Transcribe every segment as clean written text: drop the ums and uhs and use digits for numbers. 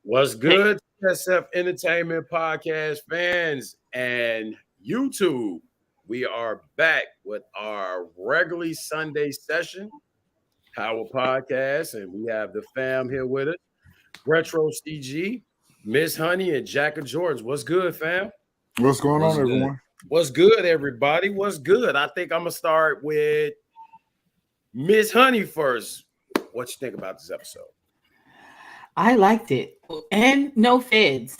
What's good, SF Entertainment Podcast fans and YouTube? We are back with our regularly Sunday session, Power Podcast, and we have the fam here with us. Retro CG, Miss Honey, and Jack of Jordans. What's good, fam? What's going on, everyone? What's good, everybody? What's good? I think I'm gonna start with Miss Honey first. What you think about this episode? I liked it. And no feds.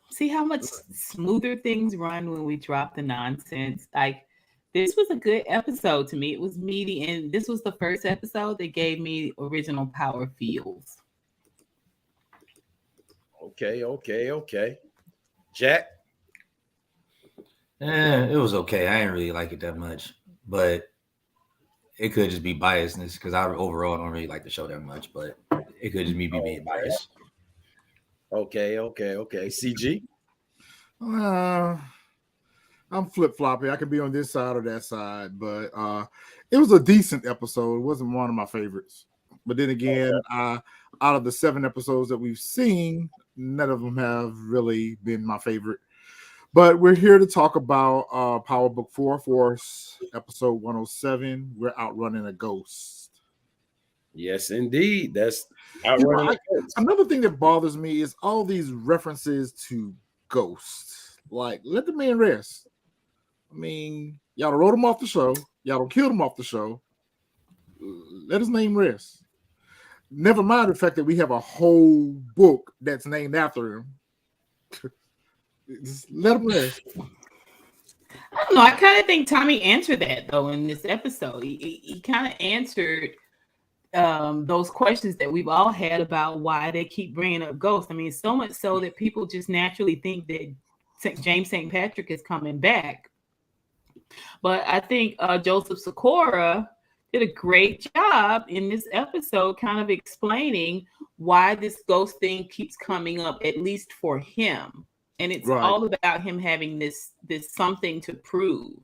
See how much smoother things run when we drop the nonsense. Like, this was a good episode to me. It was meaty, and this was the first episode that gave me original power feels. Okay. Jack? It was okay. I didn't really like it that much, but it could just be biasness because I overall don't really like the show that much, but it could just be being biased. Okay. CG? I'm flip-floppy. I could be on this side or that side, but it was a decent episode. It wasn't one of my favorites. But then again, out of the 7 episodes that we've seen, none of them have really been my favorite. But we're here to talk about Power Book 4 Force, episode 107. We're outrunning a ghost. Yes, indeed. That's outrunning a ghost. Another thing that bothers me is all these references to ghosts. Like, let the man rest. I mean, y'all wrote him off the show. Y'all killed him off the show. Let his name rest. Never mind the fact that we have a whole book that's named after him. Just let him rest. I don't know. I kind of think Tommy answered that, though, in this episode. He kind of answered those questions that we've all had about why they keep bringing up ghosts. I mean, so much so that people just naturally think that James St. Patrick is coming back. But I think Joseph Sikora did a great job in this episode kind of explaining why this ghost thing keeps coming up, at least for him. And it's all about him having this something to prove.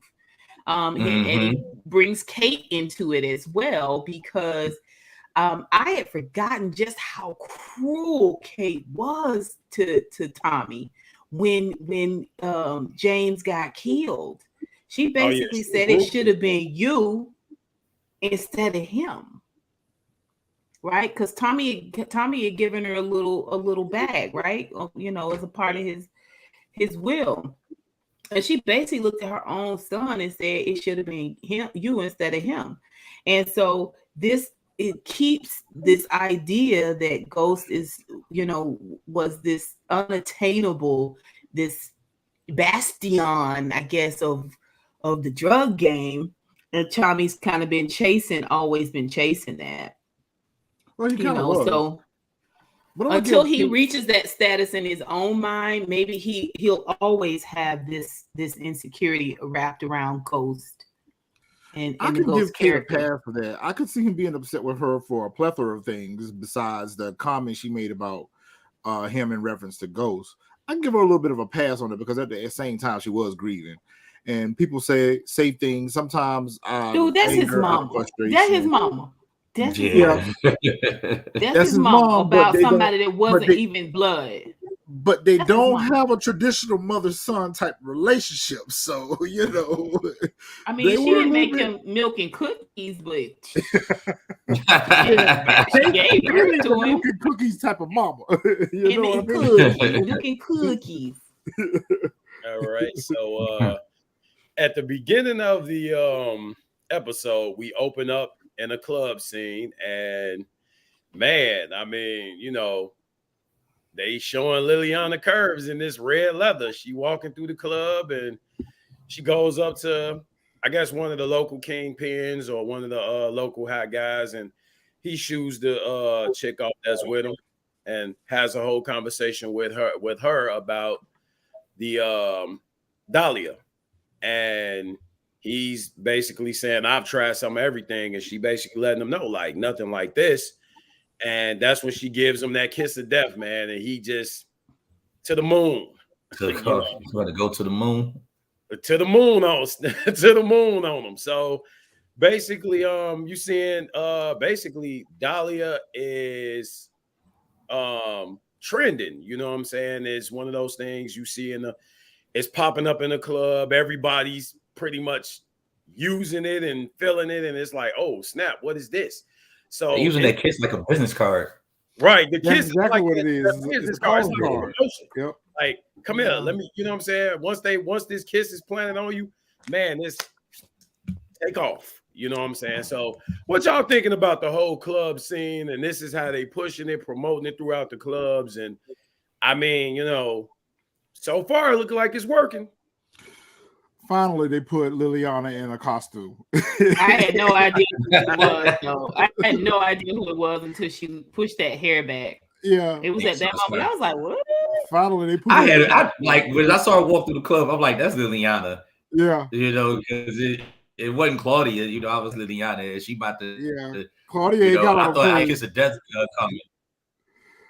And he brings Kate into it as well, because I had forgotten just how cruel Kate was to Tommy when James got killed. She basically said it should have been you instead of him, right? Because Tommy had given her a little bag, right? You know, as a part of his will, and she basically looked at her own son and said it should have been you instead of him. And so it keeps this idea that Ghost is, was this unattainable, this bastion, I guess, of the drug game, and Tommy's kind of always been chasing that. Well, he kind of was. So until he reaches that status in his own mind, maybe he'll always have this insecurity wrapped around Ghost. And I can give Kate a pass for that. I could see him being upset with her for a plethora of things besides the comment she made about him in reference to Ghost. I can give her a little bit of a pass on it because at the same time she was grieving. And people say things sometimes. Dude, that's his mama. That's his mama. That's his mom about somebody that wasn't even blood. But they don't have a traditional mother-son type relationship. So, I mean, she didn't make him milk and cookies, but she gave birth to him. Milk and cookies type of mama. Milk and cookies. All right. So at the beginning of the episode, we open up in a club scene, and man, I mean, they showing Liliana curves in this red leather. She walking through the club, and she goes up to, I guess, one of the local kingpins or one of the local hot guys, and he shoos the chick off that's with him and has a whole conversation with her about the Dahlia. And he's basically saying, I've tried some of everything. And she basically letting him know, like, nothing like this. And that's when she gives him that kiss of death, man. And he just, to the moon. You want to go to the moon? To the moon on to the moon on him. So basically, you seeing basically Dahlia is trending. You know what I'm saying? It's one of those things you see it's popping up in the club. Everybody's pretty much using it and feeling it, and it's like, oh snap, what is this? So they're using that kiss like a business card. Right, the That's kiss exactly is like what it is. business It's a card. It's calling like a card. promotion. Yep. Like, come here, let me. You know what I'm saying? Once this kiss is planted on you, man, this take off. You know what I'm saying? So, what y'all thinking about the whole club scene? And this is how they pushing it, promoting it throughout the clubs. And I mean, you know, so far it looks like it's working. Finally, they put Liliana in a costume. I had no idea who it was, though. I had no idea who it was until she pushed that hair back. Yeah, It was at that moment. I was like, what? finally they put. I like when I saw her walk through the club. I'm like, that's Liliana. Yeah, You know, because it wasn't Claudia. You know, I was Liliana, and she about to. yeah. Claudia You know, got I on thought I the kiss of death coming.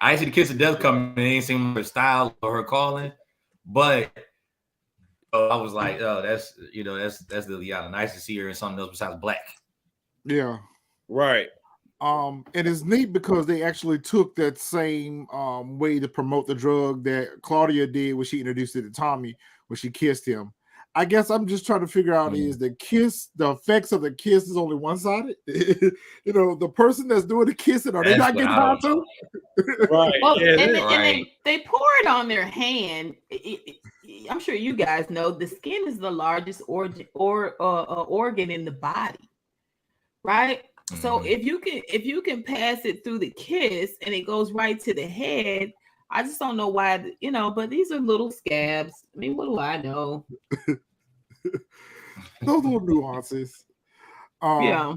I ain't see the kiss of death coming. It ain't seen her style or her calling, but I was like, oh, that's Liliana. Nice to see her in something else besides black. Yeah. Right. And it's neat because they actually took that same way to promote the drug that Claudia did when she introduced it to Tommy when she kissed him. I guess I'm just trying to figure out is the effects of the kiss is only one-sided? You know, the person that's doing the kissing, are they not getting high too? Right. Well, Yeah, and they pour it on their hand. I'm sure you guys know the skin is the largest organ in the body, right? So if you can pass it through the kiss and it goes right to the head, I just don't know why, you know, but these are little scabs. I mean, what do I know? Those little nuances. Yeah.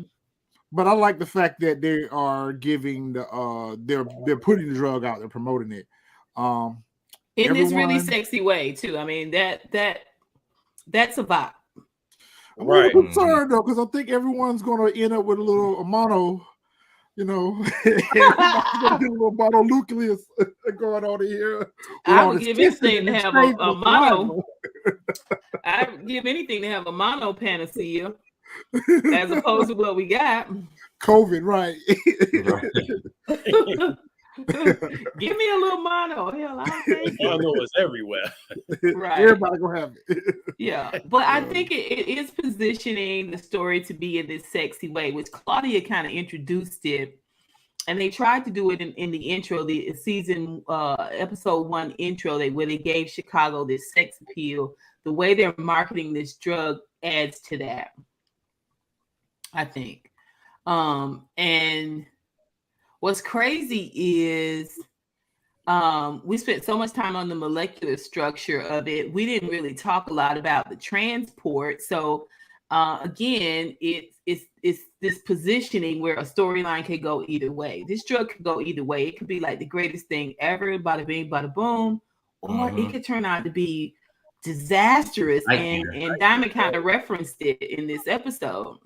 But I like the fact that they are giving they're putting the drug out, they're promoting it. In this really sexy way too. I mean, that's a vibe. I'm a little concerned though, because I think everyone's gonna end up with a little mono, you know, a little mononucleus going on here. I would give anything to have a mono. I would give anything to have a mono panacea as opposed to what we got. COVID, right? Give me a little mono. Hell, I'll take it. Mono is everywhere. Right. Everybody gonna have it. Yeah, but I think it is positioning the story to be in this sexy way, which Claudia kind of introduced it. And they tried to do it in the intro, the season episode 1 intro, where they gave Chicago this sex appeal. The way they're marketing this drug adds to that, I think. And what's crazy is we spent so much time on the molecular structure of it. We didn't really talk a lot about the transport. So again, it's this positioning where a storyline could go either way. This drug could go either way. It could be like the greatest thing ever, bada bing, bada boom, or it could turn out to be disastrous. And Diamond kind of referenced it in this episode.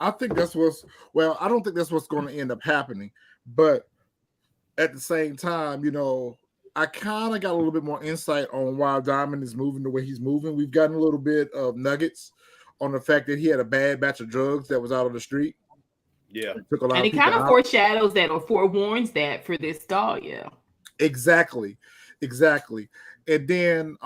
I think I don't think that's what's going to end up happening. But at the same time, you know, I kind of got a little bit more insight on why Diamond is moving the way he's moving. We've gotten a little bit of nuggets on the fact that he had a bad batch of drugs that was out on the street. Yeah. And it kind of foreshadows that or forewarns that for this doll. Yeah. Exactly. And then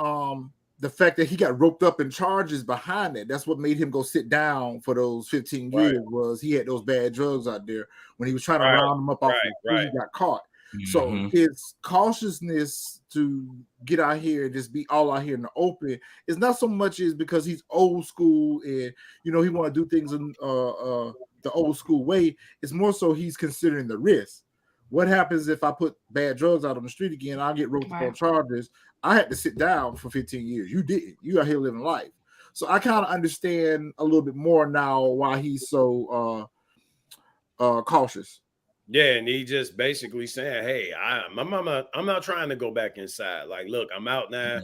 the fact that he got roped up in charges behind it, that's what made him go sit down for those 15 years was he had those bad drugs out there when he was trying to round them up off he got caught. So his cautiousness to get out here and just be all out here in the open is not so much is because he's old school and you know he want to do things in the old school way. It's more so he's considering the risk. What happens if I put bad drugs out on the street again? I'll get roped up on charges. I had to sit down for 15 years. You didn't. You out here living life. So I kind of understand a little bit more now why he's so cautious. Yeah, and he just basically saying, "Hey, I'm not trying to go back inside. Like, look, I'm out now.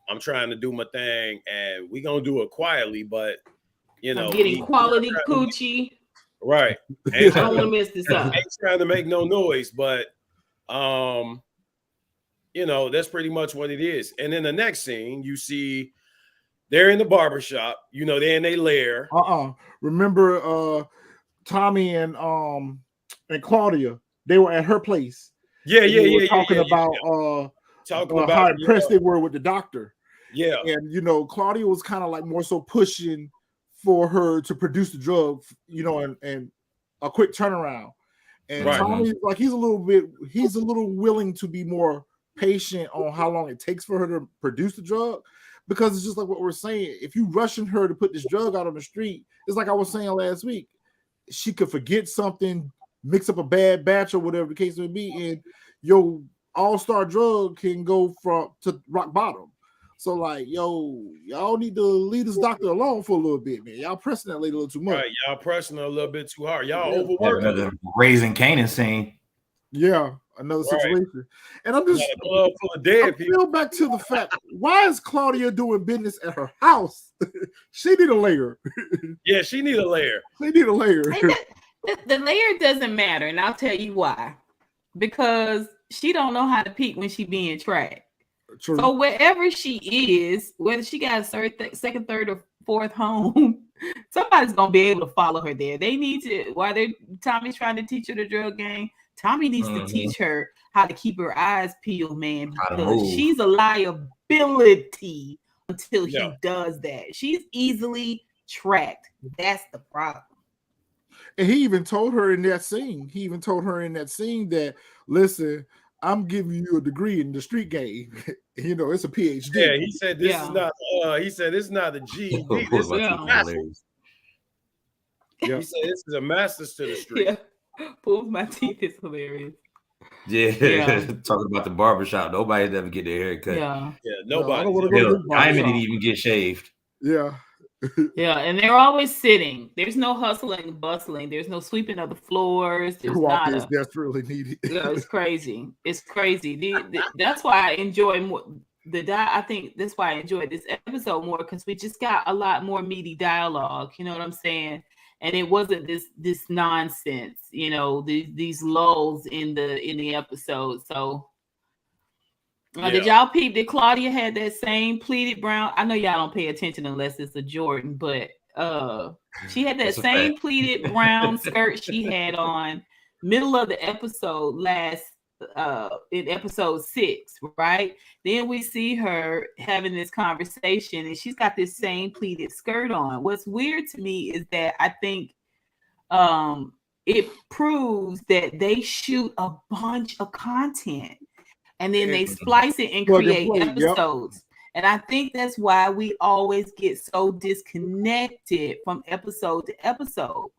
I'm trying to do my thing, and we gonna do it quietly. But you know, I'm getting quality coochie. Right. I don't want to miss this up. Ain't trying to make no noise, but you know, that's pretty much what it is. And in the next scene, you see they're in the barbershop. You know, they're in their lair. Remember, Tommy and Claudia, they were at her place, Yeah, And yeah, they were yeah, talking yeah, yeah, about yeah. Talking how about impressed they were with the doctor. yeah. And you know, Claudia was kind of like more so pushing for her to produce the drug, you know, and a quick turnaround. And Right. Tommy, like, he's a little willing to be more patient on how long it takes for her to produce the drug, because it's just like what we're saying. If you rushing her to put this drug out on the street, it's like I was saying last week. She could forget something, mix up a bad batch or whatever the case may be, and your all-star drug can go to rock bottom. So, like, y'all need to leave this doctor alone for a little bit, man. Y'all pressing that lady a little too much. Right, y'all pressing her a little bit too hard. Y'all Yeah. overworking. Another Raising Canaan scene. Yeah, another Right. situation. And I'm just Got a club full of dead people. still back to the fact, why is Claudia doing business at her house? She need a layer. Yeah, she need a layer. They need a layer. The layer doesn't matter, and I'll tell you why. Because she don't know how to peek when she being tracked. True. So wherever she is, whether she got a second, third, or fourth home, somebody's gonna be able to follow her there. They need to. While Tommy's trying to teach her the drug game, Tommy needs to teach her how to keep her eyes peeled, man, because she's a liability until he does that. She's easily tracked. That's the problem. And he even told her in that scene. That, listen, I'm giving you a degree in the street game. You know, it's a PhD. Yeah, he said this is not. He said it's not a GED. This is a master's. Yeah. He said this is a master's to the street. Yeah. Pulls my teeth is hilarious. Yeah. Talking about the barbershop. Nobody's ever get their hair cut. Yeah. Nobody. Diamond didn't even get shaved. Yeah. Yeah, and they're always sitting. There's no hustling and bustling. There's no sweeping of the floors. There's not that's really needed. Yeah, it's crazy. It's crazy. That's why I enjoy more I think that's why I enjoyed this episode more, because we just got a lot more meaty dialogue. You know what I'm saying? And it wasn't this nonsense. You know, these lulls in the episode. So. Did y'all peep that Claudia had that same pleated brown? I know y'all don't pay attention unless it's a Jordan, but she had that same pleated brown skirt she had on middle of the episode in episode 6, right? Then we see her having this conversation and she's got this same pleated skirt on. What's weird to me is that I think it proves that they shoot a bunch of content. And then they splice it and create episodes. Yep. And I think that's why we always get so disconnected from episode to episode.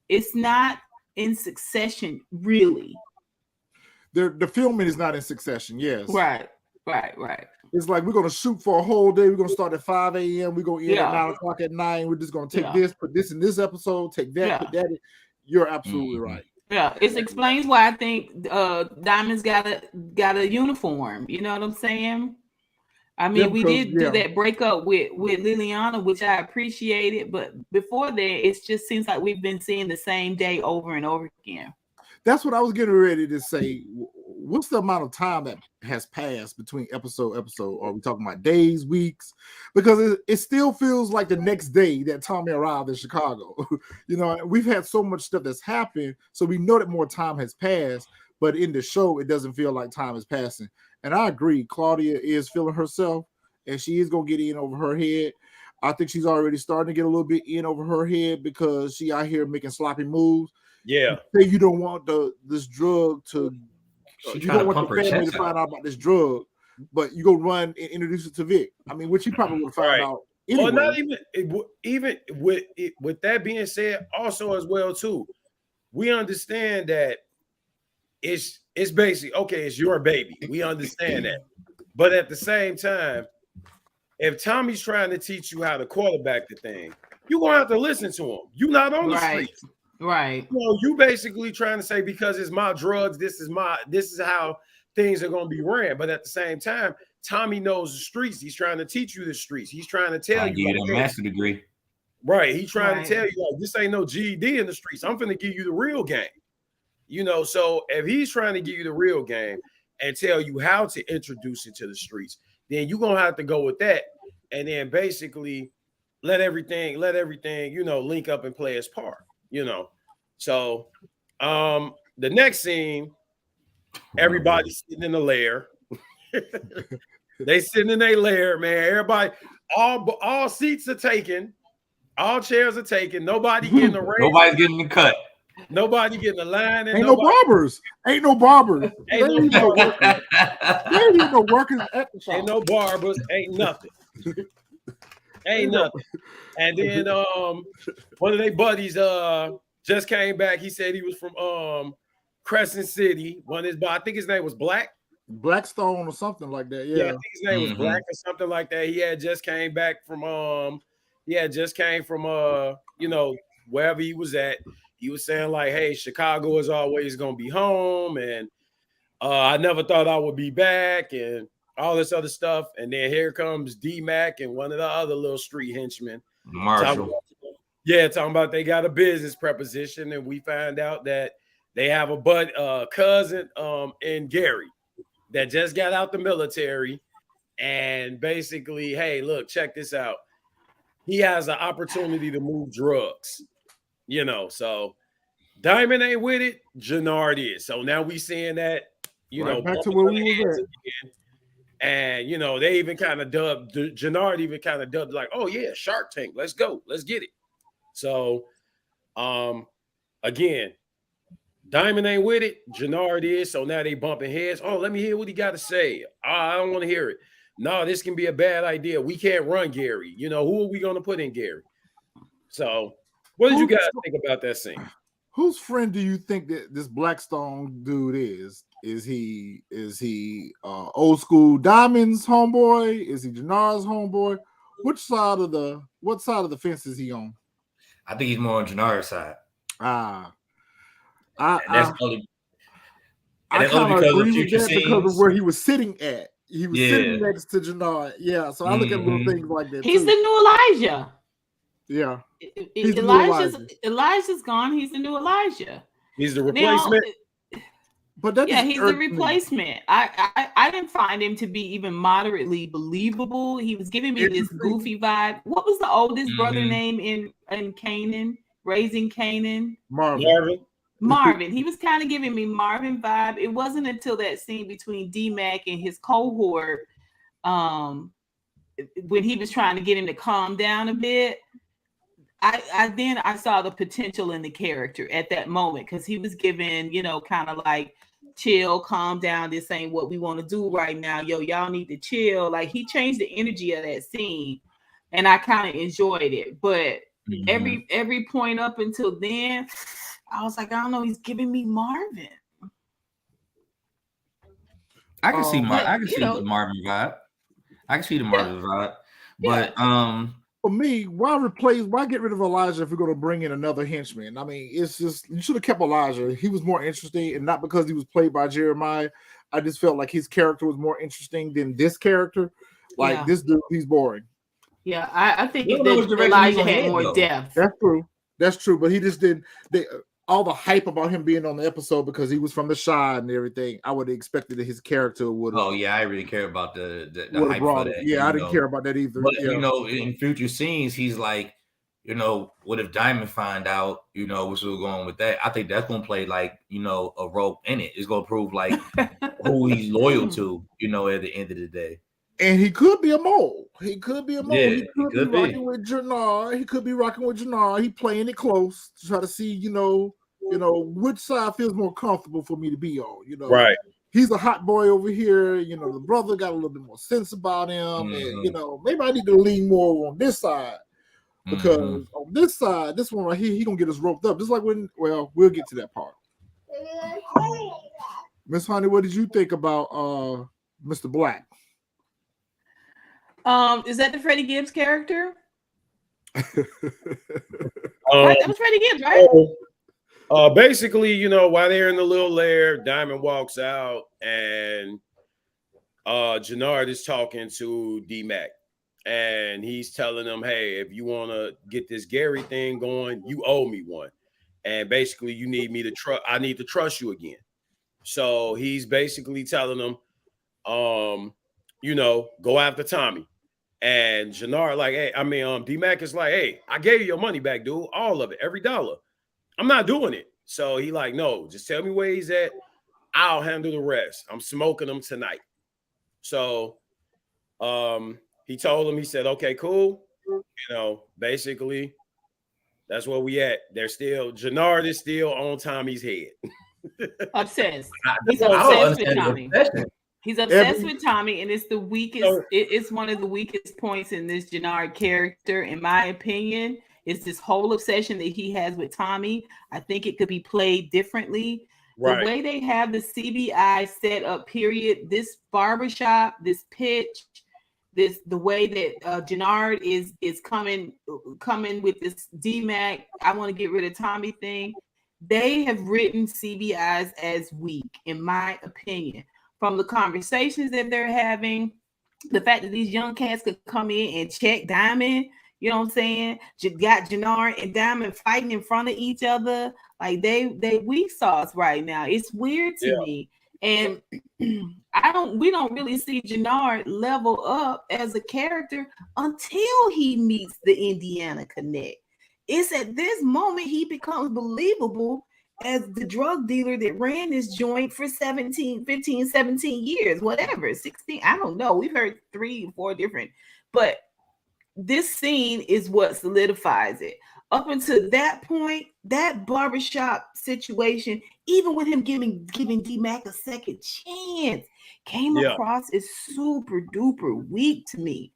It's not in succession, really. The filming is not in succession, yes. Right. It's like we're going to shoot for a whole day. We're going to start at 5 a.m. We're going to end at 9 o'clock at night. We're just going to take this, put this in this episode, take that, put that in. You're absolutely right. Yeah, it explains why I think Diamond's got a uniform. You know what I'm saying? I mean, we did do that breakup with Liliana, which I appreciated, but before that, it just seems like we've been seeing the same day over and over again. That's what I was getting ready to say. What's the amount of time that has passed between episode? Are we talking about days, weeks? Because it still feels like the next day that Tommy arrived in Chicago. You know, we've had so much stuff that's happened, so we know that more time has passed, but in the show, it doesn't feel like time is passing. And I agree, Claudia is feeling herself, and she is going to get in over her head. I think she's already starting to get a little bit in over her head because she out here making sloppy moves. Yeah. You say you don't want this drug to... You don't want the family to find out about this drug, but you go run and introduce it to Vic. I mean, which he probably would find out anyway. Well, not even with that being said, also as well too, we understand that it's basically okay. It's your baby. We understand that, but at the same time, if Tommy's trying to teach you how to quarterback the thing, you're gonna have to listen to him. You're not on the streets. Right. Well, you basically trying to say because it's my drugs, this is how things are going to be ran. But at the same time, Tommy knows the streets. He's trying to teach you the streets. He's trying to tell you a master degree. Right. He's trying to tell you like this ain't no GED in the streets. I'm finna give you the real game. You know, so if he's trying to give you the real game and tell you how to introduce it to the streets, then you're gonna have to go with that. And then basically let everything, you know, link up and play its part. You know, so the next scene Everybody's sitting in the lair. They sitting in their lair, man. Everybody, all seats are taken, all chairs are taken. Nobody getting a raise. Nobody's getting the cut. Nobody getting a line. Ain't no barbers. Ain't no barbers. Ain't no workers. There ain't no workers at the shop. Ain't no barbers. Ain't nothing. Ain't nothing. And then one of their buddies just came back. He said he was from Crescent City. I think his name was Blackstone or something like that. Yeah, I think his name was Black or something like that. He had just came back from wherever he was at. He was saying like, hey, Chicago is always gonna be home, and I never thought I would be back, and all this other stuff. And then here comes D-Mac and one of the other little street henchmen. Marshall. Talking about they got a business preposition, and we find out that they have a cousin in Gary that just got out the military, and basically, hey, look, check this out. He has an opportunity to move drugs, so Diamond ain't with it, Jannard is. So now we seeing that, back to where we was at. And they even kind of dubbed Jannard, like, oh yeah, Shark Tank, let's go, let's get it. So again, Diamond ain't with it, Jannard is. So now they bumping heads. Oh, let me hear what he got to say. I don't want to hear it. No, this can be a bad idea. We can't run Gary. Who are we going to put in Gary? So what did you guys think about that scene? Whose friend do you think that this Blackstone dude is? Is he old school Diamond's homeboy? Is he Jannard's homeboy? What side of the fence is he on? I think he's more on Jannard's side. That's only because of where he was sitting at. He was sitting next to Jannard. Yeah, so I look at little things like that. He's the new Elijah. Yeah. Elijah's gone. He's the new Elijah. He's the replacement. He's the replacement. I didn't find him to be even moderately believable. He was giving me this goofy vibe. What was the oldest brother name in Canaan? Raising Canaan? Marvin. He was kind of giving me Marvin vibe. It wasn't until that scene between D-Mac and his cohort, when he was trying to get him to calm down a bit. I saw the potential in the character at that moment, because he was giving, kind of like, chill, calm down. This ain't what we want to do right now. Yo, y'all need to chill. Like, he changed the energy of that scene, and I kind of enjoyed it. But every point up until then, I was like, I don't know, he's giving me Marvin. I can see the Marvin vibe. I can see the Marvin vibe. But for me, why get rid of Elijah if we're going to bring in another henchman? I mean, it's just, you should have kept Elijah. He was more interesting, and not because he was played by Jeremiah. I just felt like his character was more interesting than this character. Like, this dude, he's boring. Yeah, I think Elijah had more depth. That's true, but he just didn't. All the hype about him being on the episode because he was from the Shire and everything, I would have expected that his character would have. Oh yeah, I really care about the hype for that. Yeah, I didn't care about that either. But in future scenes, he's like, what if Diamond find out, what's going on with that? I think that's gonna play like, a role in it. It's gonna prove like who he's loyal to, at the end of the day. And he could be a mole. He could be Yeah, he could be rocking with Jannard. He could be rocking with Jannard. He playing it close to try to see, which side feels more comfortable for me to be on. Right. He's a hot boy over here. The brother got a little bit more sense about him, and maybe I need to lean more on this side, because on this side, this one right here, he gonna get us roped up. Just like we'll get to that part. Miss Honey, what did you think about Mr. Black? Is that the Freddie Gibbs character? That was Freddie Gibbs, right? Basically, while they're in the little lair, Diamond walks out, and Jannard is talking to D-Mac, and he's telling them, hey, if you want to get this Gary thing going, you owe me one. And basically, you need me to I need to trust you again. So he's basically telling them, go after Tommy. And Jannard D-Mac is like, hey, I gave you your money back, dude. All of it, every dollar. I'm not doing it. So he like, no, just tell me where he's at. I'll handle the rest. I'm smoking them tonight. So he told him, he said, okay, cool. Basically, that's where we at. Jannard is still on Tommy's head. Obsessed. He's I don't obsessed with understand the Tommy. obsession. He's obsessed with Tommy, and it's the weakest. It's one of the weakest points in this Jannard character, in my opinion. It's this whole obsession that he has with Tommy. I think it could be played differently. Right. The way they have the CBI set up, period, this barbershop, this pitch, the way that Jannard is coming with this DMAC, I want to get rid of Tommy thing. They have written CBIs as weak, in my opinion. From the conversations that they're having, the fact that these young cats could come in and check Diamond, you know what I'm saying? You got Jannard and Diamond fighting in front of each other. Like they weak sauce right now. It's weird to me. And we don't really see Jannard level up as a character until he meets the Indiana Connect. It's at this moment he becomes believable as the drug dealer that ran this joint for 17 years, whatever, 16. I don't know. We've heard 3 or 4 different, but this scene is what solidifies it. Up until that point, that barbershop situation, even with him giving D-Mac a second chance, came across as super duper weak to me.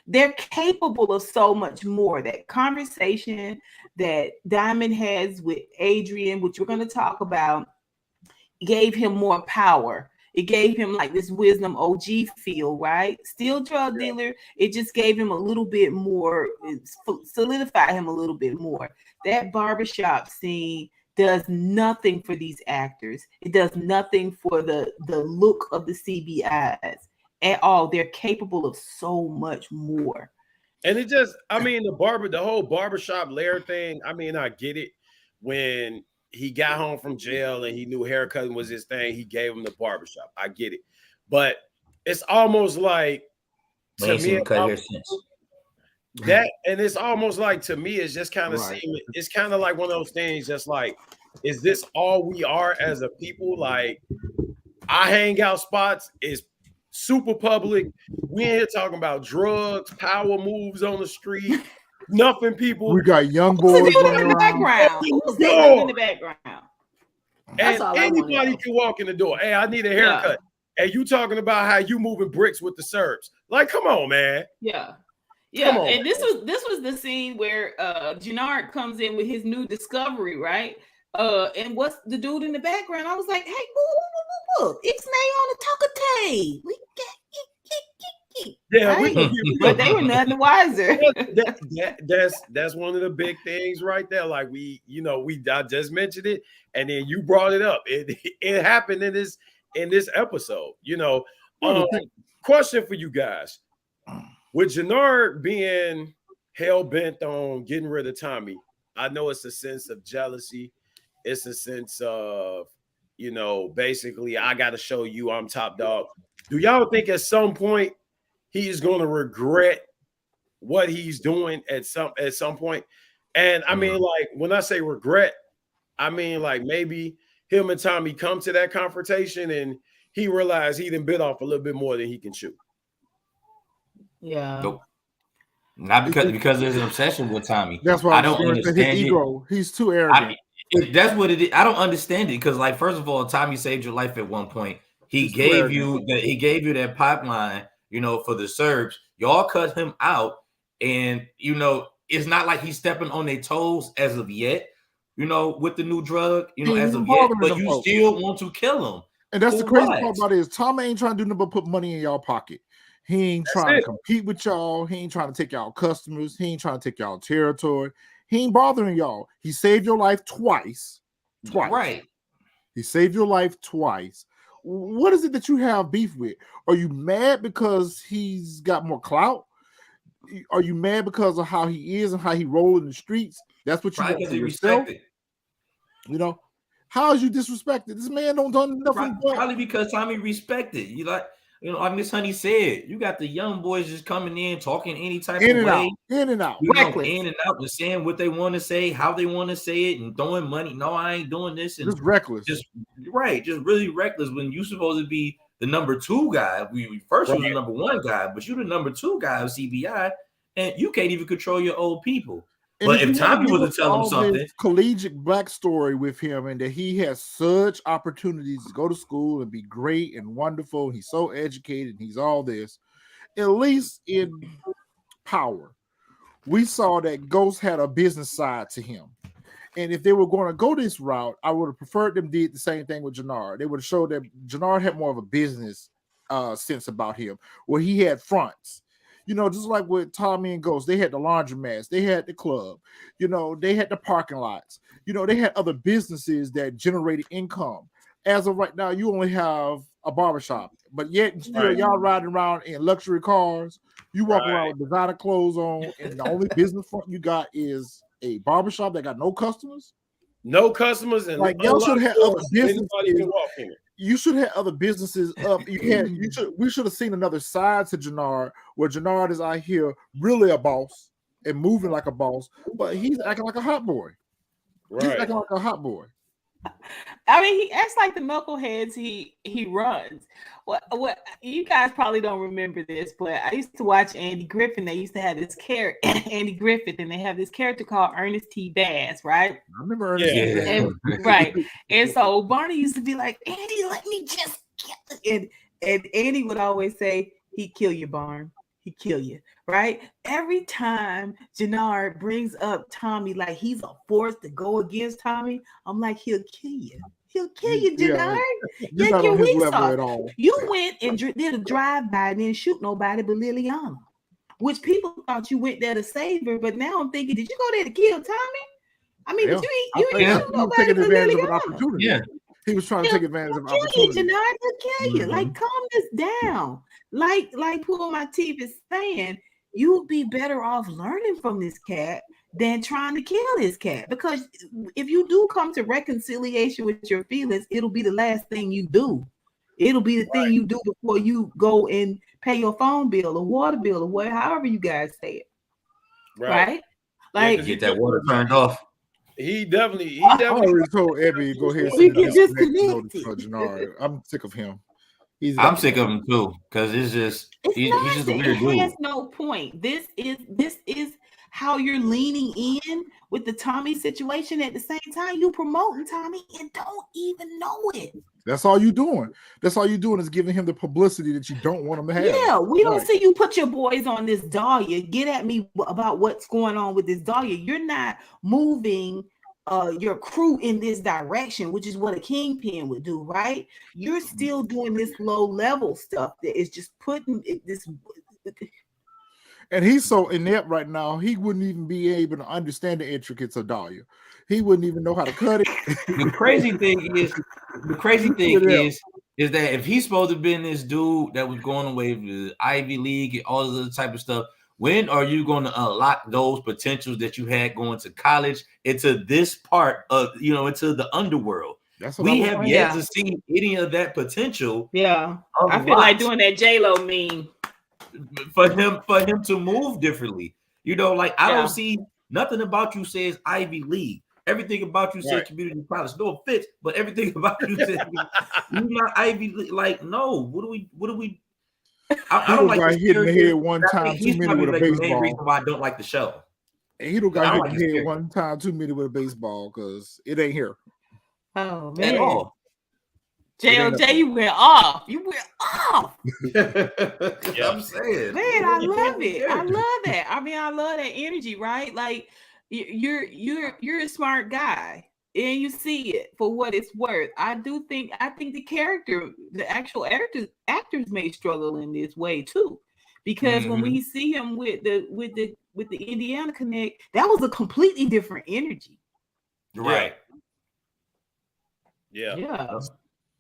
They're capable of so much more. That conversation that Diamond has with Adrian, which we're going to talk about, gave him more power. It gave him like this wisdom OG feel, right? Still drug dealer. It just gave him a little bit more, solidified him a little bit more. That barbershop scene does nothing for these actors. It does nothing for the look of the CBIs at all. They're capable of so much more. And it just, the whole barbershop Lair thing, I get it. When he got home from jail and he knew haircutting was his thing, he gave him the barbershop. I get it. But it's almost like, to me, it's almost like, to me, it's just kind of it's kind of like one of those things, just like, is this all we are as a people? Like, our hangout spots is super public. We ain't here talking about drugs, power moves on the street, nothing people. We got young boys running around. Who's in the background? And anybody can walk in the door. Hey, I need a haircut. And you talking about how you moving bricks with the Serbs. Like, come on, man. Yeah. And this was the scene where Jannard comes in with his new discovery, right? And what's the dude in the background? I was like, hey, whoa. It's Nay on the Talkatay. We got right? But they were none the wiser. That's one of the big things right there. Like I just mentioned it, and then you brought it up. It happened in this episode. Question for you guys: with Jannard being hell bent on getting rid of Tommy, I know it's a sense of jealousy. It's a sense of, basically, I got to show you I'm top dog. Do y'all think at some point he's going to regret what he's doing at some point? And like, when I say regret, like maybe him and Tommy come to that confrontation and he realized he done bit off a little bit more than he can chew. Yeah. Nope. Not because there's an obsession with Tommy. That's why I don't understand his ego. He's too arrogant. That's what it is. I don't understand it because, like, first of all, Tommy saved your life at one point. He gave you that pipeline, for the Serbs. Y'all cut him out, and it's not like he's stepping on their toes as of yet. With the new drug, as of yet, but you still want to kill him. And that's the crazy part about it is Tommy ain't trying to do nothing but put money in y'all pocket. He ain't trying to compete with y'all. He ain't trying to take y'all customers. He ain't trying to take y'all territory. He ain't bothering y'all. He saved your life twice. Right. He saved your life twice. What is it that you have beef with? Are you mad because he's got more clout? Are you mad because of how he is and how he rolls in the streets? That's what you want for yourself. How is you disrespected? This man don't done nothing. Probably because Tommy respected you. Like, You know, like Miss Honey said, you got the young boys just coming in, talking any type In of and way. out, in and out. You know, Reckless. in and out, just saying what they want to say, how they want to say it, and throwing money. No, I ain't doing this. And Just reckless. just really reckless when you supposed to be the number 2 guy. We first was the number 1 guy, but you the number 2 guy of CBI, and you can't even control your old people. And But if Tommy was to tell him all something, this collegiate backstory with him, and that he has such opportunities to go to school and be great and wonderful, and he's so educated, and he's all this. At least in Power, we saw that Ghost had a business side to him. And if they were going to go this route, I would have preferred them did the same thing with Jannard. They would have showed that Jannard had more of a business sense about him, where he had fronts. You know, just like with Tommy and Ghost, they had the laundromats, they had the club, you know, they had the parking lots, you know, they had other businesses that generated income. As of right now, you only have a barbershop, but yet still y'all riding around in luxury cars. You walk around with designer clothes on, and the only business front you got is a barbershop that got no customers. No customers, and like y'all should have other businesses. You should have other businesses up. We should have seen another side to Jannard, where Jannard is out here really a boss and moving like a boss, but he's acting like a hot boy. He's acting like a hot boy. I mean, he acts like the knuckleheads he runs. What you guys probably don't remember this, but I used to watch Andy Griffith. They used to have this character, Andy Griffith, and they have this character called Ernest T. Bass, right? I remember Ernest T. Bass. And, right. And so Barney used to be like, Andy, let me just kill it. And Andy would always say, he'd kill you, Barn. He'd kill you, right? Every time Jannard brings up Tommy like he's a force to go against Tommy, I'm like, he'll kill you. He'll kill you, Jannard. You're not on his level at all. You went and did a drive-by and didn't shoot nobody but Liliana, which people thought you went there to save her, but now I'm thinking, did you go there to kill Tommy? I mean, did you ain't shoot nobody but Liliana. Yeah. He was trying to take advantage of opportunity. Jannard will kill you. Like, calm this down. Like Pull My Teeth is saying, you would be better off learning from this cat than trying to kill this cat. Because if you do come to reconciliation with your feelings, it'll be the last thing you do. It'll be the thing you do before you go and pay your phone bill or water bill or whatever, however you guys say it. Right? Like, get that water turned off. He definitely. I already told Abby, go ahead. We can disconnect it. I'm sick of him. I'm sick of him too, because he's just a weird dude. It has no point. This is how you're leaning in with the Tommy situation. At the same time, you promoting Tommy and don't even know it. That's all you doing. That's all you doing is giving him the publicity that you don't want him to have. Yeah, we don't see you put your boys on this Dahlia. Get at me about what's going on with this Dahlia. You're not moving your crew in this direction, which is what a kingpin would do, right? You're still doing this low level stuff that is just putting this. And he's so inept right now, he wouldn't even be able to understand the intricacies of Dahlia. He wouldn't even know how to cut it. The crazy thing is that if he's supposed to have been this dude that was going away with the Ivy League and all this other type of stuff, when are you going to unlock those potentials that you had going to college into this part of, into the underworld? We have yet to see any of that potential. Yeah, I feel like doing that J-Lo meme for him to move differently. I don't see nothing about you says Ivy League. Everything about you says community college. No offense, but everything about you says you're not Ivy League. Like, no, what do we? I don't like hit in the head one time too many with a baseball. The main reason why I don't like the show. And he don't got hit in the head one time too many with a baseball because it ain't here. Oh man! At all. JOJ, you went off. You went off. I'm saying, man, I love it. I love that. I mean, I love that energy, right? Like you're a smart guy. And you see it for what it's worth. I think the actual actors may struggle in this way too, because when we see him with the Indiana Connect, that was a completely different energy. Right. Yeah.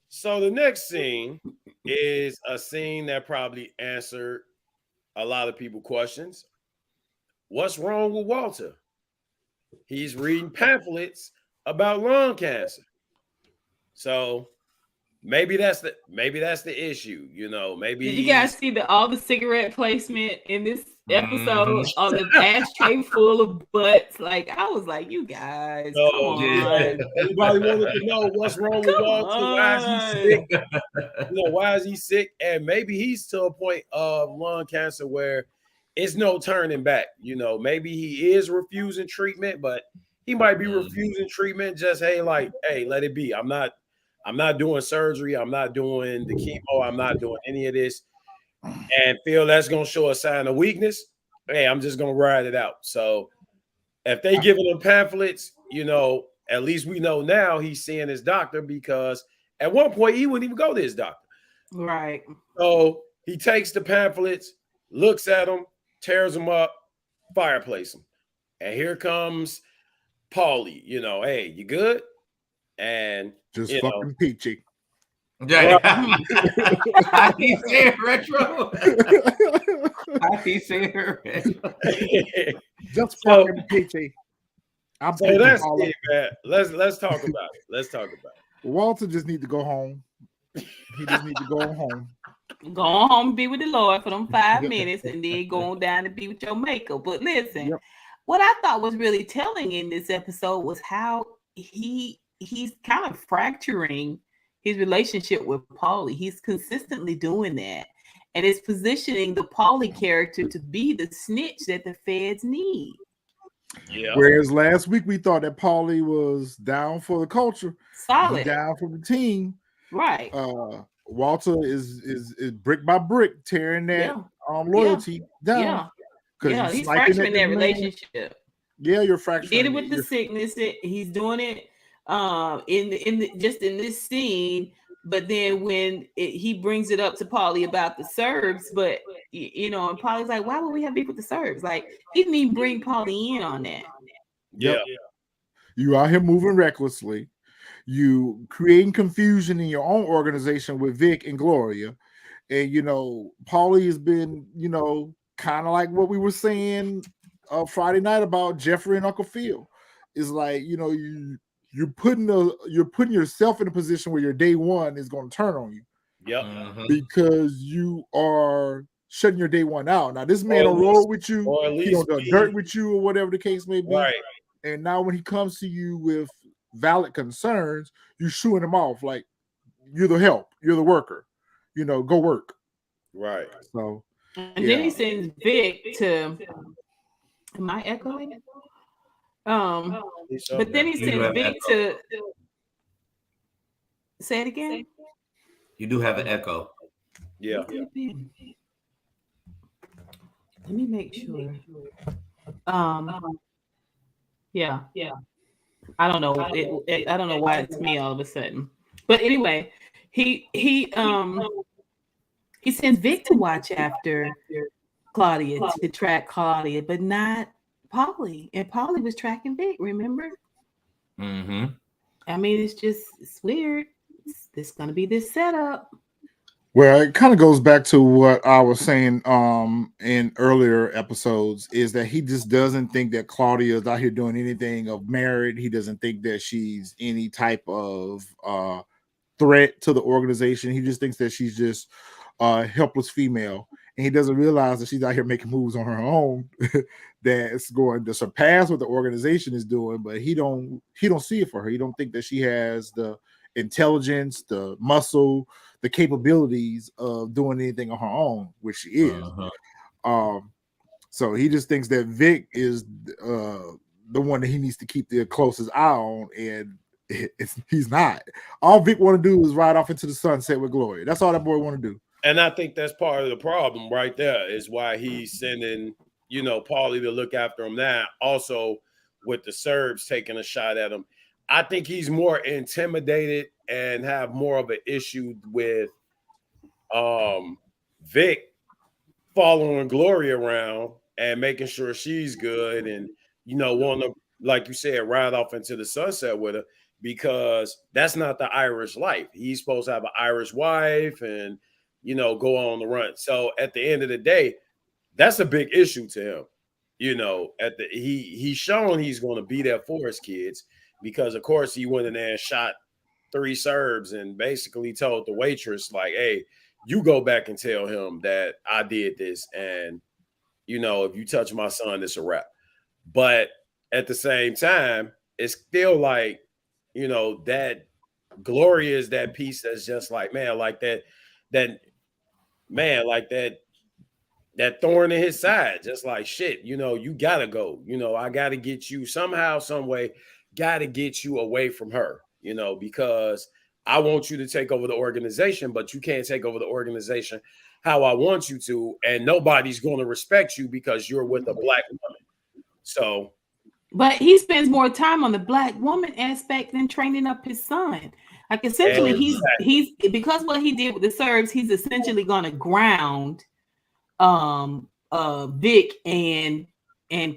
So the next scene is a scene that probably answered a lot of people's questions. What's wrong with Walter? He's reading pamphlets about lung cancer. So maybe that's the issue. Maybe Did you guys see all the cigarette placement in this episode Mhm. on the ashtray full of butts? Like, I was like, you guys, come on. Everybody wanted to know what's wrong with Come Walter. Why is he on. sick? Why is he sick? And maybe he's to a point of lung cancer where it's no turning back. Maybe he is refusing treatment, but he might be refusing treatment. Just hey, let it be. I'm not doing surgery. I'm not doing the chemo. I'm not doing any of this. And feel that's gonna show a sign of weakness. Hey, I'm just gonna ride it out. So if they giving him pamphlets, at least we know now he's seeing his doctor, because at one point he wouldn't even go to his doctor. Right. So he takes the pamphlets, looks at them, tears them up, fireplace them. And here comes Paulie, hey, you good? And just fucking peachy. Yeah. I keep saying retro. I keep saying retro. Just fucking peachy. So that's it, man. Let's talk about it. Let's talk about it. Walter just need to go home. He just need to go home. Go home and be with the Lord for them 5 minutes, and then go on down and be with your maker. But listen, what I thought was really telling in this episode was how he's kind of fracturing his relationship with Paulie. He's consistently doing that. And it's positioning the Paulie character to be the snitch that the feds need. Yeah. Whereas last week we thought that Paulie was down for the culture, solid, down for the team. Right. Walter is brick by brick tearing that loyalty down. Yeah, he's fracturing that relationship. Yeah, you're fracturing. He did it with the sickness. He's doing it in this scene. But then when he brings it up to Paulie about the Serbs, but and Paulie's like, why would we have beef with the Serbs? Like, he didn't even bring Paulie in on that. Yeah. You out here moving recklessly. You creating confusion in your own organization with Vic and Gloria. And Paulie has been, kind of like what we were saying Friday night about Jeffrey and Uncle Phil. Is like, you're putting yourself in a position where your day one is going to turn on you. Yep. Because you are shutting your day one out. Now this man will roll with you, or at least he don't dirt with you, or whatever the case may be. Right. And now when he comes to you with valid concerns, you're shooing him off like you're the help, you're the worker. Go work. Right. So and then he sends Vic to. Am I echoing? But then he sends Vic to. Say it again. You do have an echo. Yeah. Let me make sure. Yeah. I don't know. I don't know why it's me all of a sudden. But anyway, he sends Vic to watch after Claudia, to track Claudia, but not Paulie. And Paulie was tracking Vic, remember? Mm-hmm. I mean, it's weird. It's going to be this setup. Well, it kind of goes back to what I was saying in earlier episodes, is that he just doesn't think that Claudia is out here doing anything of merit. He doesn't think that she's any type of threat to the organization. He just thinks that she's just a helpless female. And he doesn't realize that she's out here making moves on her own that's going to surpass what the organization is doing, but he don't see it for her. He don't think that she has the intelligence, the muscle, the capabilities of doing anything on her own, which she is. So he just thinks that Vic is the one that he needs to keep the closest eye on, and he's not. All Vic want to do is ride off into the sunset with Gloria. That's all that boy want to do. And I think that's part of the problem right there, is why he's sending, Paulie to look after him now. Also, with the Serbs taking a shot at him, I think he's more intimidated and have more of an issue with Vic following Gloria around and making sure she's good, and want to, like you said, ride off into the sunset with her, because that's not the Irish life. He's supposed to have an Irish wife and go on the run. So at the end of the day, that's a big issue to him. He's shown he's going to be there for his kids, because of course he went in there and shot 3 Serbs and basically told the waitress, like, hey, you go back and tell him that I did this. And, you know, if you touch my son, it's a wrap. But at the same time, it's still like, you know, that Gloria is that piece that's just like, man, like that man, like that thorn in his side, just like, shit, you know, you gotta go. You know, I gotta get you somehow, some way, gotta get you away from her, you know, because I want you to take over the organization, but you can't take over the organization how I want you to, and nobody's going to respect you because you're with a black woman. So, but he spends more time on the black woman aspect than training up his son. Like essentially, he's because what he did with the Serbs, he's essentially going to ground Vic and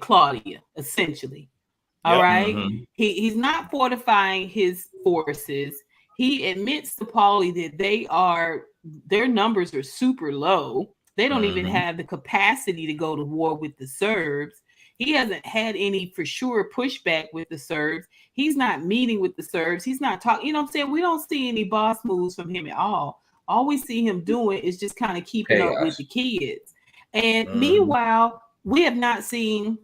Claudia, essentially. All right. Mm-hmm. He's not fortifying his forces. He admits to Paulie that their numbers are super low. They don't even have the capacity to go to war with the Serbs. He hasn't had any for sure pushback with the Serbs. He's not meeting with the Serbs. He's not talking. You know what I'm saying? We don't see any boss moves from him at all. All we see him doing is just kind of keeping up with the kids. And meanwhile, we have not seen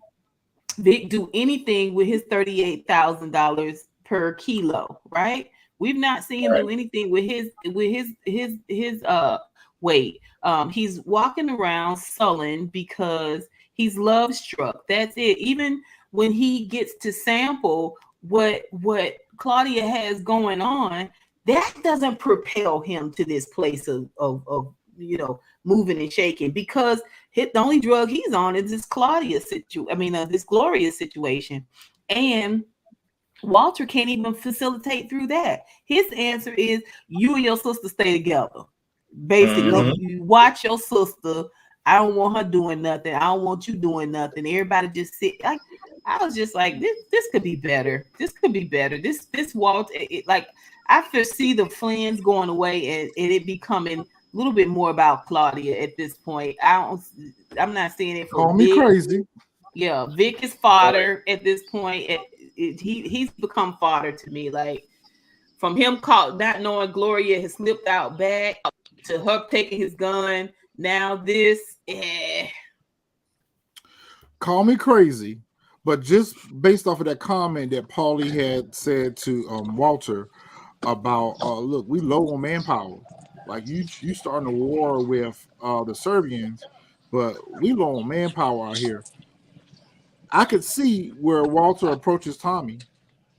Vic do anything with his $38,000 per kilo, right? We've not seen him do anything with his weight. He's walking around sullen because he's love struck. That's it. Even when he gets to sample what Claudia has going on, that doesn't propel him to this place of you know, moving and shaking, because the only drug he's on is this this Gloria situation. And Walter can't even facilitate through that. His answer is, you and your sister stay together. Basically, you watch your sister. I don't want her doing nothing. I don't want you doing nothing. Everybody just sit. I was just like, this could be better. This could be better. This Walter, like, I foresee the Flynns going away and it becoming a little bit more about Claudia at this point. I'm not seeing it for Call me crazy. Yeah, Vic is fodder at this point. He's become fodder to me. Like, from him not knowing Gloria has slipped out back to her taking his gun. Now this, Call me crazy, but just based off of that comment that Paulie had said to Walter about, look, we low on manpower. Like, you starting a war with the Serbians, but we low on manpower out here. I could see where Walter approaches Tommy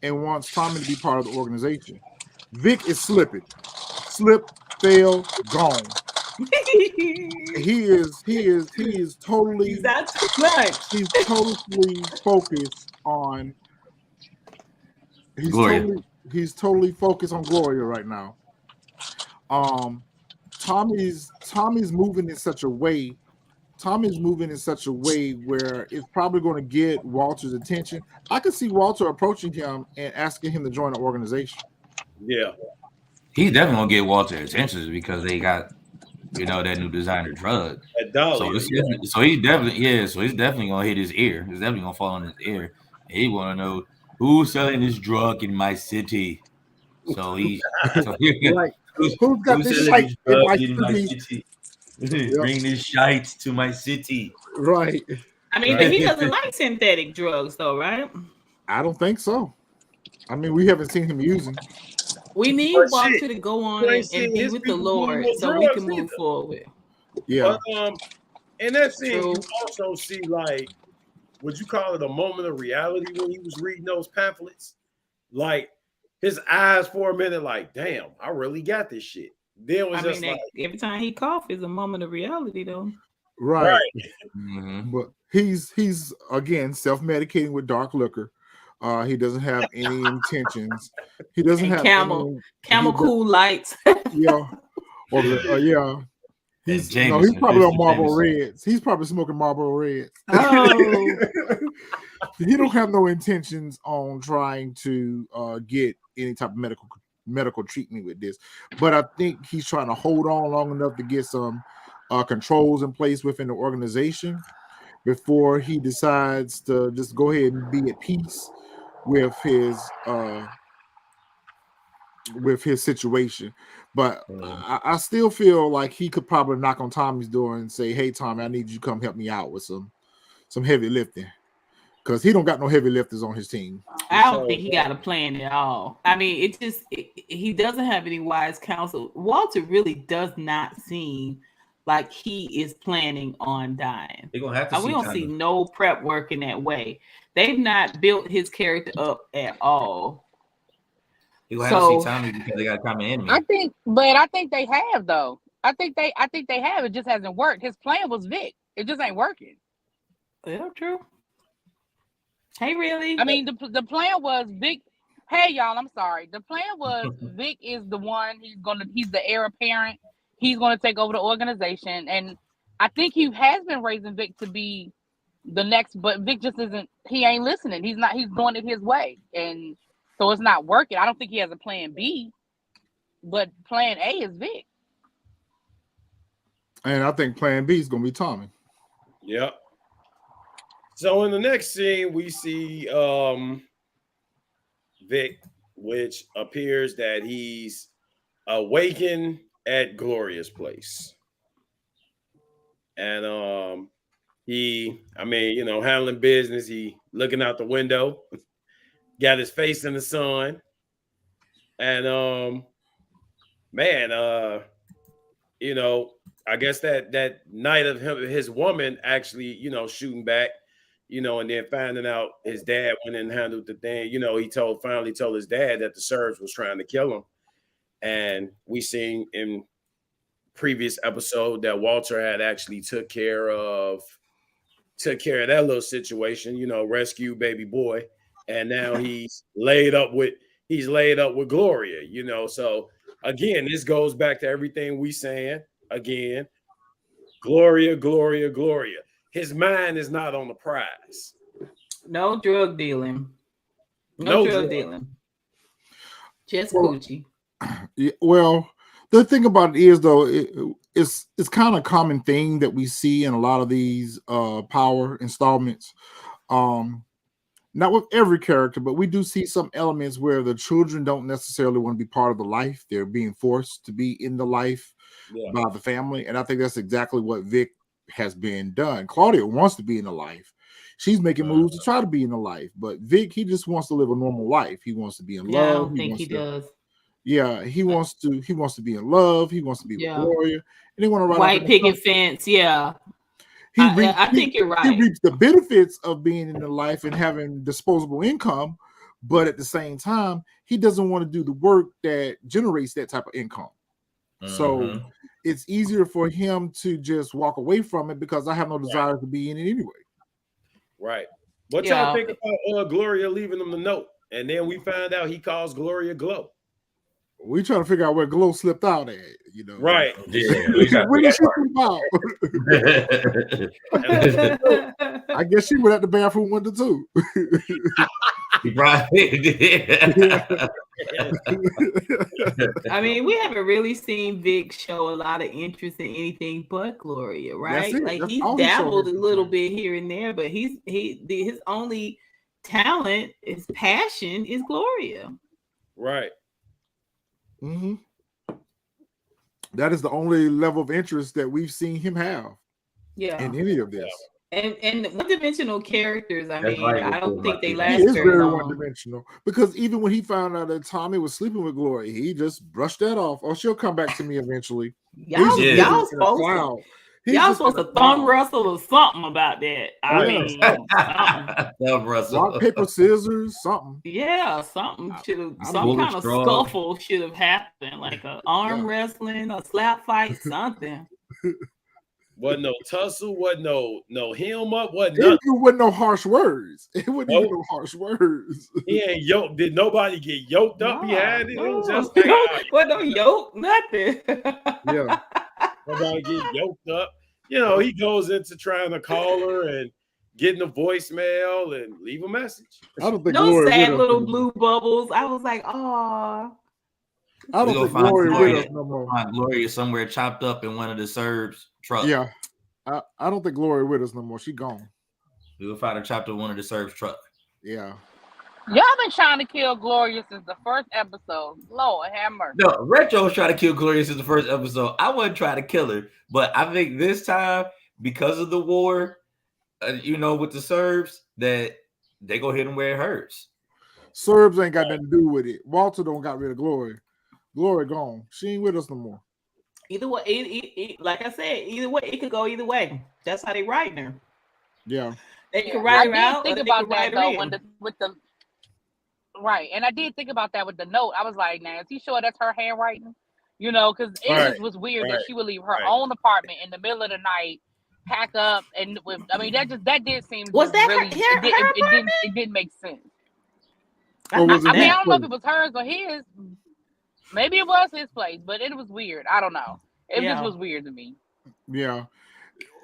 and wants Tommy to be part of the organization. Vic is slipping. Slip, fail, gone. He is totally he's totally focused on he's totally focused on Gloria right now. Tommy's moving in such a way. Tommy's moving in such a way where it's probably going to get Walter's attention. I could see Walter approaching him and asking him to join the organization. Yeah. He's definitely going to get Walter's attention because they got, you know, that new designer drug. So he's definitely going to hit his ear. He's definitely going to fall on his ear. He want to know who's selling this drug in my city. So like, who's got this shite in my city? Bring this shite to my city. Right. I mean, but he doesn't like synthetic drugs, though, right? I don't think so. I mean, we haven't seen him using. We need Walter to go on and be with the Lord so we can move forward. Yeah. But, in that scene, you also see, like, would you call it a moment of reality when he was reading those pamphlets? Like, his eyes for a minute, like, damn, I really got this shit. Then it was like, every time he cough is a moment of reality, though. Right. But he's again self-medicating with dark liquor. He doesn't have any intentions. He doesn't have Camel Cool Lights. Yeah. Or yeah. He's probably on Marlboro Reds. He's probably smoking Marlboro Reds. Oh. He don't have no intentions on trying to get any type of medical treatment with this, but I think he's trying to hold on long enough to get some controls in place within the organization before he decides to just go ahead and be at peace with his with his situation. But I still feel like he could probably knock on Tommy's door and say, "Hey, Tommy, I need you to come help me out with some heavy lifting," because he don't got no heavy lifters on his team. I don't think he got a plan at all. I mean, he doesn't have any wise counsel. Walter really does not seem like he is planning on dying. They're gonna have to we don't see no prep work in that way. They've not built his character up at all. You have to see Tommy because they got Tommy in me. I think they have though. I think they have. It just hasn't worked. His plan was Vic. It just ain't working. Yeah, true. Hey, really? I mean, the plan was Vic. Hey, y'all, I'm sorry. The plan was Vic is the one. He's the heir apparent. He's gonna take over the organization, and I think he has been raising Vic to be the next. But Vic just isn't. He ain't listening. He's not. He's doing it his way, and so it's not working. I don't think he has a plan B, but plan A is Vic. And I think plan B is gonna be Tommy. Yep. So in the next scene, we see Vic, which appears that he's awakened at Gloria's place. And handling business, he looking out the window, got his face in the sun. And I guess that night of his woman actually, shooting back, and then finding out his dad went and handled the thing. He finally told his dad that the Serbs was trying to kill him. And we seen in previous episode that Walter had actually took care of that little situation, rescue baby boy. And now he's laid up with Gloria, So again, this goes back to everything we saying again. Gloria. His mind is not on the prize. No drug dealing. No drug dealing. Just Gucci. Yeah, well, the thing about it is, though, it's kind of a common thing that we see in a lot of these Power installments. Not with every character, but we do see some elements where the children don't necessarily want to be part of the life. They're being forced to be in the life by the family. And I think that's exactly what Vic has been done. Claudia wants to be in the life. She's making moves to try to be in the life. But Vic, he just wants to live a normal life. He wants to be in love. I don't think he does. Yeah, he wants to be in love. He wants to be with Gloria. And they want to ride white picket fence. Yeah. I think you're right. He reaps the benefits of being in the life and having disposable income, but at the same time, he doesn't want to do the work that generates that type of income. So it's easier for him to just walk away from it because I have no desire to be in it anyway. Right. What y'all think about Gloria leaving him the note? And then we find out he calls Gloria Glow. We trying to figure out where Glow slipped out at, Right. Yeah. Where did she slip out? I guess she went at the bathroom window too. He probably did. I mean, we haven't really seen Vic show a lot of interest in anything but Gloria, right? Like he's dabbled a little bit here and there, but his only talent, his passion is Gloria. Right. Mm-hmm. That is the only level of interest that we've seen him have. In any of this. And one-dimensional characters, I mean, I don't think they last He is very long. one-dimensional because even when he found out that Tommy was sleeping with Gloria, he just brushed that off. Oh, she'll come back to me eventually. Y'all supposed to thumb wrestle or something about that. I mean, rock, paper, scissors, something. Yeah, something some kind of scuffle should have happened, like an arm wrestling, a slap fight, something. Wasn't no tussle, wasn't no hem up, wasn't nothing. It wasn't no harsh words. It wasn't even no harsh words. He ain't yoked. Did nobody get yoked up behind it? It was just like, no yoke, nothing. Yeah. Nobody get yoked up. He goes into trying to call her and getting a voicemail and leave a message. I don't think Gloria sad little blue bubbles. I was like, oh. I don't think Gloria with us no more. Gloria somewhere chopped up in one of the Serbs' trucks. Yeah. I don't think Gloria with us no more. She gone. We will find her chopped up in one of the Serbs' truck. Yeah. Y'all been trying to kill Gloria since the first episode. Lord have mercy. No, Retro was trying to kill Gloria since the first episode. I wasn't trying to kill her, but I think this time, because of the war, with the Serbs, that they go hit them where it hurts. Serbs ain't got nothing to do with it. Walter don't got rid of Glory. Glory gone. She ain't with us no more. Either way, like I said, either way, it could go either way. That's how they writing her. Yeah. They could write her out. I did think about that though with the right, and I did think about that with the note. I was like, "Now, is he sure that's her handwriting?" Because it just was weird that she would leave her own apartment in the middle of the night, pack up, and that did seem was that really her it didn't make sense. Or was it I don't know if it was hers or his. Maybe it was his place, but it was weird. I don't know. It just was weird to me. Yeah.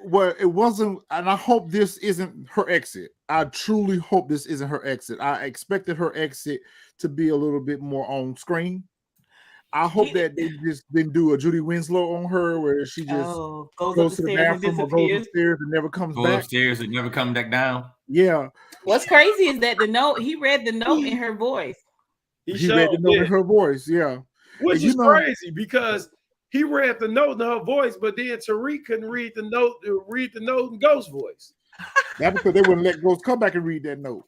Well, it wasn't, and I hope this isn't her exit. I truly hope this isn't her exit. I expected her exit to be a little bit more on screen. I hope that they just didn't do a Judy Winslow on her where she just goes to the bathroom or goes upstairs and never comes back. Upstairs and never come back down. Yeah. What's crazy is that he read the note in her voice. He read the note in her voice, yeah. Which is crazy because he read the note in her voice, but then Tariq couldn't read the note in Ghost's voice. That's because they wouldn't let Ghost come back and read that note.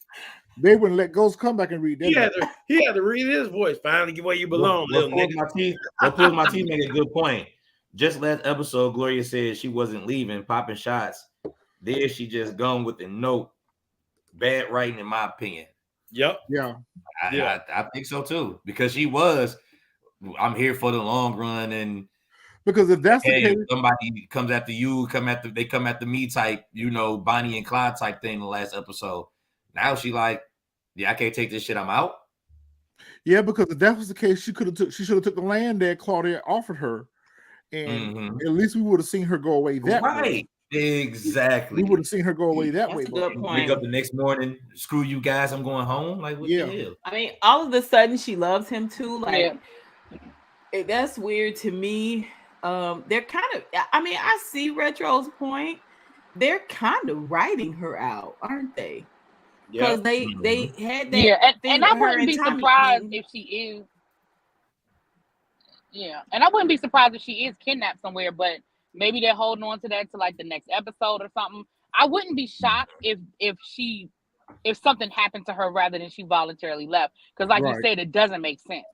They wouldn't let Ghost come back and read that. He had to read his voice. Finally, get where you belong, little nigga. My team made a good point. Just last episode, Gloria said she wasn't leaving, popping shots. There, she just gone with the note. Bad writing, in my opinion. Yep. Yeah. I think so too, because she was. I'm here for the long run, and because if that's the case, somebody comes after you, they come after me type, Bonnie and Clyde type thing in the last episode. Now she like, yeah, I can't take this shit. I'm out. Yeah, because if that was the case, she should have took the land that Claudia offered her, and at least we would have seen her go away that way. Exactly. We would have seen her go away that way. Wake up the next morning, screw you guys, I'm going home. Like, what the hell? I mean, all of a sudden she loves him too. Like, that's weird to me. They're kind of. I mean, I see Retro's point. They're kind of writing her out, aren't they? Because they had that. Yeah, and I wouldn't be surprised if she is. Yeah, and I wouldn't be surprised if she is kidnapped somewhere, but maybe they're holding on to that to like the next episode or something. I wouldn't be shocked if something happened to her rather than she voluntarily left. Because like you said, it doesn't make sense.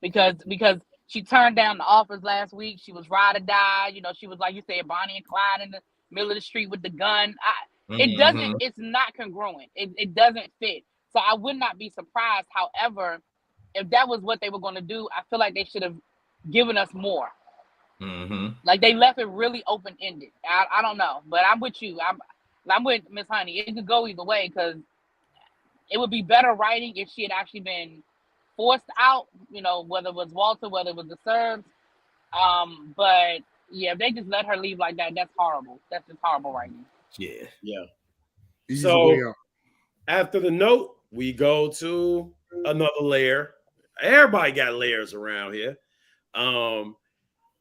Because she turned down the offers last week. She was ride or die. She was, like you said, Bonnie and Clyde in the middle of the street with the gun. It doesn't. It's not congruent. It doesn't fit. So I would not be surprised. However, if that was what they were going to do, I feel like they should have given us more. Like they left it really open ended. I don't know, but I'm with you. I'm with Miss Honey. It could go either way because it would be better writing if she had actually been forced out. Whether it was Walter, whether it was the Serbs. But yeah, if they just let her leave like that, that's horrible. That's just horrible writing. Yeah. So after the note, we go to another layer. Everybody got layers around here.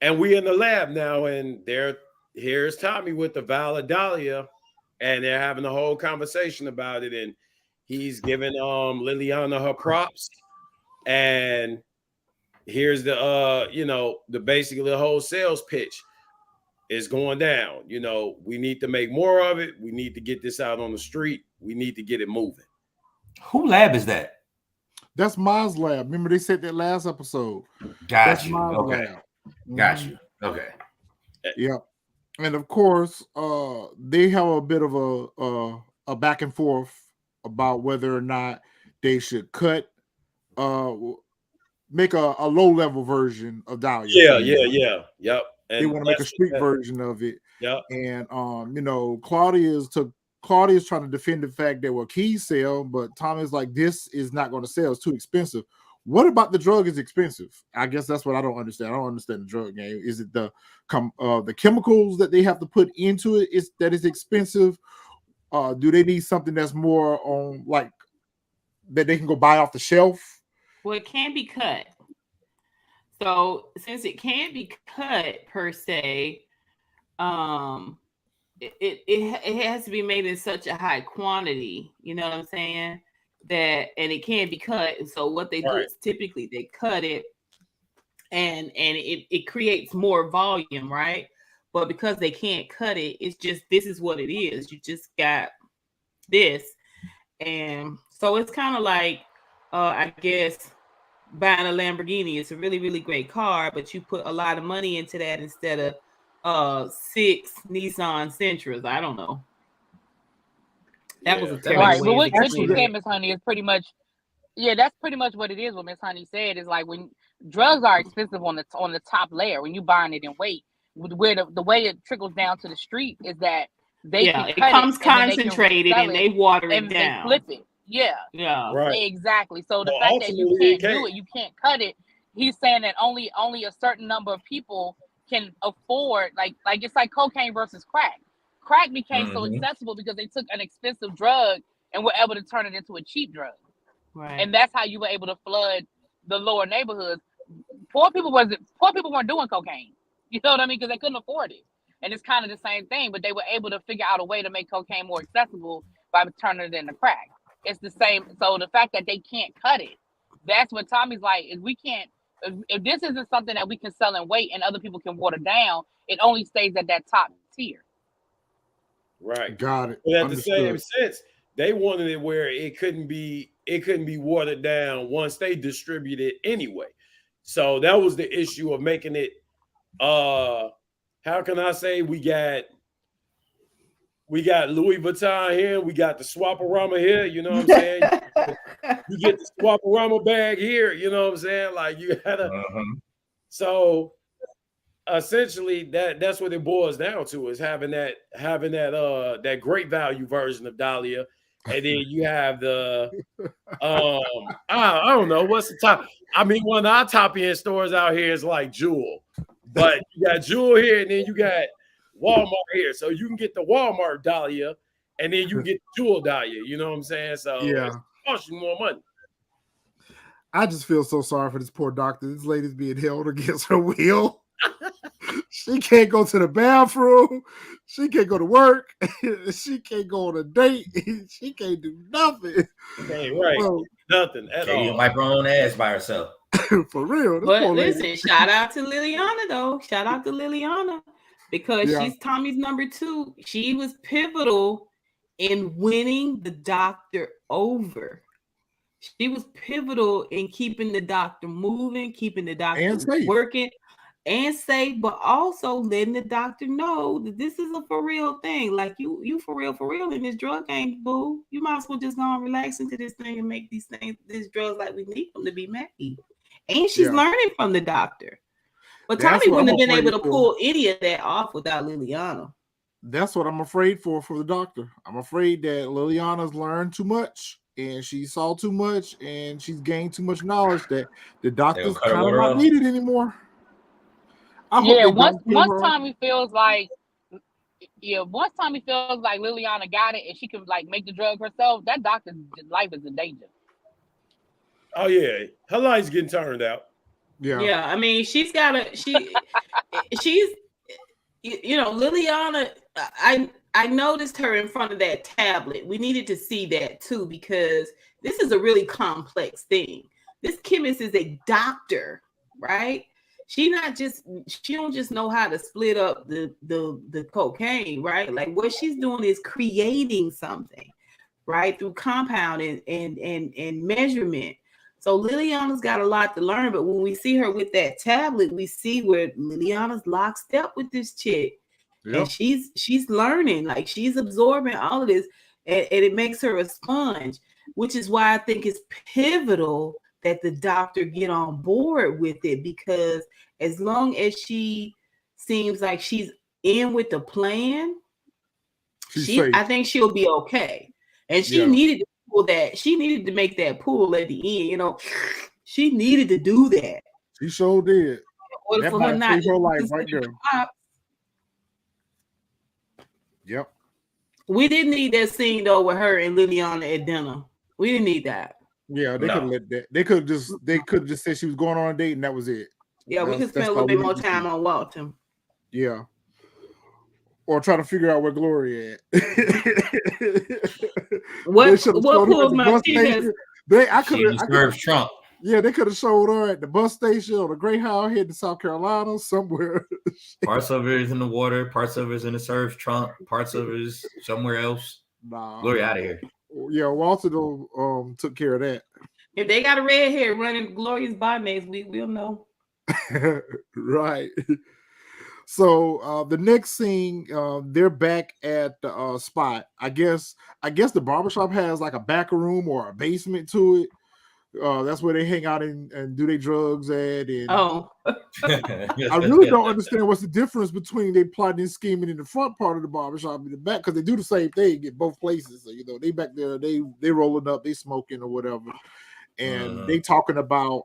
And we in the lab now, and here's Tommy with the Dahlia, and they're having a whole conversation about it, and he's giving Liliana her props, and here's the basically the whole sales pitch is going down. We need to make more of it. We need to get this out on the street. We need to get it moving. Who lab is that? That's Ma's lab. Remember they said that last episode. Got you. Okay. Got you. Okay. Yeah. And of course, they have a bit of a back and forth about whether or not they should make a low-level version of Dahlia. Yeah. Yep. And they want to make a street version of it. Yep. And Claudia's trying to defend the fact that keys sell, but Tommy's like, this is not going to sell. It's too expensive. What about the drug is expensive? I guess that's what I don't understand. I don't understand the drug game. Is it the chemicals that they have to put into it that is expensive? Do they need something that's more on like that they can go buy off the shelf? Well, it can be cut. So since it can't be cut per se, it has to be made in such a high quantity. You know what I'm saying? that, and it can't be cut. And so what they do is typically they cut it, and it creates more volume, right? But because they can't cut it, it's just, this is what it is. You just got this. And so it's kind of like, I guess, buying a Lamborghini. It's a really, really great car, but you put a lot of money into that instead of 6 Nissan Sentras. I don't know. That was a terrible right. way But of what you explaining said, Miss Honey, is pretty much, yeah, that's pretty much what it is. What Miss Honey said is like, when drugs are expensive on the top layer, when you buying it in weight, where the way it trickles down to the street is that they can it cut comes it and then they can concentrated resell and it they water it and they down. flip it. Yeah. Yeah. Right. Exactly. So the Well, fact that you ultimately, can't do it, you can't cut it. He's saying that only a certain number of people can afford, like it's like cocaine versus crack. Crack became so accessible because they took an expensive drug and were able to turn it into a cheap drug. Right. And that's how you were able to flood the lower neighborhoods. Poor people weren't doing cocaine. You know what I mean? Because they couldn't afford it. And it's kind of the same thing, but they were able to figure out a way to make cocaine more accessible by turning it into crack. It's the same. So the fact that they can't cut it, that's what Tommy's like, is we can't, if this isn't something that we can sell in weight and other people can water down, it only stays at that top tier. Right. Got it. But at the same sense, they wanted it where it couldn't be watered down once they distribute it anyway. So that was the issue of making it, how can I say, we got Louis Vuitton here, we got the Swaparama here, you know what I'm saying? You get the Swaparama bag here, you know what I'm saying? Like, you gotta so essentially that's what it boils down to, is having that great value version of Dahlia. And then you have the I don't know what's the top. I mean, one of our top end stores out here is like Jewel, but you got Jewel here, and then you got Walmart here. So you can get the Walmart Dahlia, and then you can get the Jewel Dahlia. You know what I'm saying? So it costs you more money. I just feel so sorry for this poor doctor. This lady's being held against her will. She can't go to the bathroom. She can't go to work. She can't go on a date. She can't do nothing. Okay, right. Well, nothing at all. Can't wipe her own ass by herself. For real. But listen, shout out to Liliana, though. Shout out to Liliana, because she's Tommy's number 2. She was pivotal in winning the doctor over. She was pivotal in keeping the doctor moving, keeping the doctor working and safe, but also letting the doctor know that this is a for real thing. Like, you for real in this drug game, boo. You might as well just go and relax into this thing and make these drugs like we need them to be made. And she's learning from the doctor. But Tommy wouldn't have been able to pull any of that off without Liliana. That's what I'm afraid for the doctor. I'm afraid that Liliana's learned too much, and she saw too much, and she's gained too much knowledge that the doctor's kind of not needed anymore. Once Tommy feels like Liliana got it and she can like make the drug herself, that doctor's life is in danger. Oh yeah, her life's getting turned out. Yeah. I mean, she's Liliana. I noticed her in front of that tablet. We needed to see that too, because this is a really complex thing. This chemist is a doctor, right? She don't just know how to split up the cocaine, right? Like, what she's doing is creating something, right? Through compound and measurement. So Liliana's got a lot to learn, but when we see her with that tablet, we see where Liliana's lockstep with this chick. Yep. And she's learning, like, she's absorbing all of this, and it makes her a sponge, which is why I think it's pivotal that the doctor get on board with it, because as long as she seems like she's in with the plan, I think she'll be okay. And she needed to pull that. She needed to make that pull at the end. You know, she needed to do that. She sure did. In order for her not her life right there. Yep. We didn't need that scene though with her and Liliana at dinner. We didn't need that. Yeah, they could have let that. They could have just said she was going on a date and that was it. Yeah, we could spend a little bit more time on Walton. Yeah. or trying to figure out where Gloria at. What They should have showed her at pulls the my bus teeth station. is She serves Trump. Yeah, they could have showed her at the bus station or the Greyhound heading to South Carolina somewhere. Parts of it is in the water, parts of it is in the surf trunk, parts of it is somewhere else. Nah, Gloria out of here. Yeah, Walter though took care of that. if they got a red hair running Gloria's bymates, we'll know. Right. So the next scene, they're back at the spot. I guess the barbershop has like a back room or a basement to it. That's where they hang out and do their drugs at. And Oh, I really don't understand what's the difference between they plotting and scheming in the front part of the barbershop and the back, because they do the same thing at both places. So, they back there, they rolling up, they smoking or whatever, and they talking about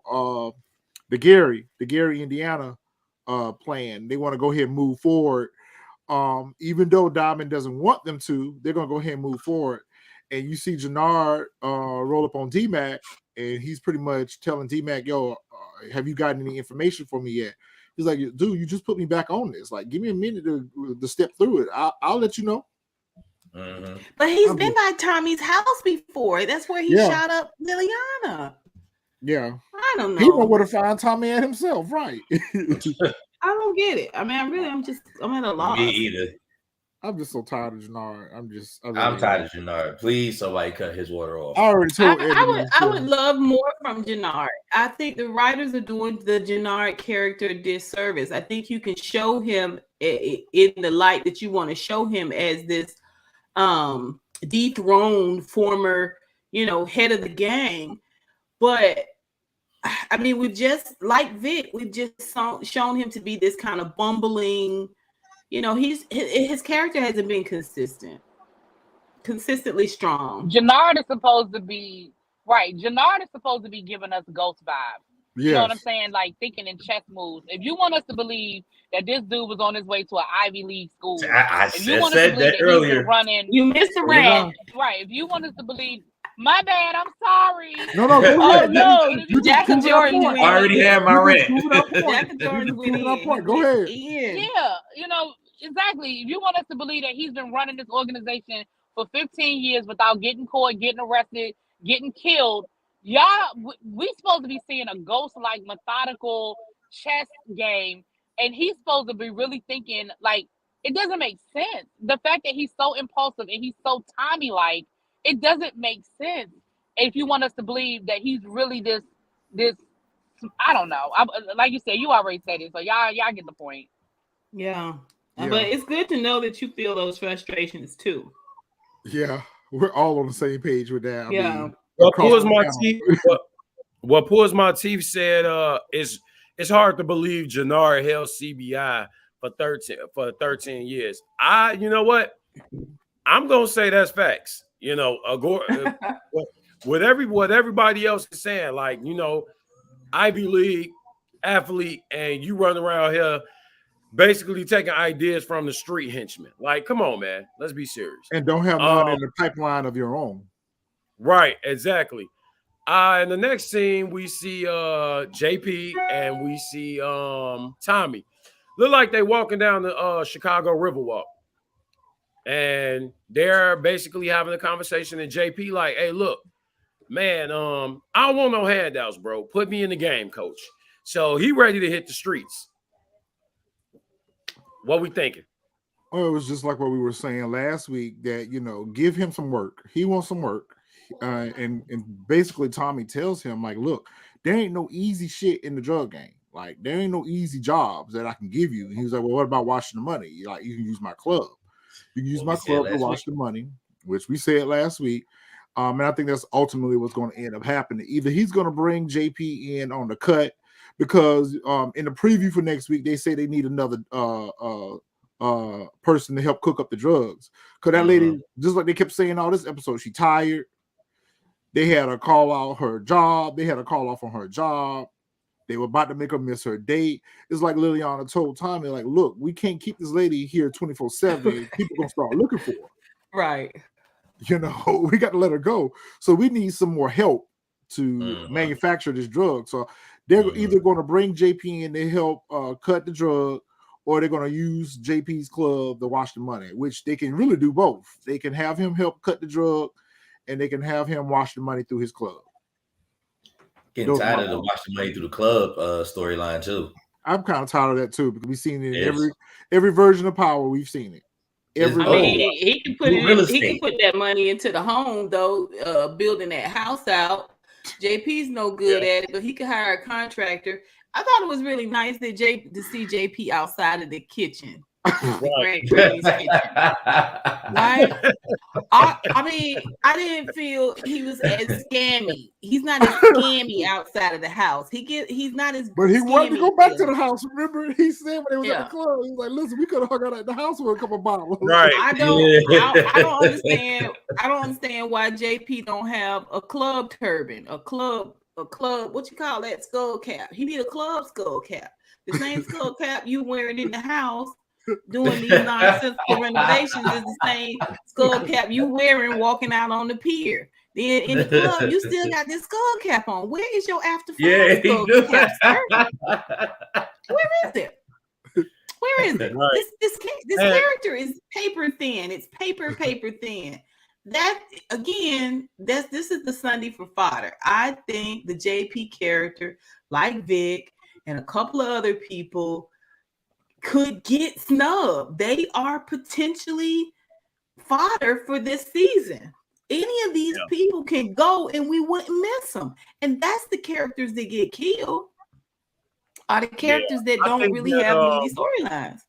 the Gary, Indiana plan. They want to go ahead and move forward. Even though Diamond doesn't want them to, they're gonna go ahead and move forward. And you see Jannard roll up on D-Mac, and he's pretty much telling D-Mac, yo, have you gotten any information for me yet? He's like, dude, you just put me back on this. Like, give me a minute to step through it. I'll let you know. But he's been by Tommy's house before. That's where he shot up Liliana. Yeah. I don't know. He know where to find Tommy at himself, right? I don't get it. I mean, I'm at a loss. Me either. I'm just so tired of Jannard. I'm tired of Jannard. Please, somebody cut his water off. I already told I would love more from Jannard. I think the writers are doing the Jannard character disservice. I think you can show him in the light that you want to show him as this dethroned former, head of the gang. But I mean, we've just, like Vic, we've just shown him to be this kind of bumbling. His character hasn't been consistently strong. Jannard is supposed to be right. Jannard is supposed to be giving us ghost vibes. Yes. You know what I'm saying? Like thinking in chess moves. If you want us to believe that this dude was on his way to an Ivy League school, I said that earlier. You missed a rant. Right. If you want us to believe, my bad, I'm sorry. No, go ahead. No, Jack and Jordan. I already had my rant. Jack and Jordan went in. Go ahead. Yeah, exactly. If you want us to believe that he's been running this organization for 15 years without getting caught, getting arrested, getting killed, we supposed to be seeing a ghost-like methodical chess game, and he's supposed to be really thinking, like, it doesn't make sense. The fact that he's so impulsive and he's so Tommy-like, it doesn't make sense. If you want us to believe that he's really this, I don't know. Like you said, you already said it, so y'all get the point. Yeah. But it's good to know that you feel those frustrations too. Yeah, we're all on the same page with that. Yeah. What pulls my teeth said it's hard to believe Jannard held CBI for 13 years. You know what? I'm gonna say that's facts. What everybody else is saying, like, Ivy League athlete, and you run around here basically taking ideas from the street henchmen. Like, come on, man. Let's be serious. And don't have none in the pipeline of your own. Right, exactly. In the next scene, we see JP and we see Tommy. Look like they walking down the Chicago Riverwalk. And they're basically having a conversation, and JP like, hey, look, man, I don't want no handouts, bro. Put me in the game, coach. So he ready to hit the streets. What we thinking? Oh, it was just like what we were saying last week, that, give him some work. He wants some work. And basically Tommy tells him, like, look, there ain't no easy shit in the drug game. Like, there ain't no easy jobs that I can give you. And he was like, well, what about washing the money? Like, you can use my club. You can use my club to wash the money, which we said last week. And I think that's ultimately what's going to end up happening. Either he's going to bring JP in on the cut, because in the preview for next week, they say they need another person to help cook up the drugs. Because that lady, just like they kept saying all this episode, she tired. They had her call out her job. They had her call off on her job. They were about to make her miss her date. It's like Liliana told Tommy, like, look, we can't keep this lady here 24/7. People going to start looking for her. Right. We got to let her go. So we need some more help to manufacture this drug. So they're either going to bring JP in to help cut the drug, or they're going to use JP's club to wash the money, which they can really do both. They can have him help cut the drug, and they can have him wash the money through his club. Getting tired of the wash the money through the club storyline too. I'm kind of tired of that too, because we've seen it in every version of Power. We've seen it. He can put he can put that money into the home though, building that house out. JP's no good at it, but he could hire a contractor. I thought it was really nice that to see JP outside of the kitchen. Right. I mean, I didn't feel he was as scammy. He's not as scammy outside of the house. He's not as. But he wanted to go back to the house. Remember, he said when they was at the club, he was like, "Listen, we could have hung out at the house with a couple bottles." Right. I don't understand. I don't understand why JP don't have a club turban, a club. What you call that skull cap? He need a club skull cap. The same skull cap you wearing in the house. Doing these nonsensical renovations is the same skull cap you wearing walking out on the pier. Then in the club, you still got this skull cap on. Where is your after five skull cap, sir? Where is it? Where is it? Right. This character is paper thin. It's paper thin. That again, this is the Sunday for fodder. I think the JP character, like Vic and a couple of other people, could get snubbed. They are potentially fodder for this season. Any of these people can go and we wouldn't miss them. And that's the characters that get killed, are the characters that don't really have meaty storylines.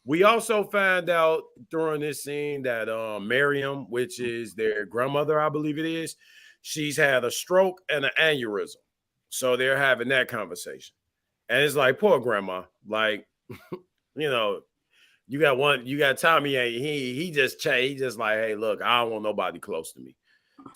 We also found out during this scene that Miriam, which is their grandmother, I believe it is, she's had a stroke and an aneurysm. So they're having that conversation. And it's like, poor grandma, like, you know, you got Tommy, he just like, hey, look, I don't want nobody close to me.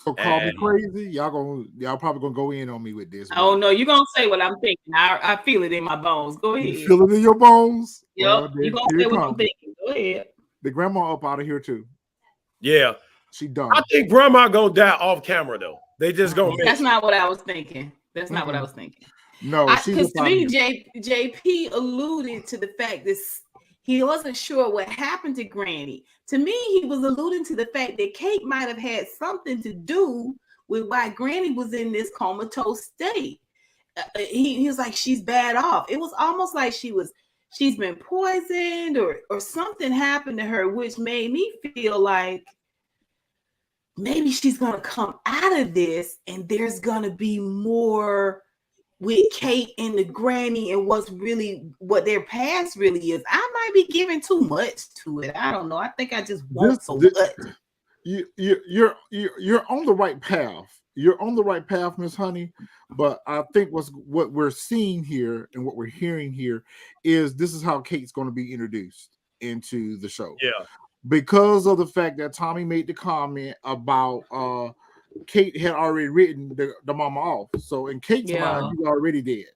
So call me crazy. Y'all probably gonna go in on me with this. Oh no, you're gonna say what I'm thinking. I feel it in my bones. Go ahead. You feel it in your bones? Yep. Well, you're gonna say what I'm thinking. Go ahead. The grandma up out of here too. Yeah. She done. I think grandma gonna die off camera though. They just gonna That's not what I was thinking. That's not what I was thinking. No, because to me, JP alluded to the fact that he wasn't sure what happened to Granny. To me, he was alluding to the fact that Kate might have had something to do with why Granny was in this comatose state. He was like, she's bad off. It was almost like she's been poisoned or something happened to her, which made me feel like maybe she's going to come out of this and there's going to be more with Kate and the Granny and what their past really is. I might be giving too much to it. I don't know. I think I just want so much. You're on the right path. You're on the right path, Miss Honey. But I think what we're seeing here and what we're hearing here is this is how Kate's going to be introduced into the show. Yeah. Because of the fact that Tommy made the comment about Kate had already written the mama off. So in Kate's mind, you already dead.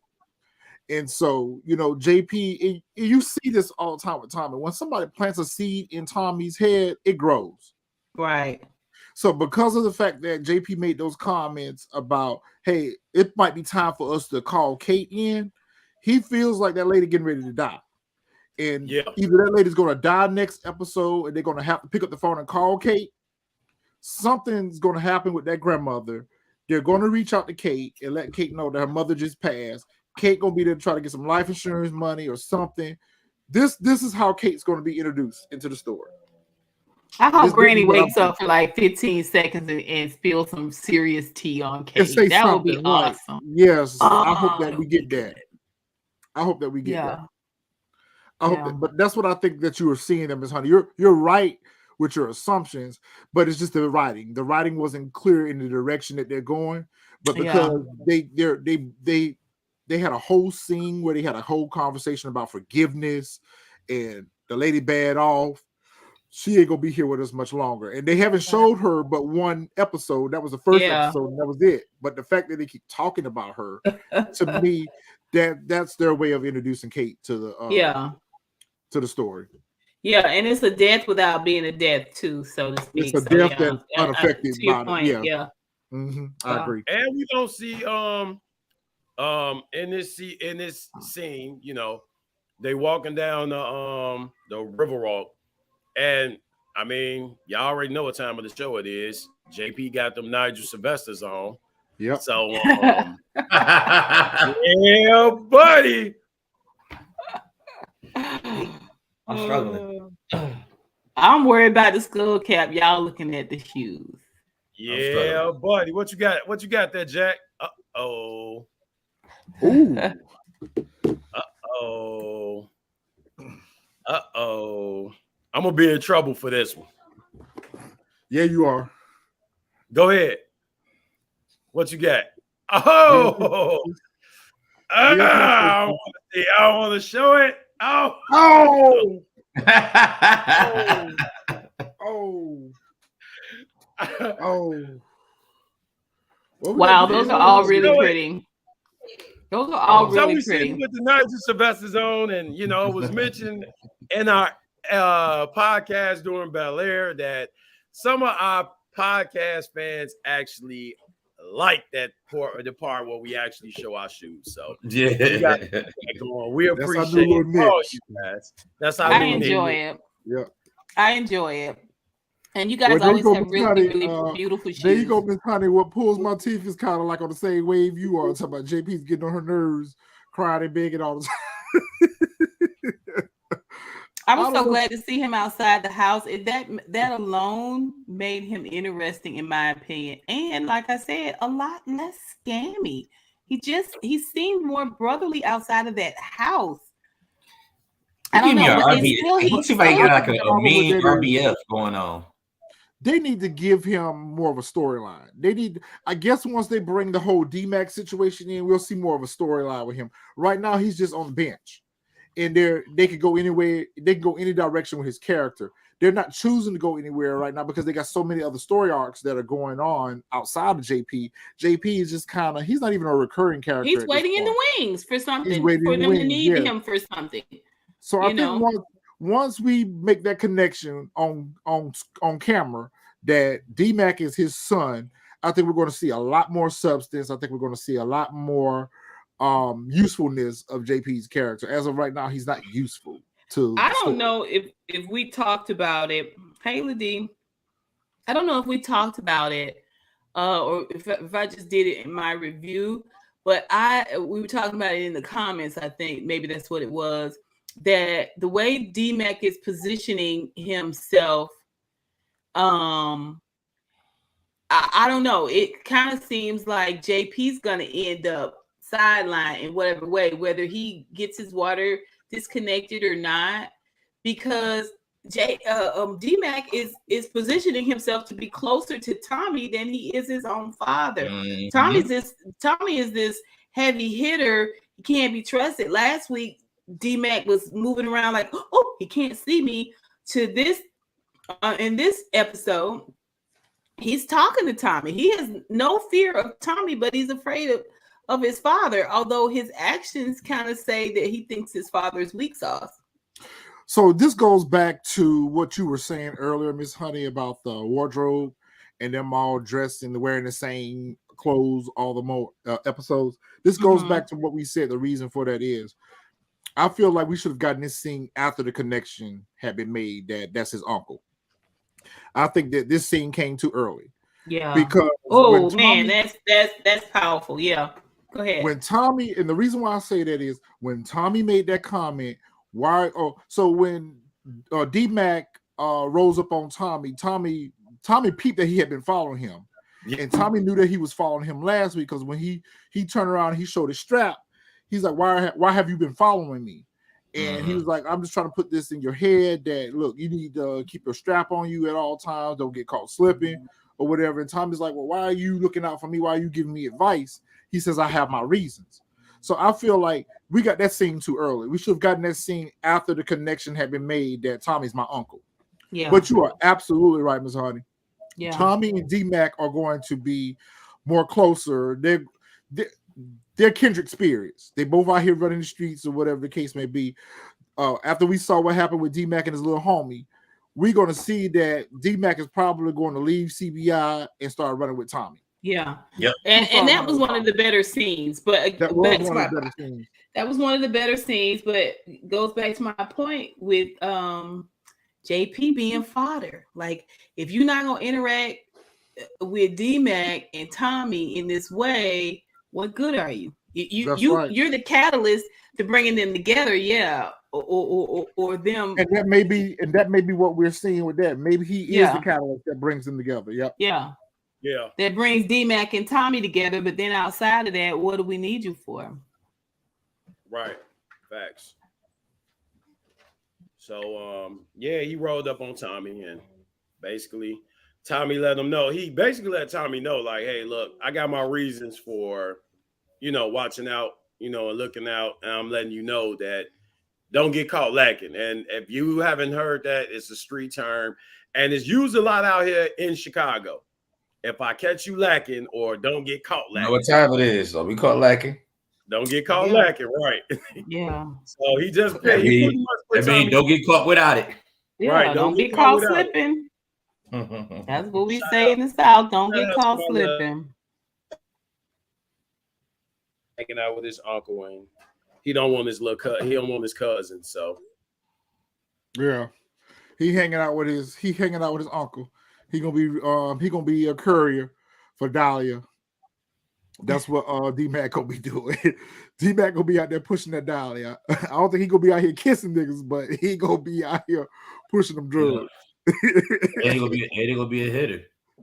And so, you know, JP, you see this all the time with Tommy. When somebody plants a seed in Tommy's head, it grows. Right. So because of the fact that JP made those comments about, hey, it might be time for us to call Kate in, he feels like that lady getting ready to die. And either that lady's going to die next episode and they're going to have to pick up the phone and call Kate. Something's going to happen with that grandmother. They're going to reach out to Kate and let Kate know that her mother just passed. Kate going to be there to try to get some life insurance money or something. This is how Kate's going to be introduced into the story. I hope Granny wakes up for like 15 seconds and spills some serious tea on Kate. That would be awesome. Yes, I hope that we get that. I hope that we get that. I hope that, but that's what I think that you were seeing them, Ms. Honey. You're right with your assumptions, but it's just the writing. The writing wasn't clear in the direction that they're going, but because they had a whole scene where they had a whole conversation about forgiveness and the lady bad off. She ain't gonna be here with us much longer. And they haven't showed her but one episode. That was the first episode, and that was it. But the fact that they keep talking about her, to me, that's their way of introducing Kate to the to the story. Yeah, and it's a death without being a death too, so to speak. It's a death that's unaffected by it. Yeah. Mm-hmm. I agree. And we don't see in this scene, you know, They walking down the river walk, and I mean, y'all already know what time of the show it is. JP got them Nigel Sylvester's on. Yep. So yeah, buddy. I'm struggling. I'm worried about the skull cap. Y'all looking at the shoes. Yeah, buddy. What you got? What you got there, Jack? Uh-oh. Ooh. Uh-oh. Uh-oh. I'm gonna be in trouble for this one. Yeah, you are. Go ahead. What you got? Oh, I don't want to show it. Oh, oh, oh, oh. Wow, those are all really pretty. Those are all really pretty. With the Nigel Sylvester's on, and it was mentioned in our podcast during Bel Air that some of our podcast fans actually like the part where we actually show our shoes. So yeah, we appreciate it. You guys. That's how I enjoy it. Yeah, I enjoy it. And you guys always have really beautiful shoes. There you go, Miss Honey. What pulls my teeth is kind of like on the same wave you are. Talking about JP's getting on her nerves, crying and begging all the time. I was so glad to see him outside the house. That alone made him interesting, in my opinion. And like I said, a lot less scammy. He seemed more brotherly outside of that house. I don't know. He's like a mean RBF going on. They need to give him more of a storyline. I guess once they bring the whole D-Mac situation in, we'll see more of a storyline with him. Right now, he's just on the bench. And they could go anywhere, they can go any direction with his character. They're not choosing to go anywhere right now because they got so many other story arcs that are going on outside of JP. JP is just he's not even a recurring character. He's waiting in the wings for something, for them to need him for something. So I think once we make that connection on camera that D-Mac is his son, I think we're going to see a lot more substance. I think we're going to see a lot more usefulness of JP's character. As of right now, he's not useful to. I don't know if we talked about it. Hayla D, I don't know if we talked about it or if I just did it in my review, but we were talking about it in the comments. I think maybe that's what it was. That the way D-Mac is positioning himself, I don't know. It kind of seems like JP's gonna end up sideline in whatever way, whether he gets his water disconnected or not, because D-Mac is positioning himself to be closer to Tommy than he is his own father. Mm-hmm. Tommy is this heavy hitter. He can't be trusted. Last week, D-Mac was moving around like, oh, he can't see me. To this, in this episode, he's talking to Tommy. He has no fear of Tommy, but he's afraid of his father, although his actions kind of say that he thinks his father is weak sauce. So this goes back to what you were saying earlier, Miss Honey, about the wardrobe and them all dressed and wearing the same clothes all the more episodes. This goes back to what we said. The reason for that is, I feel like we should have gotten this scene after the connection had been made that's his uncle. I think that this scene came too early. Yeah. Because that's powerful. Yeah. Go ahead. When Tommy, and the reason why I say that is when Tommy made that comment, so when D-Mac rose up on Tommy peeped that he had been following him. Yeah. And Tommy knew that he was following him last week because when he turned around and he showed his strap, he's like, why have you been following me? And he was like, I'm just trying to put this in your head that, look, you need to keep your strap on you at all times. Don't get caught slipping or whatever. And Tommy's like, well, why are you looking out for me? Why are you giving me advice? He says, I have my reasons. So I feel like we got that scene too early. We should have gotten that scene after the connection had been made that Tommy's my uncle. Yeah. But you are absolutely right, Ms. Hardy. Yeah. Tommy and D-Mac are going to be more closer. They're kindred spirits. They both out here running the streets or whatever the case may be. After we saw what happened with D-Mac and his little homie, we're going to see that D-Mac is probably going to leave CBI and start running with Tommy. Yeah. Yep. And that was one of the better scenes. But That was one of the better scenes. That was one of the better scenes, but it goes back to my point with JP being fodder. Like, if you're not gonna interact with D-Mac and Tommy in this way, what good are you? You're the catalyst to bringing them together, yeah, or them. And that may be what we're seeing with that. Maybe he is the catalyst that brings them together. Yep. Yeah. Yeah. That brings D-Mac and Tommy together, but then outside of that, what do we need you for? Right. Facts. So yeah, he rolled up on Tommy and basically Tommy let him know. He basically let Tommy know, like, hey, look, I got my reasons for, watching out, and looking out. And I'm letting you know that don't get caught lacking. And if you haven't heard that, it's a street term and it's used a lot out here in Chicago. If I catch you lacking or don't get caught lacking. You know what time it is? So we caught lacking. Don't get caught lacking, right? Yeah. So he just don't get caught without it. Yeah, right. Don't get caught slipping. That's what we say in the South. Don't get caught slipping. Hanging out with his uncle, and he don't want his he don't want his cousin. So yeah, he hanging out with his uncle. He gonna be a courier for Dahlia. That's what D-Mac gonna be doing. D-Mac gonna be out there pushing that Dahlia. I don't think he gonna be out here kissing niggas, but he gonna be out here pushing them drugs. And he gonna be a hitter.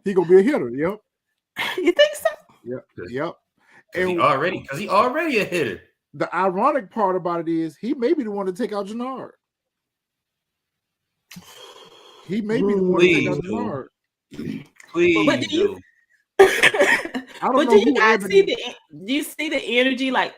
He gonna be a hitter. Yep. You think so? Yep. And he already a hitter. The ironic part about it is he may be the one to take out Jannard. He may be the one to take out Jannard. Please but do. Do you see the energy? Like,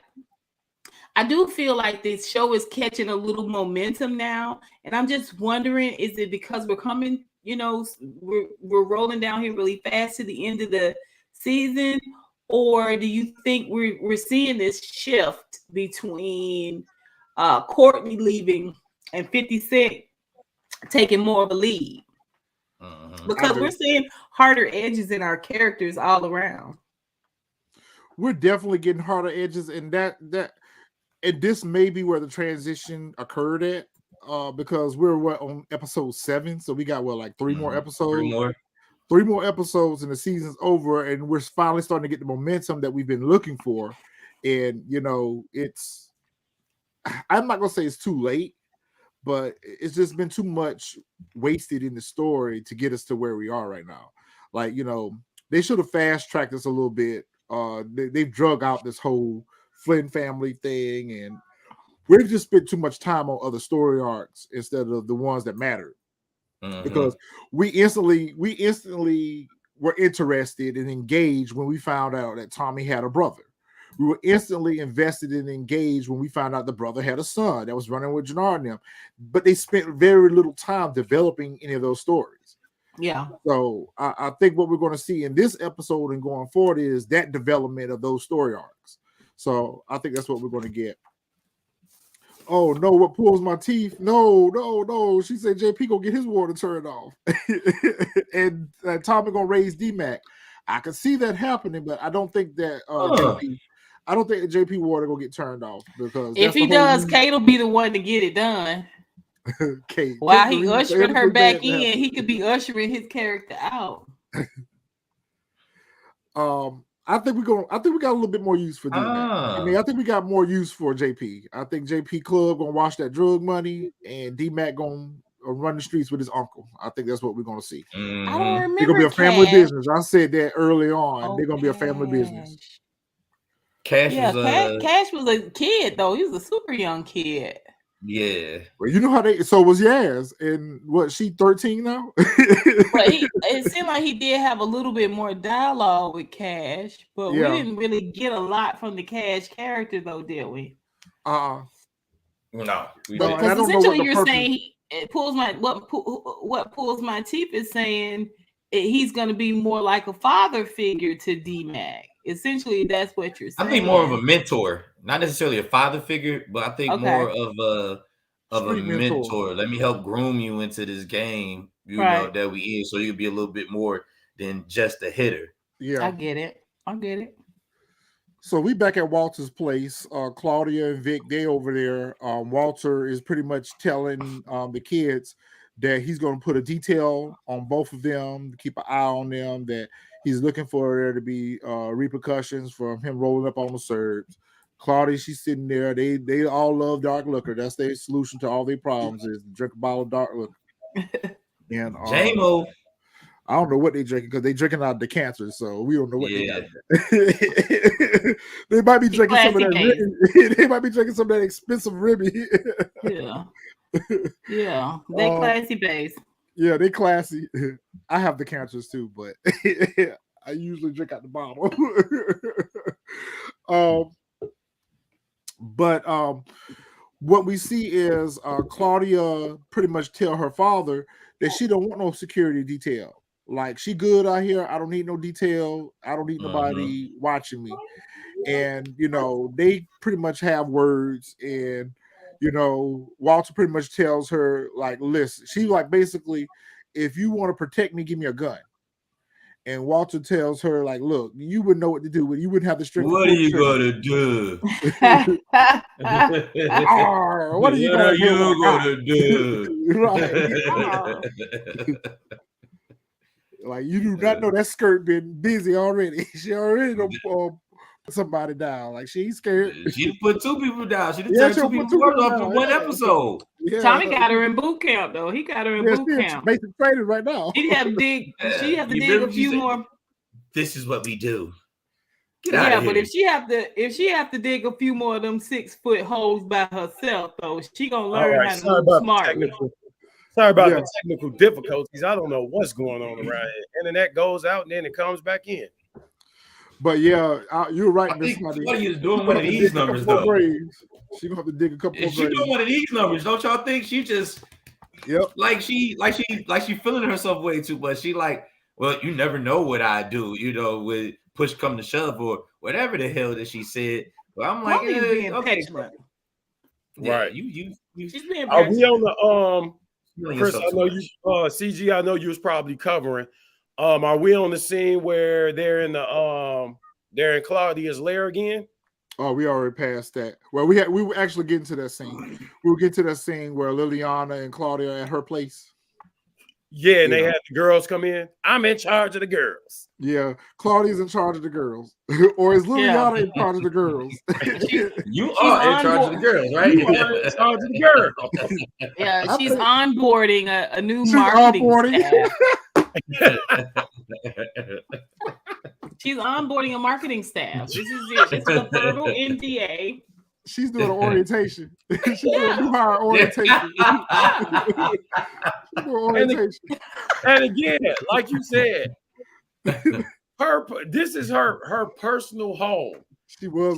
I do feel like this show is catching a little momentum now, and I'm just wondering, is it because we're coming, we're rolling down here really fast to the end of the season, or do you think we're seeing this shift between Courtney leaving and 50 Cent taking more of a lead? Because we're seeing harder edges in our characters all around. We're definitely getting harder edges, and this may be where the transition occurred at, because we're on episode 7, so we got like 3 more episodes. 3 more episodes, and the season's over, and we're finally starting to get the momentum that we've been looking for. And I'm not gonna say it's too late, but it's just been too much wasted in the story to get us to where we are right now. Like, they should have fast-tracked us a little bit. They've drug out this whole Flynn family thing, and we've just spent too much time on other story arcs instead of the ones that mattered. Because we instantly were interested and engaged when we found out that Tommy had a brother. We were instantly invested and engaged when we found out the brother had a son that was running with Jannard and them. But they spent very little time developing any of those stories. Yeah. So I think what we're going to see in this episode and going forward is that development of those story arcs. So I think that's what we're going to get. Oh no, what pulls my teeth? No. She said JP gonna get his water turned off. and Tommy gonna raise D-Mac. I can see that happening, but I don't think that JP water gonna get turned off, because if he does, Kate will be the one to get it done. Kate, while he ushering her back in, he could be ushering his character out. I think we got a little bit more use for D-Mac. I think we got more use for JP. I think JP Club gonna wash that drug money, and D-Mac gonna run the streets with his uncle. I think that's what we're gonna see. I don't remember. It's gonna be a family business. I said that early on. They're gonna be a family business. Cash was a kid though. He was a super young kid. Yeah. Well, you know how so was Yaz, and what, she 13 now? But it seemed like he did have a little bit more dialogue with Cash, but we didn't really get a lot from the Cash character though, did we? No. Because essentially you're saying it pulls my what pulls my teeth is saying he's going to be more like a father figure to D-Mac. Essentially, that's what you're saying. I think more of a mentor, not necessarily a father figure, but I think more of a mentor. Let me help groom you into this game, know, that we in, so you can be a little bit more than just a hitter. Yeah. I get it. So we back at Walter's place. Claudia and Vic, they over there. Walter is pretty much telling the kids that he's going to put a detail on both of them, to keep an eye on them, that he's looking for there to be repercussions from him rolling up on the Serbs. Claudia, she's sitting there. They all love dark liquor. That's their solution to all their problems, is drink a bottle of dark liquor. And J-Mo. I don't know what they drinking, because they drinking out of decanters, so we don't know what they got. They might be drinking some of that. They might be drinking some of that expensive Ribby. Yeah, they classy base. Yeah, they classy. I have decanters too, but I usually drink out the bottle. But what we see is Claudia pretty much tell her father that she don't want no security detail. Like, she good out here. I don't need no detail. I don't need nobody watching me. And, they pretty much have words. And, Walter pretty much tells her, like, listen, she like, basically, if you want to protect me, give me a gun. And Walter tells her, like, look, you wouldn't know what to do, but you wouldn't have the strength. What are you gonna do? What are you gonna do? Right. Like, you do not know that skirt been busy already. She already done put somebody down. Like, she ain't scared. She put 2 people down. She turned 2 people off in one episode. Yeah. Tommy got her in boot camp, though. He got her in boot camp. Basic training right now. She have to dig a few more. This is what we do. Get out of here. But if she have to dig a few more of them 6-foot holes by herself, though, she gonna learn how to move smart. Sorry about the technical difficulties. I don't know what's going on around here. Internet goes out and then it comes back in. But yeah, you're right, Miss Honey. What are you doing one of these numbers, though? She's gonna have to dig a couple more graves. She doing one of these numbers, don't y'all think? She just like she feeling herself way too much. She like, well, you never know what I do, with push come to shove or whatever the hell that she said. But I'm like, being petulant. Yeah, right. She's being Are we on the Chris, I know you CG, I know you was probably covering. Are we on the scene where they're in Claudia's lair again? Oh, we already passed that. Well, we were actually getting to that scene. We'll get to that scene where Liliana and Claudia at her place. Yeah, and they had the girls come in. I'm in charge of the girls. Yeah, Claudia's in charge of the girls. Or is Liliana in charge of the girls? You are in charge of the girls, right? You are in charge of the girls. Yeah, she's onboarding a new marketing staff. She's onboarding a marketing staff. This is it. It's a verbal NDA. She's doing an orientation. She's doing a new hire orientation. And again, like you said, this is her personal home. She was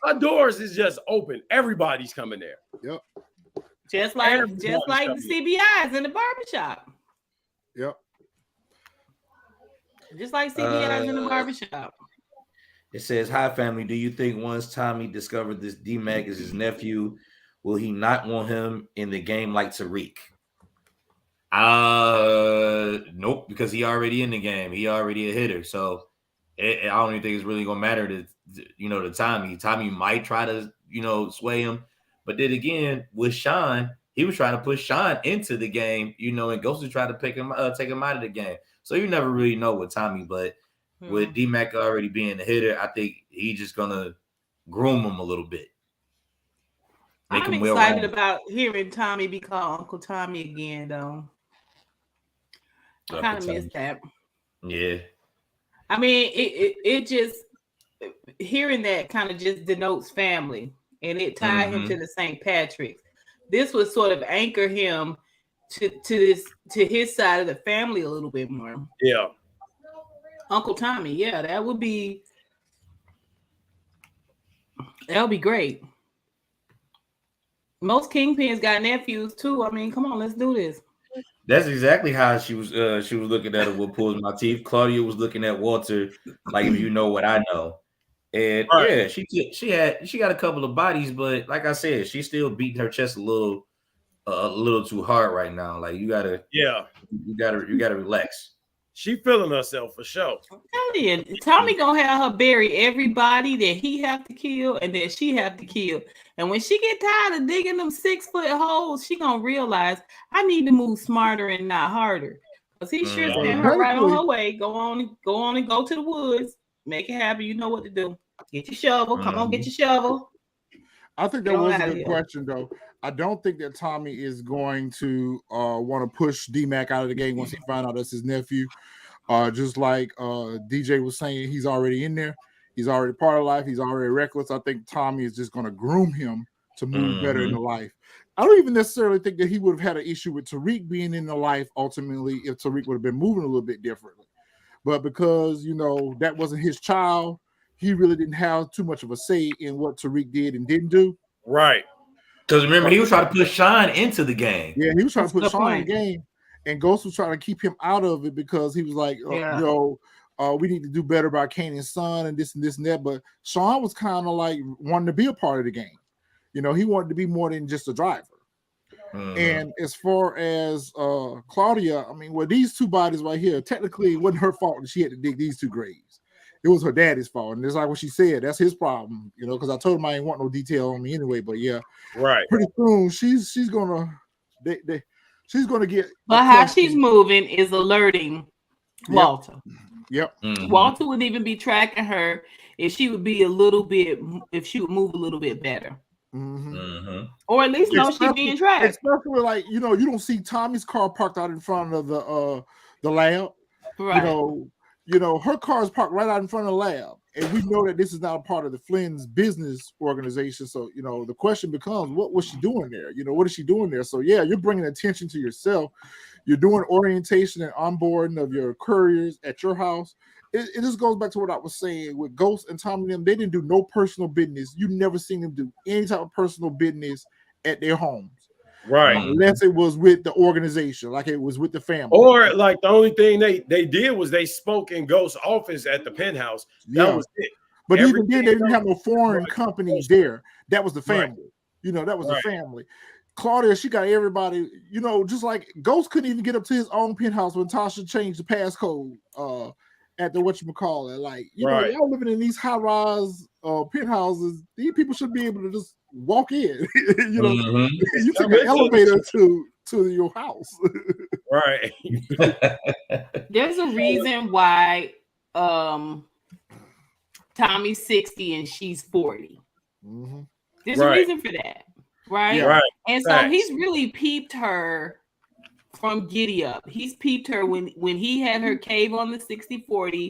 her doors is just open. Everybody's coming there. Yep. Just like the CBIs in the barbershop. Yep. Just like CBIs in the barbershop. It says, hi, family. Do you think once Tommy discovered this D-Mac is his nephew, will he not want him in the game like Tariq? Nope, because he already in the game. He already a hitter. So I don't even think it's really going to matter to Tommy. Tommy might try to, sway him. But then again, with Sean, he was trying to push Sean into the game, and Ghost was trying to take him out of the game. So you never really know with Tommy, but with D-Mac already being the hitter, I think he's just gonna groom him a little bit. I'm excited about hearing Tommy be called Uncle Tommy again, though. I kind of missed that. Yeah. I mean, it just hearing that kind of just denotes family, and it tied him to the St. Patrick's. This would sort of anchor him to his side of the family a little bit more. Yeah. Uncle Tommy, yeah, that would be great. Most kingpins got nephews too. I mean, come on, let's do this. That's exactly how she was looking at it. What pulls my teeth? Claudia was looking at Walter like, if you know what I know, and yeah, she got a couple of bodies, but like I said, she's still beating her chest a little too hard right now. Like you gotta relax. she feeling herself for sure. I'm telling you, Tommy gonna have her bury everybody that he have to kill and that she have to kill. And when she get tired of digging them 6-foot holes, she gonna realize I need to move smarter and not harder. Because he sure sent her right on her way. Go on and go to the woods. Make it happen. You know what to do. Get your shovel. Come on, get your shovel. I think that was a good question, though. I don't think that Tommy is going to want to push D-Mac out of the game once he finds out that's his nephew. Just like DJ was saying, he's already in there. He's already part of life. He's already reckless. I think Tommy is just going to groom him to move better into life. I don't even necessarily think that he would have had an issue with Tariq being in the life ultimately if Tariq would have been moving a little bit differently. But because, that wasn't his child, he really didn't have too much of a say in what Tariq did and didn't do. Right. Because remember, he was trying to push Sean into the game. Yeah, he was trying to put Sean in the game. And Ghost was trying to keep him out of it because he was like, we need to do better by Kanan's son and this and that. But Sean was kind of like wanting to be a part of the game. He wanted to be more than just a driver. And as far as Claudia, I mean, these two bodies right here, technically it wasn't her fault that she had to dig these two graves. It was her daddy's fault. And it's like what she said, that's his problem, because I told him I ain't want no detail on me anyway. But yeah, right. Pretty soon she's gonna she's gonna get. But how she's moving is alerting Walter. Yep. Walter would even be tracking her if she would move a little bit better. Or at least know she's being tracked. Especially like you don't see Tommy's car parked out in front of the lab. Right. Her car is parked right out in front of the lab, and we know that this is not a part of the Flynn's business organization. So the question becomes, what was she doing there? What is she doing there? So yeah, you're bringing attention to yourself. You're doing orientation and onboarding of your couriers at your house. It just goes back to what I was saying with Ghost and Tommy and them. They didn't do no personal business. You never seen them do any type of personal business at their homes. Right. Unless it was with the organization, like it was with the family. Or like the only thing they did was they spoke in Ghost's office at the penthouse. That was it. But even then, they didn't have no foreign companies there. That was the family. That was the family. Claudia, she got everybody, just like Ghost couldn't even get up to his own penthouse when Tasha changed the passcode at the whatchamacallit. Like, y'all living in these high-rise penthouses, these people should be able to just walk in. You take an elevator to your house. Right. There's a reason why Tommy's 60 and she's 40. There's a reason for that. Right. Yeah, right. And so he's really peeped her from Giddy Up. He's peeped her when he had her cave on the 60-40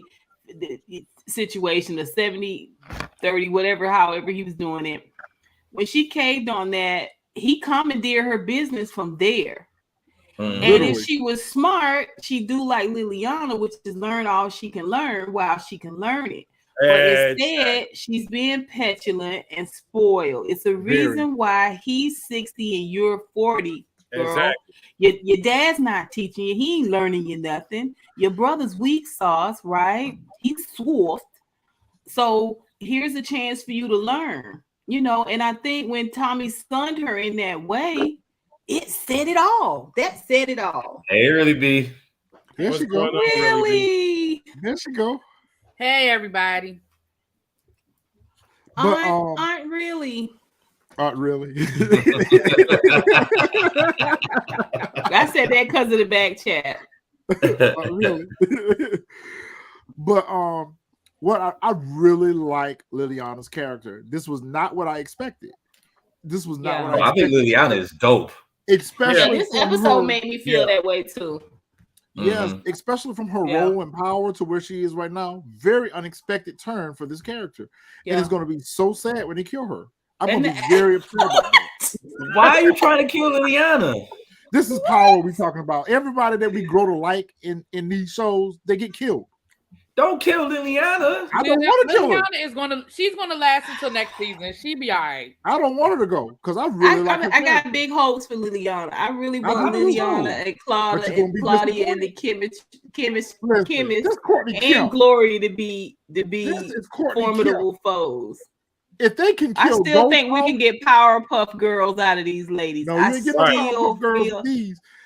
situation, the 70-30, whatever, however he was doing it. When she caved on that, he commandeered her business from there. And if she was smart, she'd do like Liliana, which is learn all she can learn while she can learn it. But instead, she's being petulant and spoiled. It's a reason why he's 60 and you're 40, girl. Exactly. Your dad's not teaching you. He ain't learning you nothing. Your brother's weak sauce, right? He's swift. So here's a chance for you to learn, And I think when Tommy stunned her in that way, it said it all. That said it all. Hey, really, B. There she go. Really? There she go. Hey, everybody. But aren't really. Aren't really. I said that because of the back chat. Really. But what I really like Liliana's character. This was not what I expected. This was not what I expected. I think Liliana is dope. Especially this episode made me feel that way too. Yes, especially from her role and power to where she is right now. Very unexpected turn for this character. And it's going to be so sad when they kill her. I'm going to be very upset about that. Why are you trying to kill Liliana? This is power we're talking about. Everybody that we grow to like in these shows, they get killed. Don't kill Liliana. I don't want to kill her. She's gonna last until next season. She be all right. I don't want her to go because I really like her. I got big hopes for Liliana. I really want Liliana and Claudia and the chemist and Glory to be formidable foes. If they can kill, I still think we can get Powerpuff Girls out of these ladies. No, you ain't get Powerpuff Girls.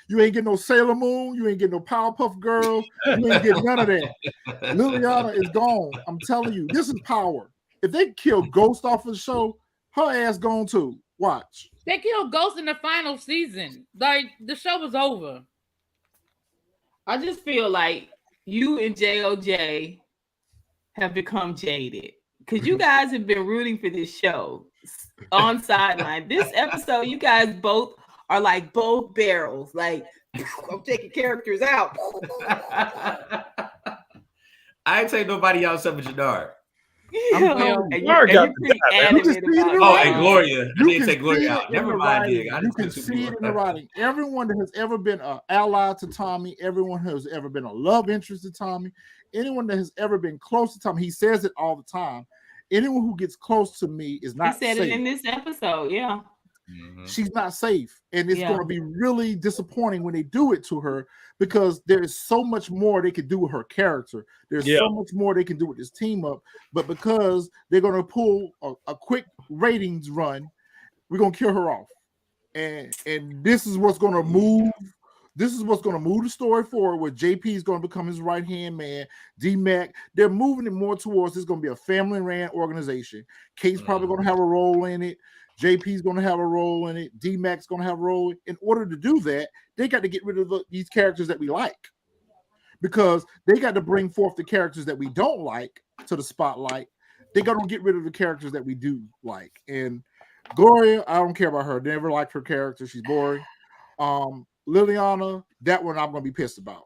You ain't getting no Sailor Moon. You ain't getting no Powerpuff Girls. You ain't getting none of that. Liliana is gone. I'm telling you, this is power. If they kill Ghost off of the show, her ass gone too. Watch. They killed Ghost in the final season. Like the show was over. I just feel like you and JOJ have become jaded because you guys have been rooting for this show on sideline. This episode, you guys both are like both barrels. Like, I'm taking characters out. I ain't take nobody out except for Jadar. And Gloria. I didn't take Gloria out. Never mind. You can see it in the writing. Everyone that has ever been an ally to Tommy, everyone who has ever been a love interest to Tommy, anyone that has ever been close to Tommy, he says it all the time. Anyone who gets close to me is not safe. He said it in this episode, yeah. Mm-hmm. She's not safe, and it's going to be really disappointing when they do it to her because there's so much more they could do with her character. There's so much more they can do with this team up, but because they're going to pull a quick ratings run, we're going to kill her off, and this is what's going to move. This is what's going to move the story forward. Where JP is going to become his right hand man. D-Mac, they're moving it more towards this going to be a family ran organization. Kate's probably going to have a role in it. JP's going to have a role in it. D-Mac's going to have a role. In order to do that, they got to get rid of these characters that we like because they got to bring forth the characters that we don't like to the spotlight. They got to get rid of the characters that we do like. And Gloria, I don't care about her. Never liked her character. She's boring. Liliana, that one I'm going to be pissed about.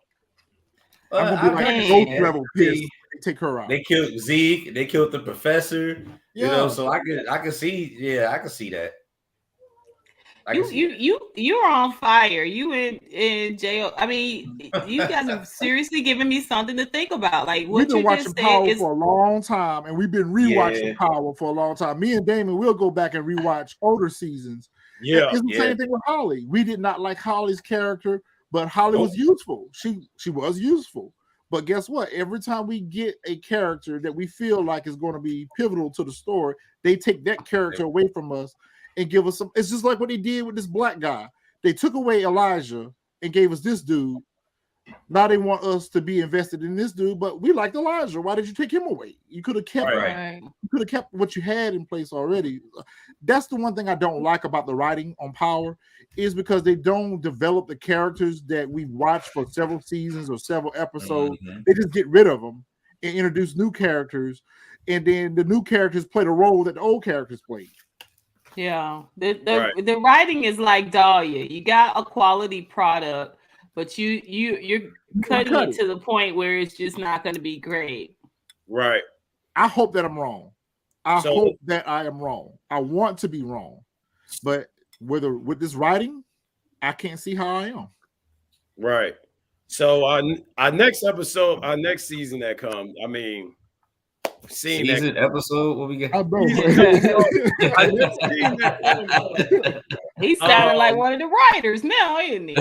I'm going to be like ghost level pissed. They take her out. They killed Zeke. They killed the professor. You know, so I can see, I can see that. You're on fire. You in jail. I mean, you guys are seriously giving me something to think about. Like what we've been you watching just Power said for a long time, and we've been rewatching Power for a long time. Me and Damon will go back and rewatch older seasons. Yeah, it's the same thing with Holly. We did not like Holly's character, but Holly was useful. She was useful. But guess what? Every time we get a character that we feel like is going to be pivotal to the story, they take that character away from us and give us some. It's just like what they did with this black guy. They took away Elijah and gave us this dude. Now they want us to be invested in this dude, but we liked Elijah. Why did you take him away? You could have kept you could have kept what you had in place already. That's the one thing I don't like about the writing on Power is because they don't develop the characters that we've watched for several seasons or several episodes. Mm-hmm. They just get rid of them and introduce new characters, and then the new characters play the role that the old characters played. Yeah, the writing is like Dahlia. You got a quality product, but you're cutting it to the point where it's just not going to be great. Right. I hope that I'm wrong. I hope that I am wrong. I want to be wrong, but with this writing, I can't see how I am. Right. So our next episode, our next season that comes, I mean, episode, what we get? He's sounding like one of the writers now, isn't he?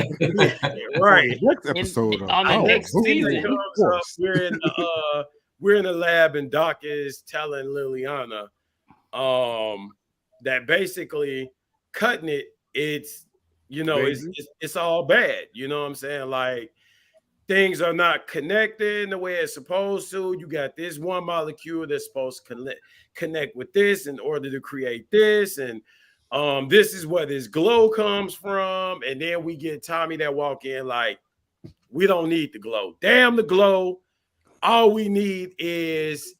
Right. Next episode on the next season. We're in the lab and Doc is telling Liliana that basically cutting it, it's all bad. You know what I'm saying? Like things are not connected in the way it's supposed to. You got this one molecule that's supposed to connect with this in order to create this. And this is where this glow comes from. And then we get Tommy that walk in like, we don't need the glow. Damn the glow. All we need is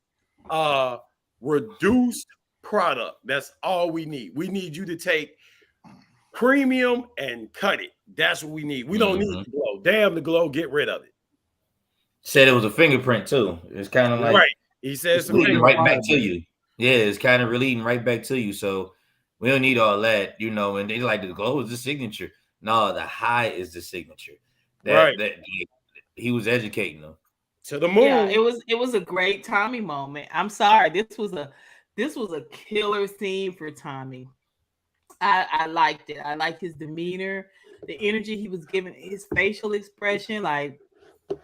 reduced product. That's all we need. We need you to take premium and cut it. That's what we need. We don't need the glow. Damn the glow. Get rid of it. Said it was a fingerprint too. It's kind of like He says leading right back to you. Yeah, it's kind of leading right back to you. So we don't need all that, And they like the glow is the signature. No, the high is the signature. That he was educating them. To the moon. Yeah, it was a great Tommy moment. I'm sorry. This was a killer scene for Tommy. I liked it. I liked his demeanor, the energy he was giving, his facial expression. Like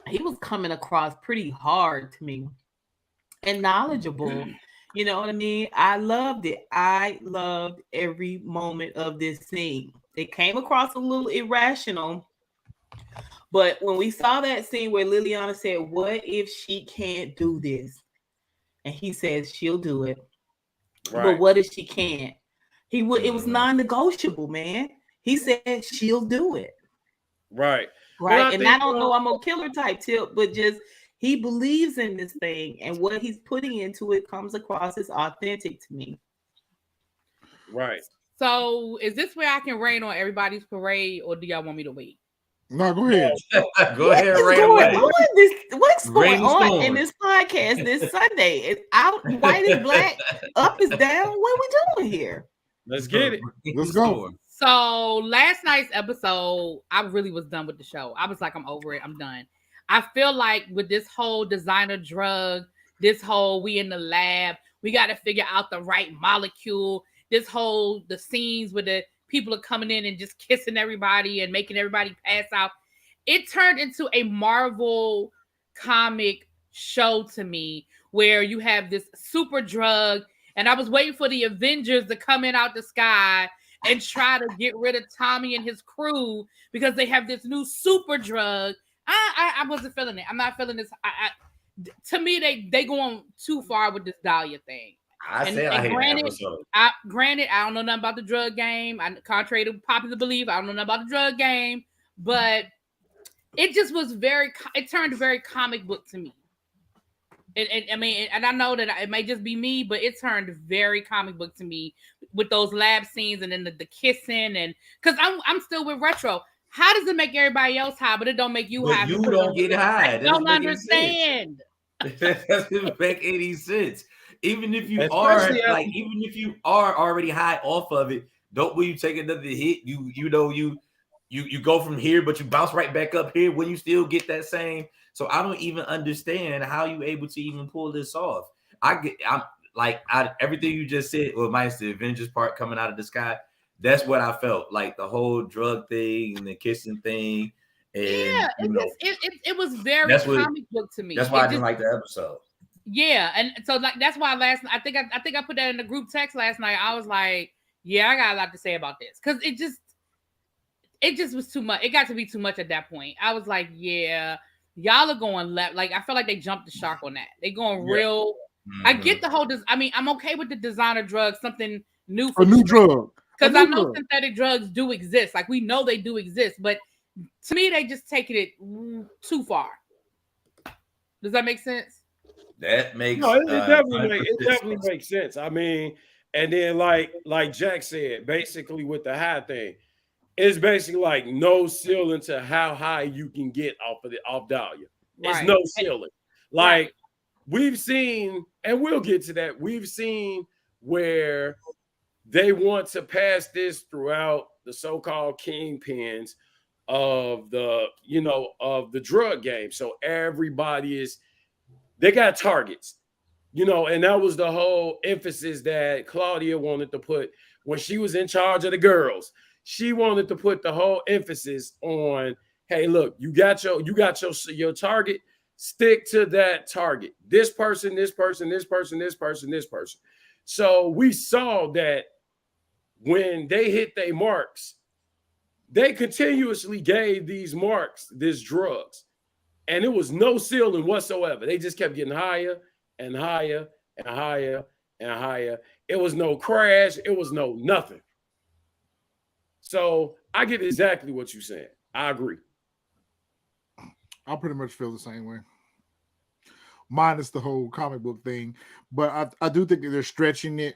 he was coming across pretty hard to me and knowledgeable. You know what I mean? I loved it. I loved every moment of this scene. It came across a little irrational But when we saw that scene where Liliana said, "What if she can't do this?" and he says she'll do it, but what if she can't? He would. It was non-negotiable, man. He said she'll do it. Right. Right. And I don't know, I'm a killer type tip, but just he believes in this thing, and what he's putting into it comes across as authentic to me. Right. So is this where I can rain on everybody's parade, or do y'all want me to wait? No, go ahead. Go ahead, rain away. What's going on in this podcast this Sunday? It's out, white is black, up is down. What are we doing here? Let's get it. Let's go. So last night's episode, I really was done with the show. I was like, I'm over it. I'm done. I feel like with this whole designer drug, this whole we in the lab, we got to figure out the right molecule. This whole the scenes where the people are coming in and just kissing everybody and making everybody pass out. It turned into a Marvel comic show to me, where you have this super drug, and I was waiting for the Avengers to come in out the sky and try to get rid of Tommy and his crew because they have this new super drug. I wasn't feeling it. I'm not feeling this. To me, they going too far with this Dahlia thing. I hate that episode. Granted, I don't know nothing about the drug game. Contrary to popular belief, I don't know nothing about the drug game. But it just was it turned very comic book to me. I mean, and I know that it may just be me, but it turned very comic book to me with those lab scenes and then the kissing, and because I'm still with retro. How does it make everybody else high, but it don't make you high? You don't get high. I don't understand. That doesn't make any sense. Even if you are even if you are already high off of it, when you take another hit, you go from here, but you bounce right back up here when you still get that same. So I don't even understand how you able to even pull this off. Everything you just said, or minus the Avengers part coming out of the sky. That's what I felt like, the whole drug thing and the kissing thing. And, yeah, it was very comic book to me. That's why I didn't like the episode. Yeah, and so like that's why I think I put that in the group text last night. I was like, yeah, I got a lot to say about this because it just was too much. It got to be too much at that point. I was like, yeah, y'all are going left. Like I feel like they jumped the shark on that. They going real. Mm-hmm. I get the whole. I mean, I'm okay with the designer drug, something new. For a new drug. Because I know synthetic drugs do exist. Like we know they do exist, but to me, they just taking it too far. Does that make sense? That makes it definitely makes sense. I mean, and then like Jack said, basically with the high thing, it's basically like no ceiling to how high you can get off Dahlia. Right. It's no ceiling. Like we've seen, and we'll get to that. We've seen where they want to pass this throughout the so-called kingpins of the drug game. So everybody they got targets, and that was the whole emphasis that Claudia wanted to put when she was in charge of the girls. She wanted to put the whole emphasis on, hey, look, you got your target, stick to that target. This person, this person, this person, this person, this person. So we saw that when they hit their marks, they continuously gave these drugs. And it was no ceiling whatsoever. They just kept getting higher and higher and higher and higher. It was no crash. It was no nothing. So I get exactly what you're saying. I agree. I pretty much feel the same way. Minus the whole comic book thing. But I do think that they're stretching it.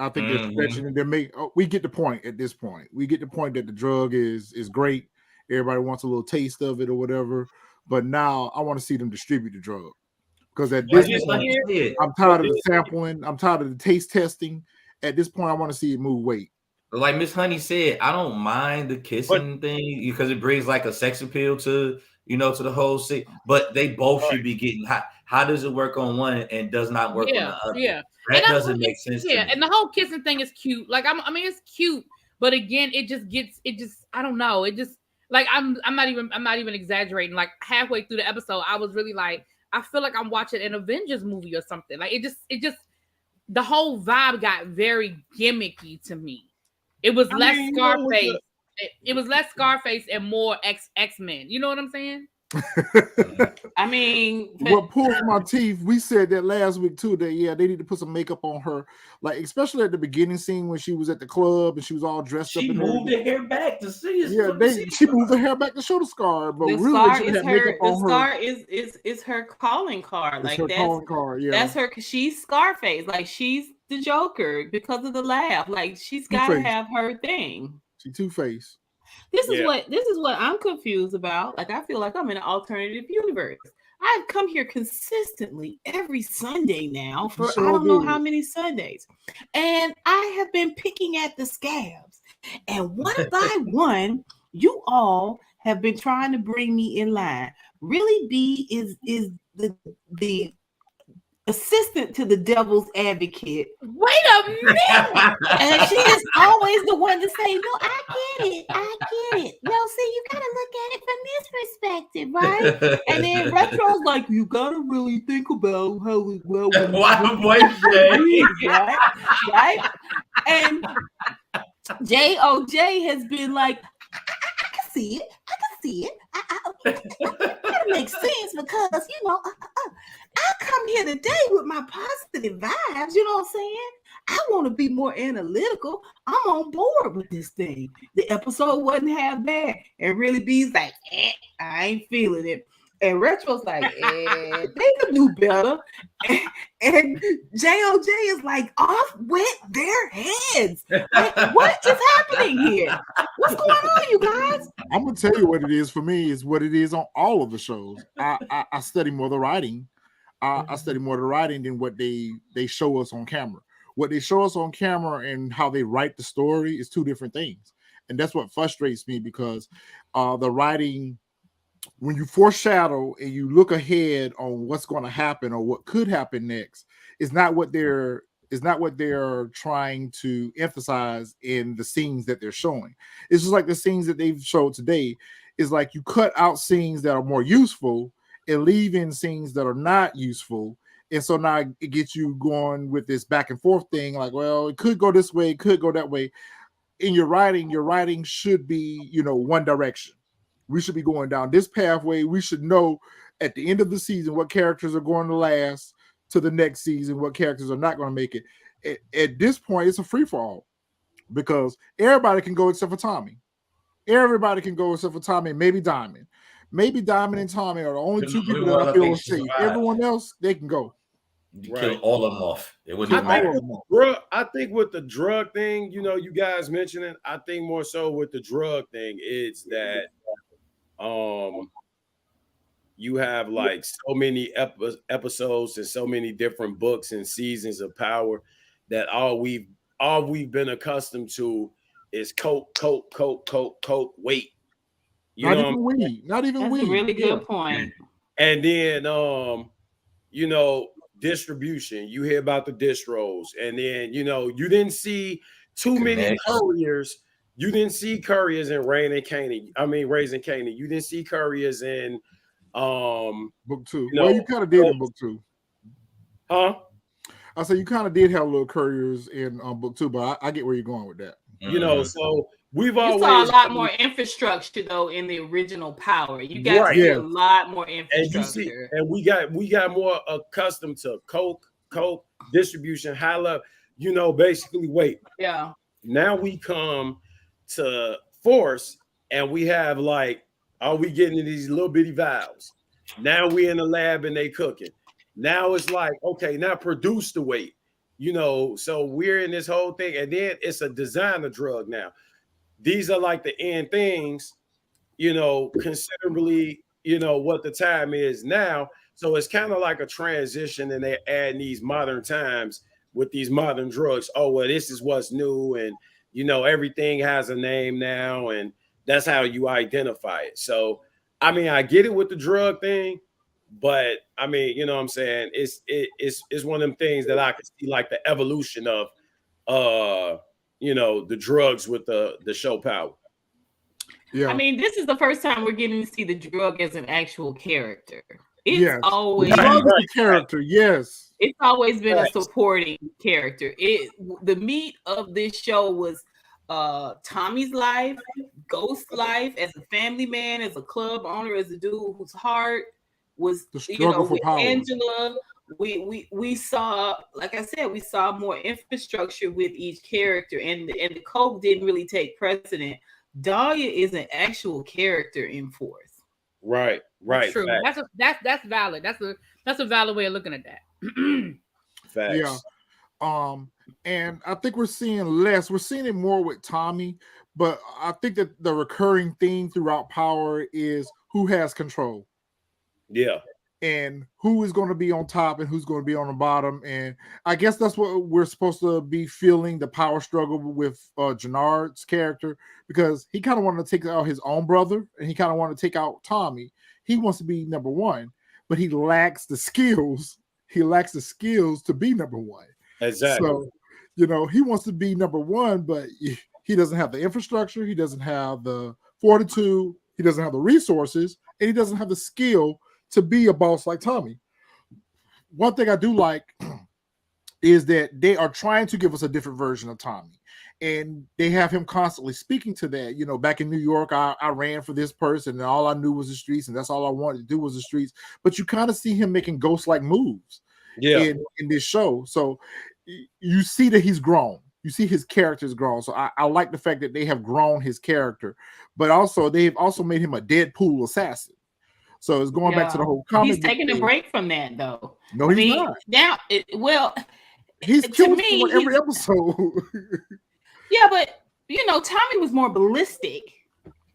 I think they're stretching it. We get the point at this point. We get the point that the drug is great. Everybody wants a little taste of it or whatever. But now I want to see them distribute the drug. Because at this point, I'm tired of the sampling. I'm tired of the taste testing. At this point, I want to see it move weight. Like Miss Honey said, I don't mind the kissing thing because it brings like a sex appeal to the whole thing. But they both should be getting hot. How does it work on one and does not work on the other? Yeah, that doesn't make sense. Yeah, and the whole kissing thing is cute. Like I mean, it's cute, but again, I don't know. It just like I'm not even exaggerating. Like halfway through the episode, I was really like, I feel like I'm watching an Avengers movie or something. Like it just the whole vibe got very gimmicky to me. It was less Scarface. It was less Scarface and more X-Men. You know what I'm saying? I mean, what pulls my teeth, we said that last week too, that they need to put some makeup on her, like especially at the beginning scene when she was at the club and she was all dressed up. She moved her hair back to see it. She moved her hair back to show the scar, but the really scar she is had her. makeup The on her. scar is her calling card. It's Like her that's calling card. Yeah, that's her. She's Scarface. Like she's the Joker because of the laugh. Like she's got to Two-Face. have her thing. She Two-Face. This is what I'm confused about. Like I feel like I'm in an alternative universe. I've come here consistently every Sunday now for I don't know how many Sundays, and I have been picking at the scabs, and one by one, you all have been trying to bring me in line. Really, B is the assistant to the devil's advocate. Wait a minute. And she is always the one to say, no, I get it. No, see, you gotta look at it from this perspective, right? And then Retro's like, you gotta really think about how it well right? And JOJ has been like, I can see it. That makes sense because I come here today with my positive vibes. You know what I'm saying? I want to be more analytical. I'm on board with this thing. The episode wasn't half bad, and really B's like, I ain't feeling it. And Retro's like, they could do better. And JOJ is like off with their heads. Like, what is happening here? What's going on, you guys? I'm gonna tell you what it is for me. Is what it is on all of the shows. I study more the writing. I study more the writing than what they show us on camera. What they show us on camera and how they write the story is two different things, and that's what frustrates me because the writing. When you foreshadow and you look ahead on what's going to happen or what could happen next, is not what they're trying to emphasize in the scenes that they're showing. It's just like the scenes that they've showed today is like you cut out scenes that are more useful and leave in scenes that are not useful. And so now it gets you going with this back and forth thing. Like, well, it could go this way, it could go that way. In your writing should be, one direction. We should be going down this pathway. We should know at the end of the season what characters are going to last to the next season, what characters are not going to make it. At this point, it's a free-for-all because everybody can go except for Tommy. Everybody can go except for Tommy and maybe Diamond. Maybe Diamond and Tommy are the only two people that I feel are safe. Everyone else, they can go. You kill all of them off. It wouldn't matter. I think with the drug thing, you guys mentioning, I think more so with the drug thing is that you have like so many episodes and so many different books and seasons of Power that all we've been accustomed to is coke, wait. Not even weed. That's a really good point. And then distribution. You hear about the distros, and then you didn't see too many couriers. You didn't see couriers in Raising Kanan. You didn't see couriers in book 2. Well, you kind of did in book 2. Huh? I said you kind of did have little couriers in book 2, but I get where you're going with that. So we've always saw a lot more infrastructure though in the original Power. You got to see a lot more infrastructure, and we got more accustomed to coke distribution, high level. Basically, wait. Yeah. Now we come to Force, and we have like, are we getting these little bitty valves? Now we in the lab and they cooking. Now it's like, okay, now produce the weight. So we're in this whole thing, and then it's a designer drug now. These are like the end things, considerably, what the time is now. So it's kind of like a transition, and they're adding these modern times with these modern drugs. Oh, well, this is what's new, and everything has a name now, and that's how you identify it. So, I get it with the drug thing, but what I'm saying? It's one of them things that I can see like the evolution of, the drugs with the show Power. Yeah. This is the first time we're getting to see the drug as an actual character. It's always a character. Yes. It's always been a supporting character. The meat of this show was Tommy's life, Ghost's life, as a family man, as a club owner, as a dude whose heart was, The struggle for with power. Angela. We saw, like I said, we saw more infrastructure with each character, and the coke didn't really take precedent. Dahlia is an actual character in Force. Right. That's true. Facts. That's valid. That's a valid way of looking at that. Facts. Yeah. And I think we're seeing less. We're seeing it more with Tommy, but I think that the recurring theme throughout Power is who has control. Yeah. And who is going to be on top and who's going to be on the bottom. And I guess that's what we're supposed to be feeling, the power struggle with Jannard's character, because he kind of wanted to take out his own brother and he kind of wanted to take out Tommy. He wants to be number one, but he lacks the skills. He lacks the skills to be number one. Exactly. So, he wants to be number one, but he doesn't have the infrastructure. He doesn't have the fortitude. He doesn't have the resources, and he doesn't have the skill to be a boss like Tommy. One thing I do like is that they are trying to give us a different version of Tommy. And they have him constantly speaking to that. Back in New York, I ran for this person and all I knew was the streets, and that's all I wanted to do was the streets. But you kind of see him making ghost-like moves in this show. So you see that he's grown. You see his character's grown. So I like the fact that they have grown his character, but also they've also made him a Deadpool assassin. So it's going back to the whole comic. He's taking a break from that, though. No, he's not. Now, he's killing me every episode. Yeah, but Tommy was more ballistic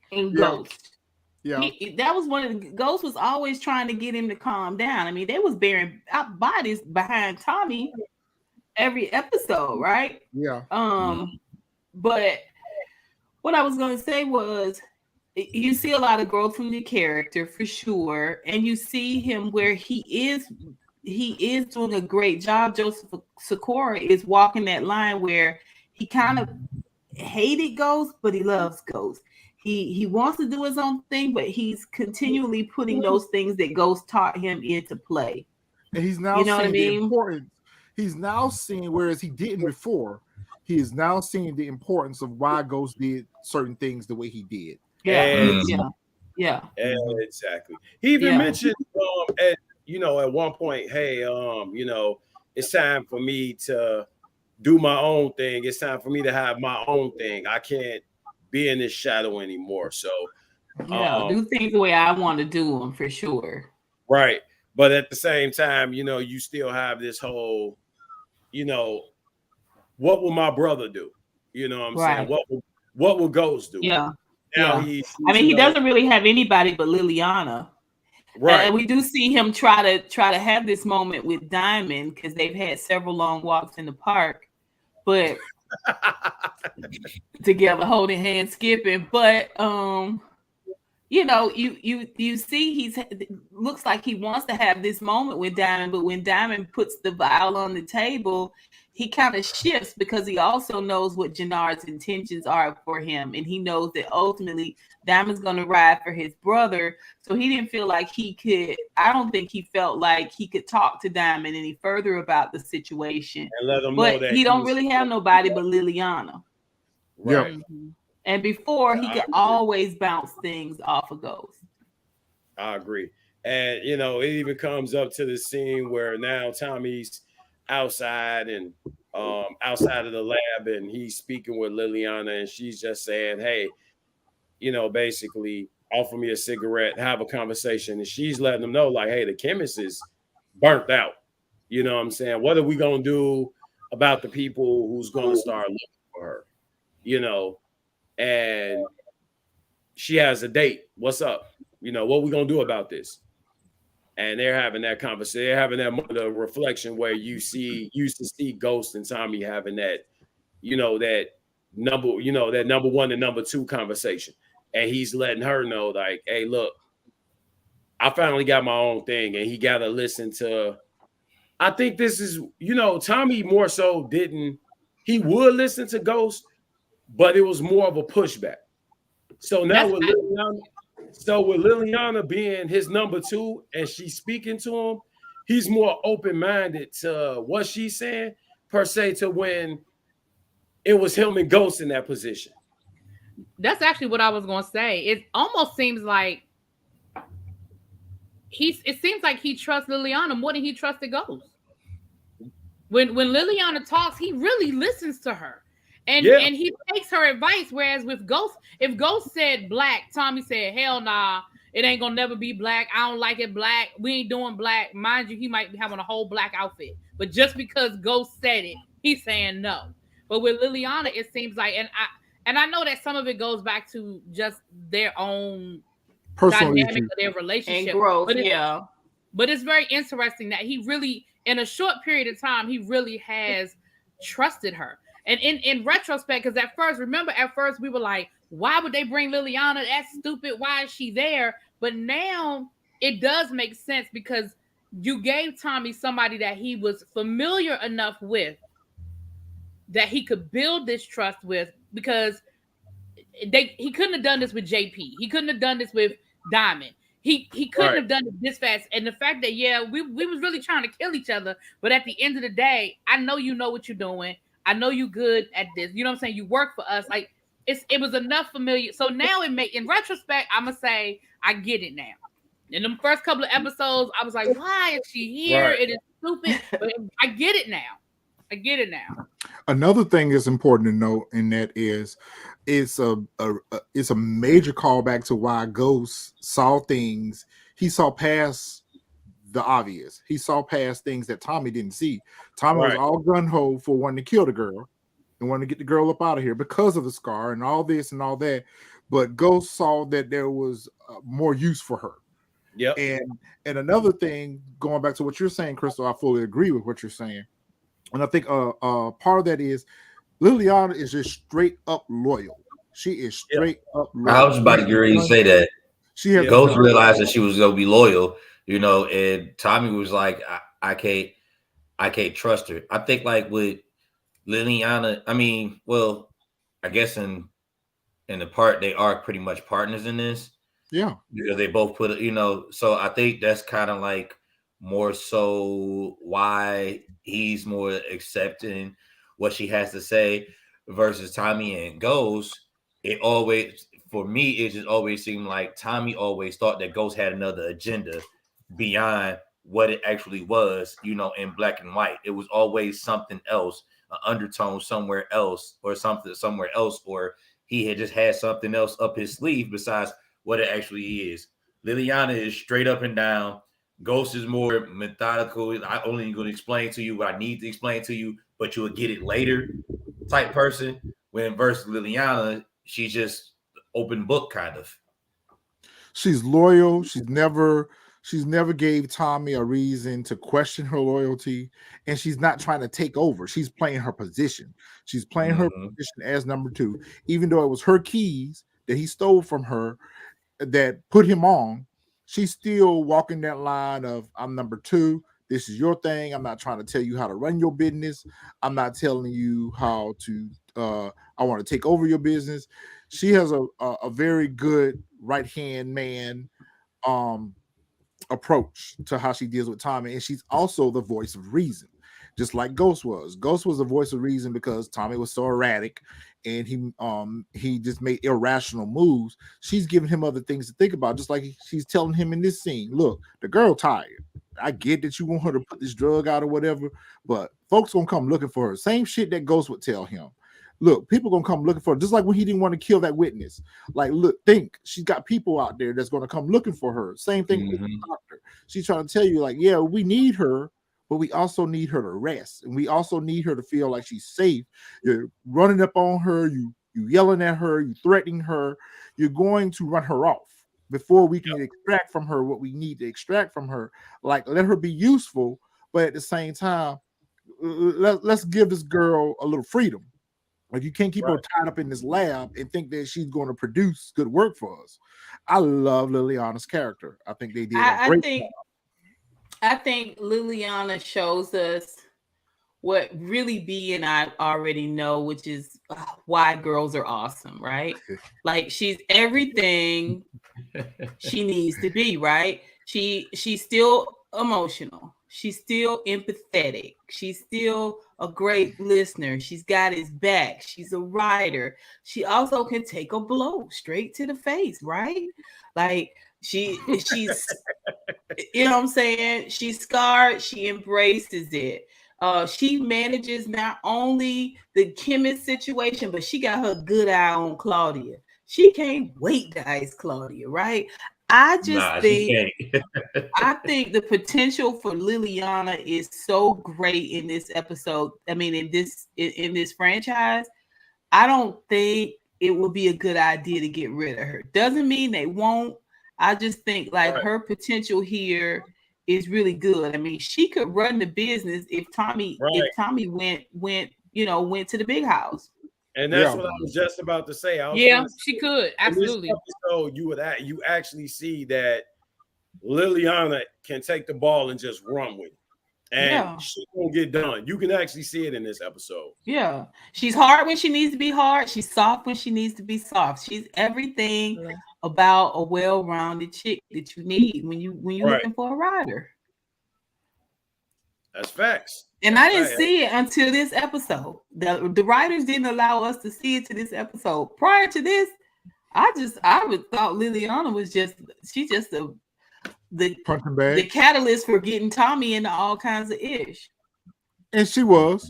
in Ghost. Yeah, that was one of the Ghost was always trying to get him to calm down. I mean, they was burying bodies behind Tommy every episode, right? Yeah. But what I was going to say was, you see a lot of growth from the character for sure, and you see him where he is doing a great job. Joseph Sikora is walking that line where he kind of hated Ghost, but he loves Ghost. He wants to do his own thing, but he's continually putting those things that Ghost taught him into play. And he's now seeing the importance. He's now seeing, whereas he didn't before, he is now seeing the importance of why Ghost did certain things the way he did. Yeah. Exactly. He even mentioned at one point, hey, it's time for me to do my own thing. It's time for me to have my own thing. I can't be in this shadow anymore. So do things the way I want to do them for sure. Right. But at the same time, you still have this whole, what will my brother do? You know what I'm saying? What will Ghost do? Yeah. Now he doesn't really have anybody but Liliana. Right. And we do see him try to have this moment with Diamond because they've had several long walks in the park, but together holding hands, skipping. But you see looks like he wants to have this moment with Diamond, but when Diamond puts the vial on the table, he kind of shifts because he also knows what Jannard's intentions are for him. And he knows that ultimately Diamond's going to ride for his brother. So he didn't feel like I don't think he felt like he could talk to Diamond any further about the situation. And let him but know that he don't really have nobody but Liliana. Right. Mm-hmm. And before, he could always bounce things off of Ghost. I agree. And, it even comes up to the scene where now Tommy's outside and outside of the lab, and he's speaking with Liliana, and she's just saying, hey, basically offer me a cigarette, have a conversation. And she's letting them know, like, hey, the chemist is burnt out. You know what I'm saying? What are we going to do about the people who's going to start looking for her? And she has a date. What's up? What we going to do about this? And they're having that conversation. They're having that reflection where you used to see Ghost and Tommy having that, that number one and number two conversation. And he's letting her know, like, hey, look, I finally got my own thing. And he got to listen to, I think this is, Tommy more so he would listen to Ghost, but it was more of a pushback. So now with Liliana being his number two and she's speaking to him, he's more open-minded to what she's saying, per se, to when it was him and Ghost in that position. That's actually what I was gonna say. It almost seems like it seems like he trusts Liliana more than he trusted Ghost. When Liliana talks, he really listens to her. And he takes her advice. Whereas with Ghost, if Ghost said black, Tommy said, hell nah, it ain't gonna never be black. I don't like it black. We ain't doing black. Mind you, he might be having a whole black outfit. But just because Ghost said it, he's saying no. But with Liliana, it seems like, and I know that some of it goes back to just their own personal dynamic issues of their relationship. And growth, But it's very interesting that he really, in a short period of time, he really has trusted her. And in retrospect, because at first we were like, why would they bring Liliana? That's stupid. Why is she there? But now it does make sense because you gave Tommy somebody that he was familiar enough with that he could build this trust with, because he couldn't have done this with JP. He couldn't have done this with Diamond. He couldn't have done it this fast. And the fact that, we was really trying to kill each other. But at the end of the day, I know you know what you're doing. I know you good at this. You know what I'm saying? You work for us. Like it was enough familiar. So now in retrospect, I'm gonna say I get it now. In the first couple of episodes, I was like, why is she here? Right. It is stupid. But I get it now. Another thing that's important to note in that is it's a major callback to why Ghost saw things. He saw past the obvious. He saw past things that Tommy didn't see. Tommy was all gun-ho for wanting to kill the girl and wanting to get the girl up out of here because of the scar and all this and all that. But Ghost saw that there was more use for her. Yeah. And another thing, going back to what you're saying, Crystal, I fully agree with what you're saying. And I think part of that is Liliana is just straight up loyal. She is straight up loyal. I was about to agree to say that. She has Ghost realized that she was gonna be loyal, and Tommy was like, I can't trust her. I think like with Liliana, I guess in the part they are pretty much partners in this. Yeah. Because they both put so I think that's kind of like more so why he's more accepting what she has to say versus Tommy and Ghost. For me, it just always seemed like Tommy always thought that Ghost had another agenda beyond what it actually was, in black and white. It was always something else, an undertone somewhere else, or something somewhere else, or he had just had something else up his sleeve besides what it actually is. Liliana is straight up and down. Ghost is more methodical. I only going to explain to you what I need to explain to you, but you'll get it later type person. When versus Liliana, she's just open book kind of. She's loyal. She's never gave Tommy a reason to question her loyalty, and she's not trying to take over. She's playing her position. She's playing her position as number 2, even though it was her keys that he stole from her that put him on. She's still walking that line of, I'm number 2. This is your thing. I'm not trying to tell you how to run your business. I'm not telling you how to, I want to take over your business. She has a very good right-hand man approach to how she deals with Tommy. And she's also the voice of reason, just like Ghost was. Ghost was the voice of reason because Tommy was so erratic and he just made irrational moves. She's giving him other things to think about, just like she's telling him in this scene, look, the girl tired. I get that you want her to put this drug out or whatever, but folks gonna come looking for her. Same shit that Ghost would tell him. Look, people gonna come looking for her, just like when he didn't want to kill that witness. Like, look, she's got people out there that's gonna come looking for her. Same thing with the doctor. She's trying to tell you, like, yeah, we need her, but we also need her to rest, and we also need her to feel like she's safe. You're running up on her, you yelling at her, you threatening her, you're going to run her off before we can extract from her what we need to extract from her. Like, let her be useful, but at the same time, let's give this girl a little freedom. Like, you can't keep her tied up in this lab and think that she's going to produce good work for us. I love Liliana's character. I think they did a great job. I think Liliana shows us what really B and I already know, which is why girls are awesome, right? Like, she's everything she needs to be, right? She's still emotional. She's still empathetic. She's still a great listener. She's got his back. She's a writer. She also can take a blow straight to the face, right? Like she's you know what I'm saying? She's scarred, she embraces it. She manages not only the chemist situation, but she got her good eye on Claudia. She can't wait to ice Claudia, right? I just think I think the potential for Liliana is so great in this episode. I mean, in this franchise, I don't think it would be a good idea to get rid of her. Doesn't mean they won't. I just think like her potential here is really good. I mean, she could run the business if Tommy went to the big house. And that's what I was just about to say. She could absolutely. In this episode, you actually see that Liliana can take the ball and just run with it. And she won't get done. You can actually see it in this episode. Yeah. She's hard when she needs to be hard. She's soft when she needs to be soft. She's everything about a well-rounded chick that you need when you're looking for a rider. That's facts. And I didn't see it until this episode. The writers didn't allow us to see it to this episode. Prior to this, I would thought Liliana was just the catalyst for getting Tommy into all kinds of ish. And she was.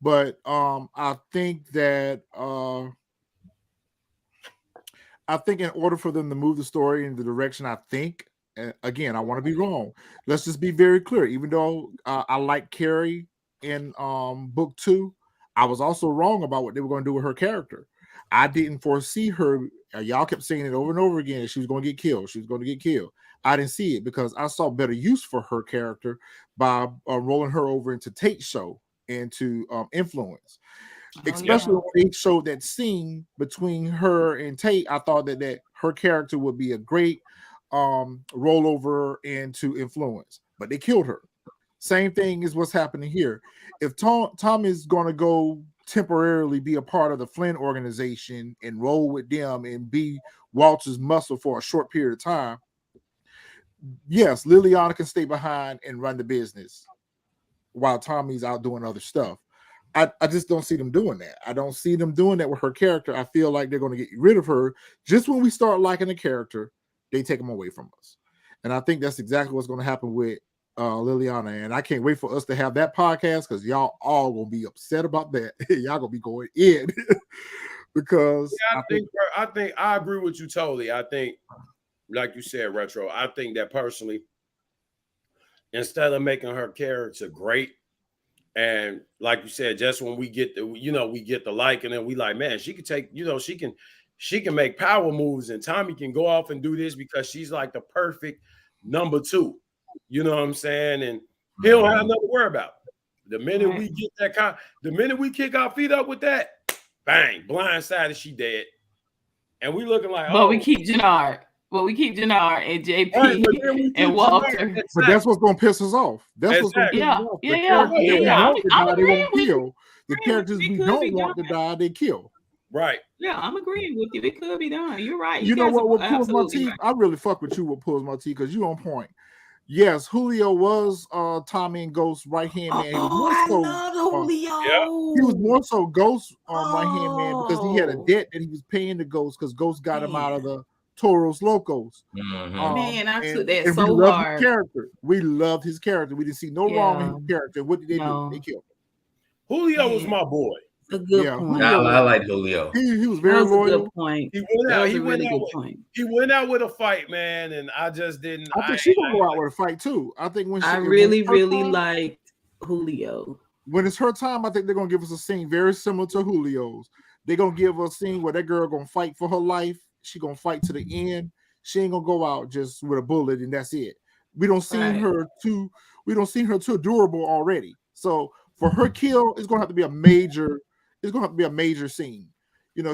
But I think that in order for them to move the story in the direction I think, and again, I want to be wrong. Let's just be very clear. Even though I like Carrie in book 2, I was also wrong about what they were going to do with her character. I didn't foresee her. Y'all kept saying it over and over again. She was going to get killed. She was going to get killed. I didn't see it because I saw better use for her character by rolling her over into Tate's show into Influence. Especially when they showed that scene between her and Tate, I thought that her character would be a great rollover into Influence, but they killed her. Same thing is what's happening here. If Tom is going to go temporarily be a part of the Flynn organization and roll with them and be Walter's muscle for a short period of time, yes, Liliana can stay behind and run the business while Tommy's out doing other stuff. I just don't see them doing that. I don't see them doing that with her character. I feel like they're going to get rid of her just when we start liking the character. They take them away from us, and I think that's exactly what's going to happen with Liliana. And I can't wait for us to have that podcast because y'all all gonna be upset about that. Y'all gonna be going in because I think I agree with you totally. I think, like you said, Retro. I think that personally, instead of making her character great. And like you said, just when we get the like, and then we like, man, she could take, she can make power moves, and Tommy can go off and do this because she's like the perfect number 2. You know what I'm saying? And he don't have nothing to worry about. The minute we get the minute we kick our feet up with that, bang, blindsided, she dead. And we looking like, but we keep Jannard. Well, we keep Jannard and JP and Walter. But that's what's going to piss us off. That's what's going to piss us off. I'm agreeing with you. The characters we don't want to die, they kill. Right. Yeah, I'm agreeing with you. It could be done. You're right. You know what pulls my teeth? Right. I really fuck with you. What pulls my teeth? Because you on point. Yes, Julio was Tommy and Ghost's right hand man. I love Julio. He was more so Ghost right hand man because he had a debt that he was paying to Ghost because Ghost got him out of the Toros Locos. Man, I took that so hard. His character. We loved his character. We didn't see no wrong in his character. What did they do? They killed him. Julio was my boy. A good point. I like Julio. He was very loyal. Good point. He went out with a fight, man, and I just didn't. I think she's gonna go out with a fight too. I think when I really liked Julio. When it's her time, I think they're gonna give us a scene very similar to Julio's. They're gonna give us a scene where that girl gonna fight for her life. She gonna fight to the end. She ain't gonna go out just with a bullet and that's it. We don't see her too durable already. So for her kill, it's gonna have to be a major. It's gonna have to be a major scene.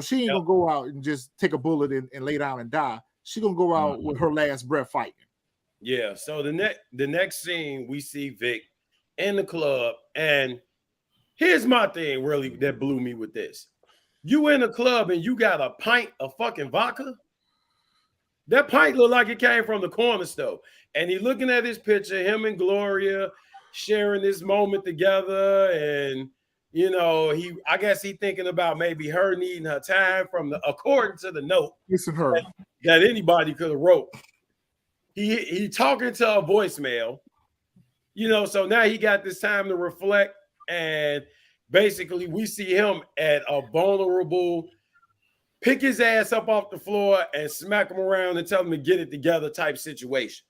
She ain't gonna go out and just take a bullet and lay down and die. She's gonna go out with her last breath fighting. Yeah. So the next scene we see Vic in the club, and here's my thing really that blew me with this. You in the club and you got a pint of fucking vodka. That pint looked like it came from the corner store. And he looking at his picture, him and Gloria sharing this moment together. And, you know, I guess he thinking about maybe her needing her time according to the note Listen, her that anybody could have wrote. He talking to a voicemail, you know, so now he got this time to reflect. And basically we see him at a vulnerable, pick his ass up off the floor and smack him around and tell him to get it together type situation.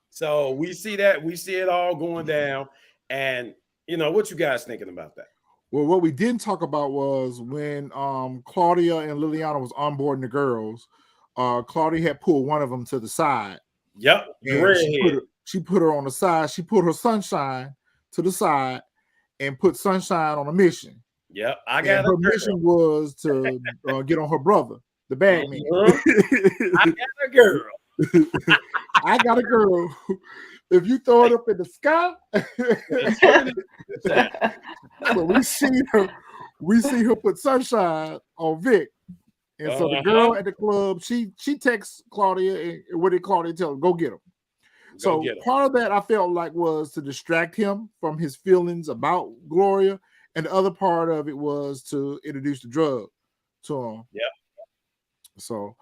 So we see it all going down. And, you know, what you guys thinking about that? Well, what we didn't talk about was when Claudia and Liliana was onboarding the girls, Claudia had pulled one of them to the side. Yep. She put her on the side. She put her Sunshine to the side and put Sunshine on a mission. Yep. Her mission was to get on her brother, the bag man. I got a girl. I got a girl. If you throw it up in the sky, so we see her put Sunshine on Vic. And so the girl at the club, she texts Claudia, and what did Claudia tell her? Go get him. So part of that I felt like was to distract him from his feelings about Gloria, and the other part of it was to introduce the drug to him. Yeah. So,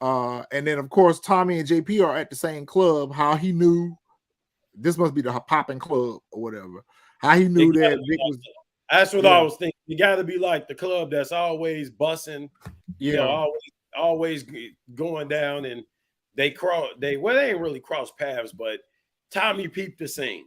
and then of course Tommy and JP are at the same club. How he knew this must be the popping club or whatever. How he knew that Vic was. That's what I was thinking. You got to be like the club that's always bussing, you know, always going down, and they ain't really cross paths, but Tommy peeped the scene.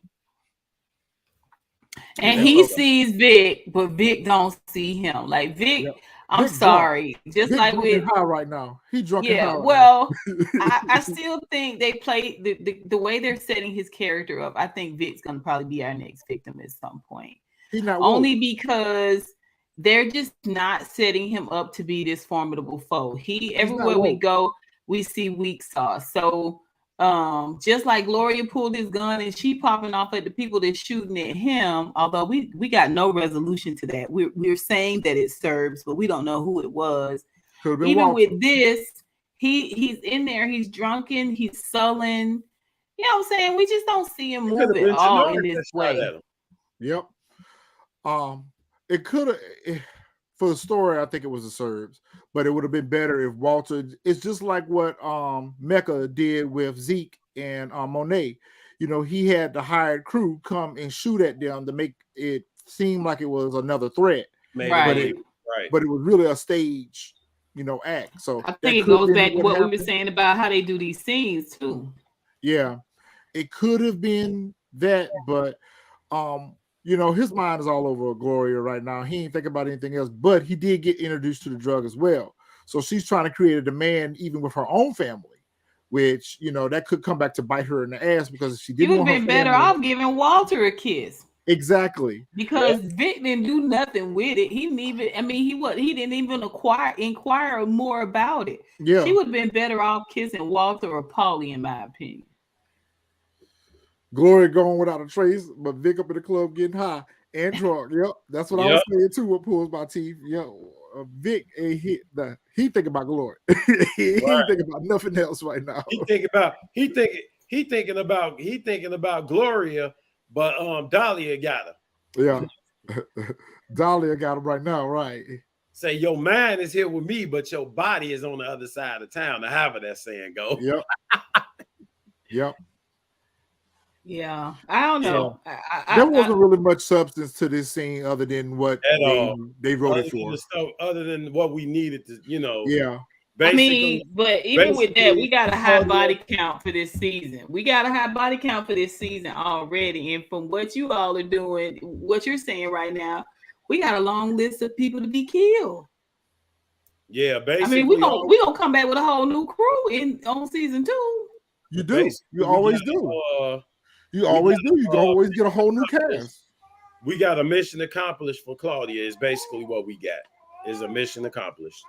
And he sees Vic, but Vic don't see him. Like Vic, I'm sorry. Just Vic like with high right now. He drunk. Yeah, well, I still think they play the way they're setting his character up. I think Vic's gonna probably be our next victim at some point. He's not only because they're just not setting him up to be this formidable foe. Everywhere we go, we see weak sauce. So just like Gloria pulled his gun and she popping off at the people that's shooting at him, although we got no resolution to that. We're saying that it serves, but we don't know who it was. Even with this, he's in there, he's drunken, he's sullen. You know what I'm saying? We just don't see him move at all in this way. Yep. It could have, for the story, I think it was the Serbs, but it would have been better if Walter. It's just like what Mecca did with Zeke and Monet. You know, he had the hired crew come and shoot at them to make it seem like it was another threat. But it was really a stage, you know, act. So I think it goes back to what we were saying about how they do these scenes too. Yeah, it could have been that, but you know, his mind is all over Gloria right now. He ain't thinking about anything else, but he did get introduced to the drug as well. So she's trying to create a demand even with her own family, which, you know, that could come back to bite her in the ass, because if she didn't want her been better off giving Walter a kiss. Exactly. Because Vic didn't do nothing with it. He didn't even, he didn't even inquire more about it. Yeah. She would have been better off kissing Walter or Paulie, in my opinion. Gloria going without a trace, but Vic up in the club getting high and drunk. Yep, that's what I was saying too. What pulls my teeth? Vic ain't he think about Gloria. he ain't thinking about nothing else right now. He thinking about Gloria, but Dahlia got her. Yeah, Dahlia got him right now. Right. Say your mind is here with me, but your body is on the other side of town. To however that saying go. Yep. Yep. Yeah, I don't know. There wasn't really much substance to this scene other than what they wrote it for. Other than what we needed to, you know. Yeah. But even with that, we got a high body count for this season. We got a high body count for this season already. And from what you all are doing, what you're saying right now, we got a long list of people to be killed. Yeah, basically. we gonna come back with a whole new crew on season 2. You do. You always do. You always do. You always get a whole new cast. We got a mission accomplished for Claudia. Is basically what we got. Is a mission accomplished.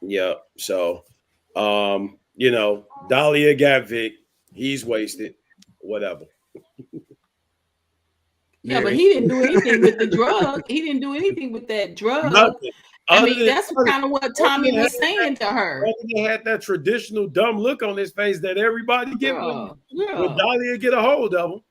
Yeah. So, you know, Dahlia got Vic. He's wasted. Whatever. Yeah, but he didn't do anything with the drug. He didn't do anything with that drug. Nothing. I Other mean, than- that's other- kind of what other Tommy than was had saying to her. He had that traditional dumb look on his face that everybody get when Dahlia get a hold of him.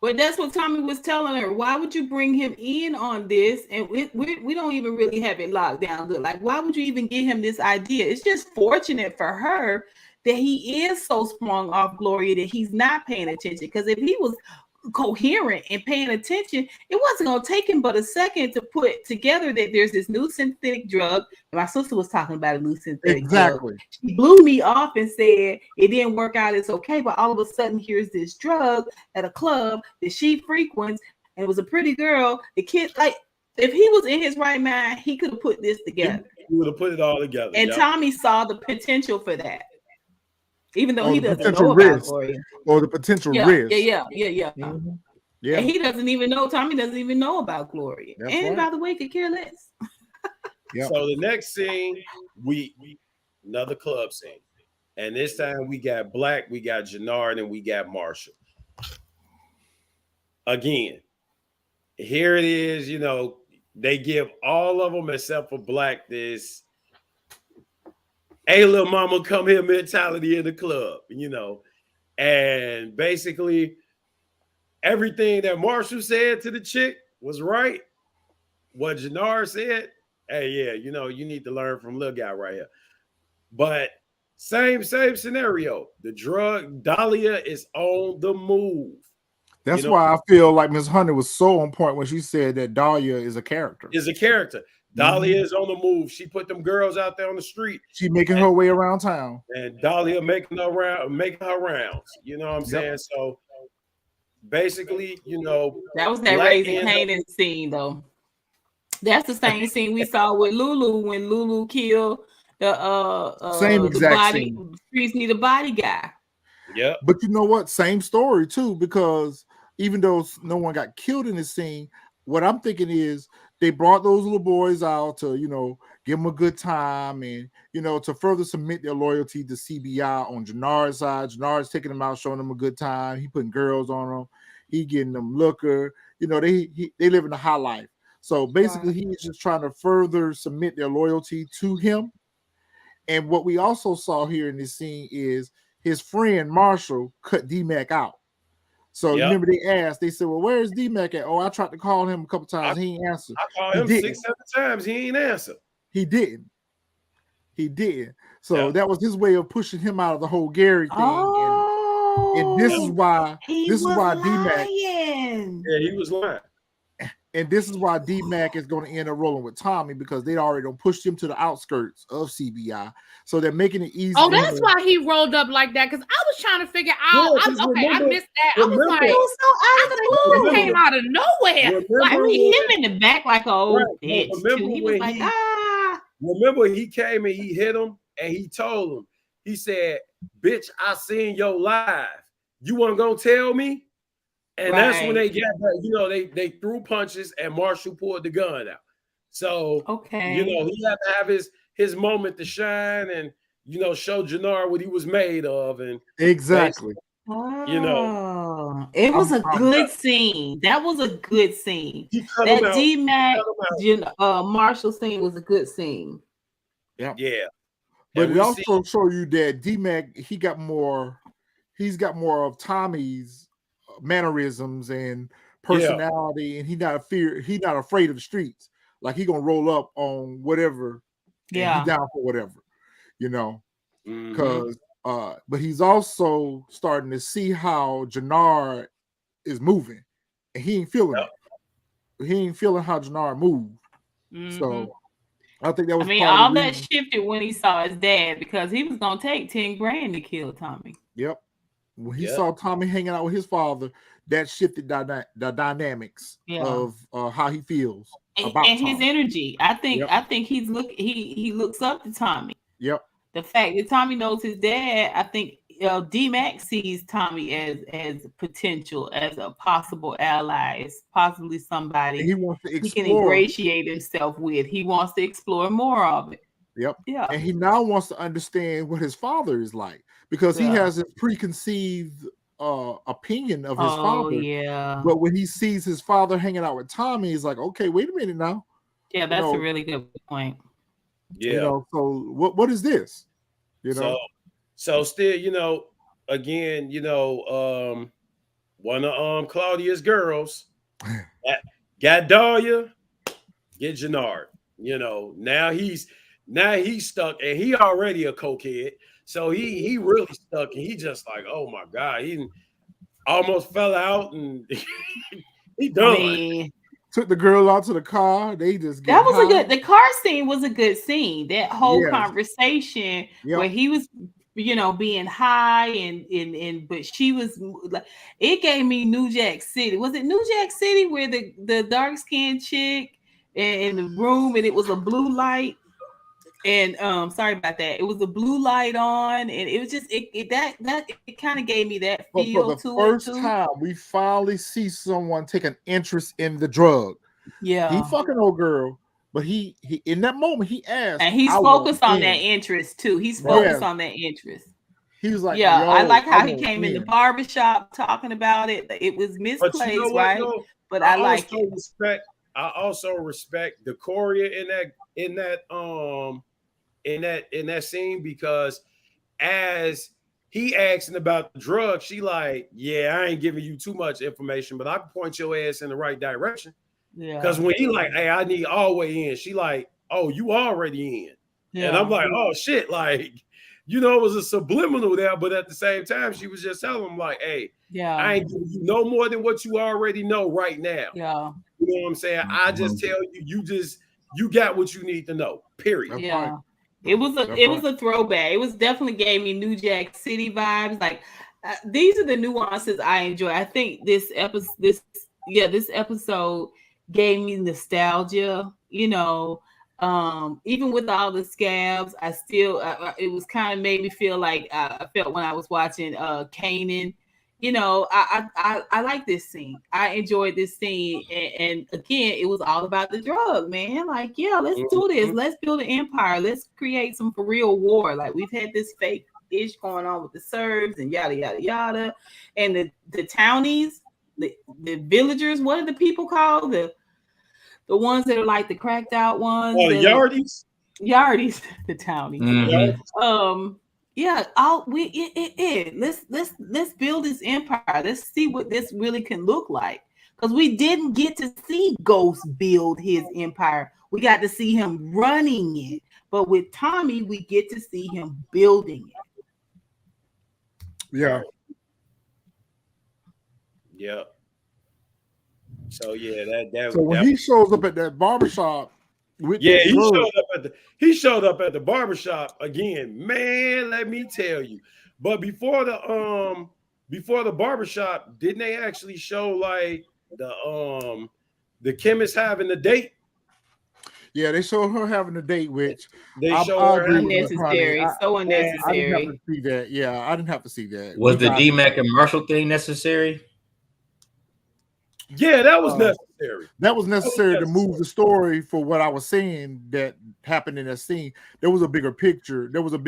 But that's what Tommy was telling her. Why would you bring him in on this? And we don't even really have it locked down good. Like, why would you even give him this idea? It's just fortunate for her that he is so sprung off Gloria that he's not paying attention. Because if he was coherent and paying attention, it wasn't going to take him but a second to put together that there's this new synthetic drug. And my sister was talking about a new synthetic drug. She blew me off and said it didn't work out, it's okay, but all of a sudden here's this drug at a club that she frequents, and it was a pretty girl. The kid, like, if he was in his right mind, he could have put this together. He would have put it all together. And Tommy saw the potential for that. Even though he doesn't know about Gloria. Or the potential risk. Yeah. Mm-hmm. Yeah. And he doesn't even know, Tommy doesn't even know about Gloria. That's and right. by the way, could care less. Yep. So the next scene, we another club scene. And this time we got Black, we got Jannard, and we got Marshall. Again, here it is, you know, they give all of them except for Black this hey, little mama, come here mentality in the club, you know. And basically, everything that Marshall said to the chick was right. What Jannard said, hey, yeah, you know, you need to learn from little guy right here. But same scenario. The drug, Dahlia is on the move. That's why I feel like Ms. Hunter was so on point when she said that Dahlia is a character. Is a character. Dahlia is on the move. She put them girls out there on the street. She making her way around town. And Dahlia making her rounds. You know what I'm saying? So basically, you know, that was that Raising Kanan scene, though. That's the same scene we saw with Lulu when Lulu killed the same exact scene. Streets Need a Body guy. Yeah. But you know what? Same story too, because even though no one got killed in this scene, what I'm thinking is they brought those little boys out to, you know, give them a good time and, you know, to further submit their loyalty to CBI on Jannard's side. Jannard's taking them out, showing them a good time. He putting girls on them. He getting them liquor. You know, they living a high life. So basically, he's just trying to further submit their loyalty to him. And what we also saw here in this scene is his friend Marshall cut D-Mac out. So remember they said, well, where's D-Mac at? Oh, I tried to call him a couple times. He ain't answered. I called him 6-7 times. He ain't answered. He didn't. So that was his way of pushing him out of the whole Gary thing. And this is why D-Mac. Yeah, he was lying. And this is why D-Mac is going to end up rolling with Tommy, because they already don't push him to the outskirts of CBI. So they're making it easy. Oh, that's why he rolled up like that. Because I was trying to figure out. I missed that. I was like, it was so out of the blue. It came out of nowhere. Like he hit him in the back like a old bitch. He was like, Remember, he came and he hit him and he told him, he said, bitch, I seen your live. You weren't gonna tell me? And that's when they got that, you know, they threw punches and Marshall pulled the gun out. So you know, he had to have his moment to shine and, you know, show Jannard what he was made of. And exactly. You know, it was a good scene. That was a good scene. That D-Mac Marshall scene was a good scene. Yeah. But it also show you that D-Mac, he's got more of Tommy's mannerisms and personality, and he's not afraid of the streets. Like he gonna roll up on whatever, he's down for whatever, you know. Because but he's also starting to see how Jannard is moving, and he ain't feeling it. He ain't feeling how Jannard moved. So I think that was. I mean, all that shifted when he saw his dad, because he was gonna take 10 grand to kill Tommy. Yep. When he saw Tommy hanging out with his father, that shifted the dynamics of how he feels about and Tommy. His energy. I think he looks up to Tommy. Yep. The fact that Tommy knows his dad, I think D-Mac sees Tommy as potential, as a possible ally, as possibly somebody he wants to explore. He can ingratiate himself with. He wants to explore more of it. Yep. Yeah. And he now wants to understand what his father is like, because he has a preconceived opinion of his father. Yeah. But when he sees his father hanging out with Tommy, he's like, okay, wait a minute now. Yeah, You that's a know, really good point. you Yeah. know. So what is this? You know, So still, again, one of Claudia's girls got Dahlia, get Jannard. Now he's stuck, and he already a cokehead, so he really stuck, and he just like, oh my god, he almost fell out, and he I done. mean, took the girl out to the car. They just get that was a high. good. The car scene was a good scene. That whole Yes. conversation Yep. where he was, being high and but she was like, it gave me New Jack City. Was it New Jack City where the dark skinned chick in the room and it was a blue light? And sorry about that. It was a blue light on, and it was just it kind of gave me that But for feel the to first it too. time, we finally see someone take an interest in the drug. Yeah, He fucking old girl, but he in that moment he asked, and he's I want focused on that in. interest too. He's Yes. focused on that interest. He was like, Yeah, I yo, like how he want came in the in. barbershop talking about it. It was But you know misplaced, what, right? though? But I like also it. I also respect the Coria in that scene, because as he asking about the drug, she like, yeah, I ain't giving you too much information, but I can point your ass in the right direction. Because Yeah, when he like, hey, I need all the way in, she like, oh, you already in. And I'm yeah, like, oh shit, like, it was a subliminal there, but at the same time, she was just telling him like, hey, I yeah, ain't giving you no more than what you already know right now. yeah, You know what I'm saying? I just tell you, you got what you need to know. Period. That's yeah. right. It was That's a right. throwback. It was definitely gave me New Jack City vibes. Like these are the nuances I enjoy. I think this episode gave me nostalgia. Even with all the scabs, I still it was kind of made me feel like I felt when I was watching Kanan. I like this scene. I enjoyed this scene, and again, it was all about the drug, man. Like, yeah, let's do this. Let's build an empire. Let's create some for real war. Like we've had this fake ish going on with the Serbs and yada yada yada, and the townies, the villagers. What are the people called? The ones that are like the cracked out ones. Yardies. Yardies, the townies. Mhm. Yeah, let's build this empire. Let's see what this really can look like, because we didn't get to see Ghost build his empire. We got to see him running it, but with Tommy we get to see him building it. Yeah. Yeah. So yeah, that So when he shows up at that barbershop with yeah, that drug, he showed up at the barbershop again. Man, let me tell you. But before the barbershop, didn't they actually show like the chemist having a date? yeah, they showed her having a date, which They I showed her agree having with her, Connie. Unnecessary, so I didn't have unnecessary. to see that. Yeah, I didn't have to see that. Was We the got- DMAC and Marshall thing necessary? Yeah, that was necessary. That was necessary to move the story for what I was saying that happened in that scene. There was a bigger picture. There was a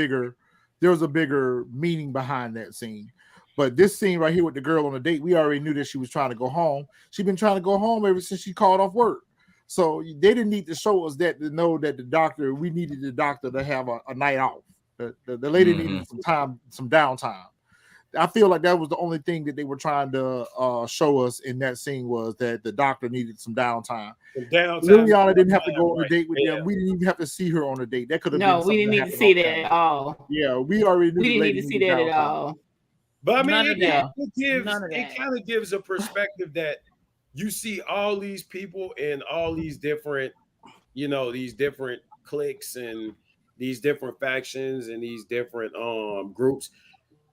bigger meaning behind that scene. But this scene right here with the girl on the date, we already knew that she was trying to go home. She's been trying to go home ever since she called off work. So they didn't need to show us that to know that we needed the doctor to have a night off. The lady needed some time, some downtime. I feel like that was the only thing that they were trying to show us in that scene, was that the doctor needed some downtime. Liliana didn't have to go on a date with them. We didn't even have to see her on a date. That could have been. We didn't need to see that at all. Yeah, we already knew. We didn't need to see that at all. But I mean, it kind of gives a perspective that you see all these people in all these different, these different cliques and these different factions and these different groups.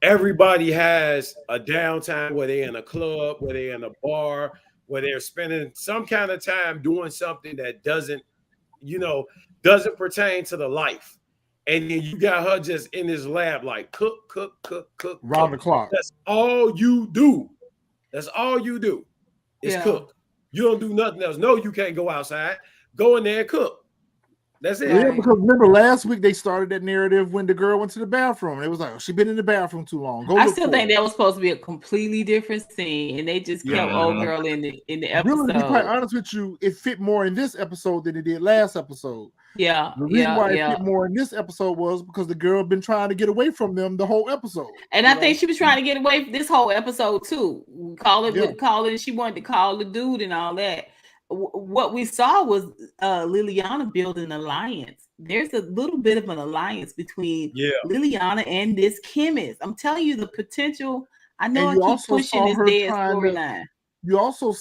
Everybody has a downtime where they're in a club, where they're in a bar, where they're spending some kind of time doing something that doesn't pertain to the life. And then you got her just in this lab, like cook round the clock. That's all you do. That's all you do is cook. You don't do nothing else. No, you can't go outside. Go in there and cook. That's it. Yeah, because remember last week they started that narrative when the girl went to the bathroom. And it was like, oh, she been in the bathroom too long. Go I look still for think her. that was supposed to be a completely different scene, and they just kept old girl in the Really, to be quite episode. honest with you, it fit more in this episode than it did last episode. Yeah, The reason why it yeah. fit more in this episode was because the girl been trying to get away from them the whole episode. And I think she was trying to get away from this whole episode too. Calling, she wanted to call the dude and all that. What we saw was Liliana build an alliance. There's a little bit of an alliance between Liliana and this chemist. I'm telling you the potential. I know I keep pushing this dead storyline. You also,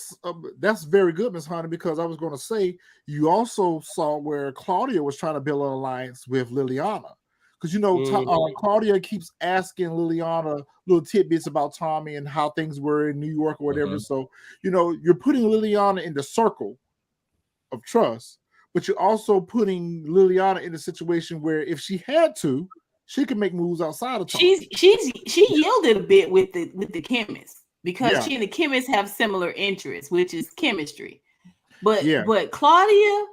that's very good, Miss Honey, because I was going to say, you also saw where Claudia was trying to build an alliance with Liliana. Because, you know, Claudia keeps asking Liliana little tidbits about Tommy and how things were in New York or whatever. So, you know, you're putting Liliana in the circle of trust, but you're also putting Liliana in a situation where if she had to, she could make moves outside of Tommy. She yielded a bit with the chemist. Because she and the chemist have similar interests, which is chemistry. But Claudia,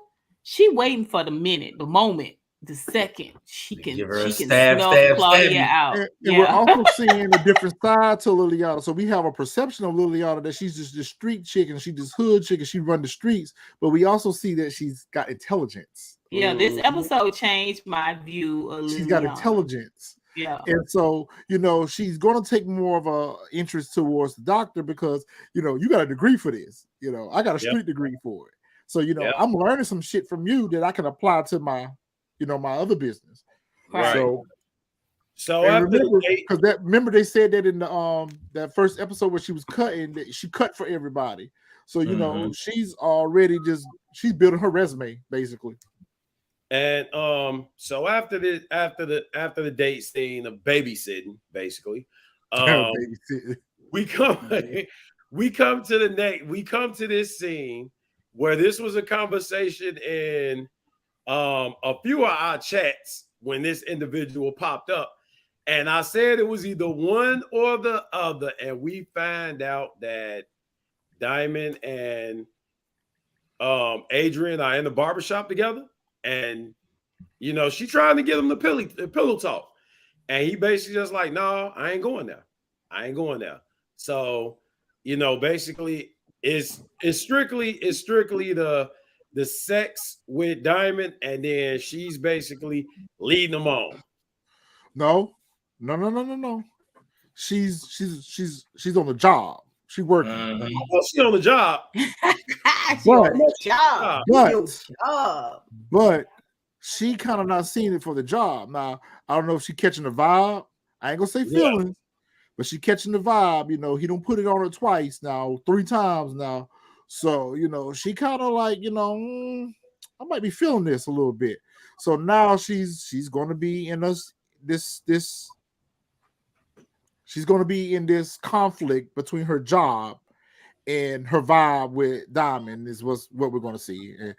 she waiting for the moment, the second she can snuff Claudia out. And we're also seeing a different side to Liliana. So we have a perception of Liliana that she's just the street chick and she just hood chick and she run the streets. But we also see that she's got intelligence. Yeah, this episode changed my view of Liliana. She's got intelligence. Yeah. And so, you know, she's going to take more of a interest towards the doctor because, you know, you got a degree for this. You know, I got a street degree for it. So, you know, I'm learning some shit from you that I can apply to my, you know, my other business. Right. So remember they said that in the that first episode where she was cutting, that she cut for everybody. So, you know, she's already she's building her resume basically. And so after the date scene of babysitting, basically, we come to this scene where this was a conversation in a few of our chats when this individual popped up, and I said it was either one or the other, and we find out that Diamond and Adrian are in the barbershop together. And, you know, she trying to get him the pillow talk. And he basically just like, no, I ain't going there. So, you know, basically it's strictly the sex with Diamond. And then she's basically leading them on. No. She's on the job. She working. She's on the job. But she kind of not seeing it for the job. Now, I don't know if she catching the vibe. I ain't gonna say feelings, but she catching the vibe. You know, he don't put it on her twice now, 3 times now. So, you know, she kind of like, you know, I might be feeling this a little bit. So now she's gonna be in she's going to be in this conflict between her job and her vibe with Diamond is what we're going to see. And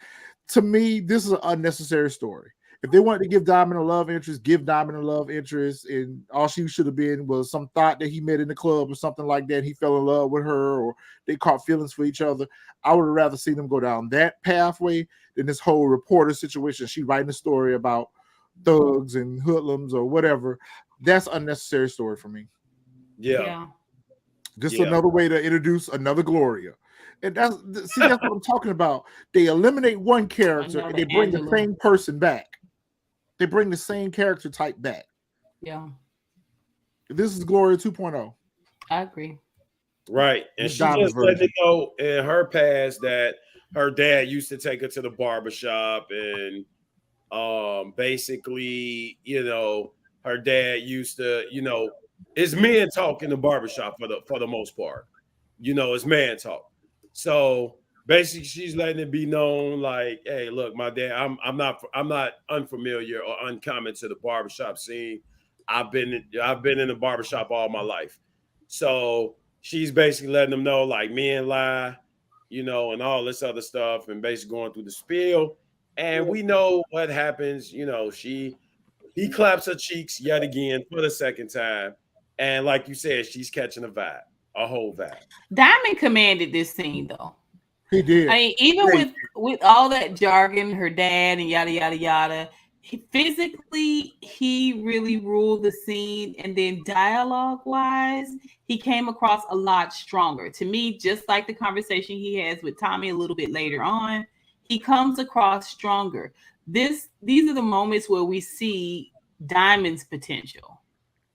to me, this is an unnecessary story. If they wanted to give Diamond a love interest, give Diamond a love interest, and all she should have been was some thought that he met in the club or something like that. He fell in love with her or they caught feelings for each other. I would have rather seen them go down that pathway than this whole reporter situation. She writing a story about thugs and hoodlums or whatever. That's an unnecessary story for me. Yeah. Just another way to introduce another Gloria. And that's what I'm talking about. They eliminate one character and they bring the same person back. They bring the same character type back. Yeah. This is Gloria 2.0. I agree. Right. And she just let it go in her past that her dad used to take her to the barbershop and basically, you know, her dad used to, you know, it's men talk in the barbershop for the most part. You know, it's man talk. So basically she's letting it be known like, hey, look, my dad, I'm not unfamiliar or uncommon to the barbershop scene. I've been in the barbershop all my life. So she's basically letting them know like men lie, you know, and all this other stuff, and basically going through the spiel. And we know what happens, you know, he claps her cheeks yet again for the second time. And like you said, she's catching a whole vibe. Diamond commanded this scene, though. He did. I mean, even with all that jargon, her dad and yada yada yada, physically he really ruled the scene, and then dialogue wise, he came across a lot stronger to me. Just like the conversation he has with Tommy a little bit later on, he comes across stronger. These are the moments where we see Diamond's potential.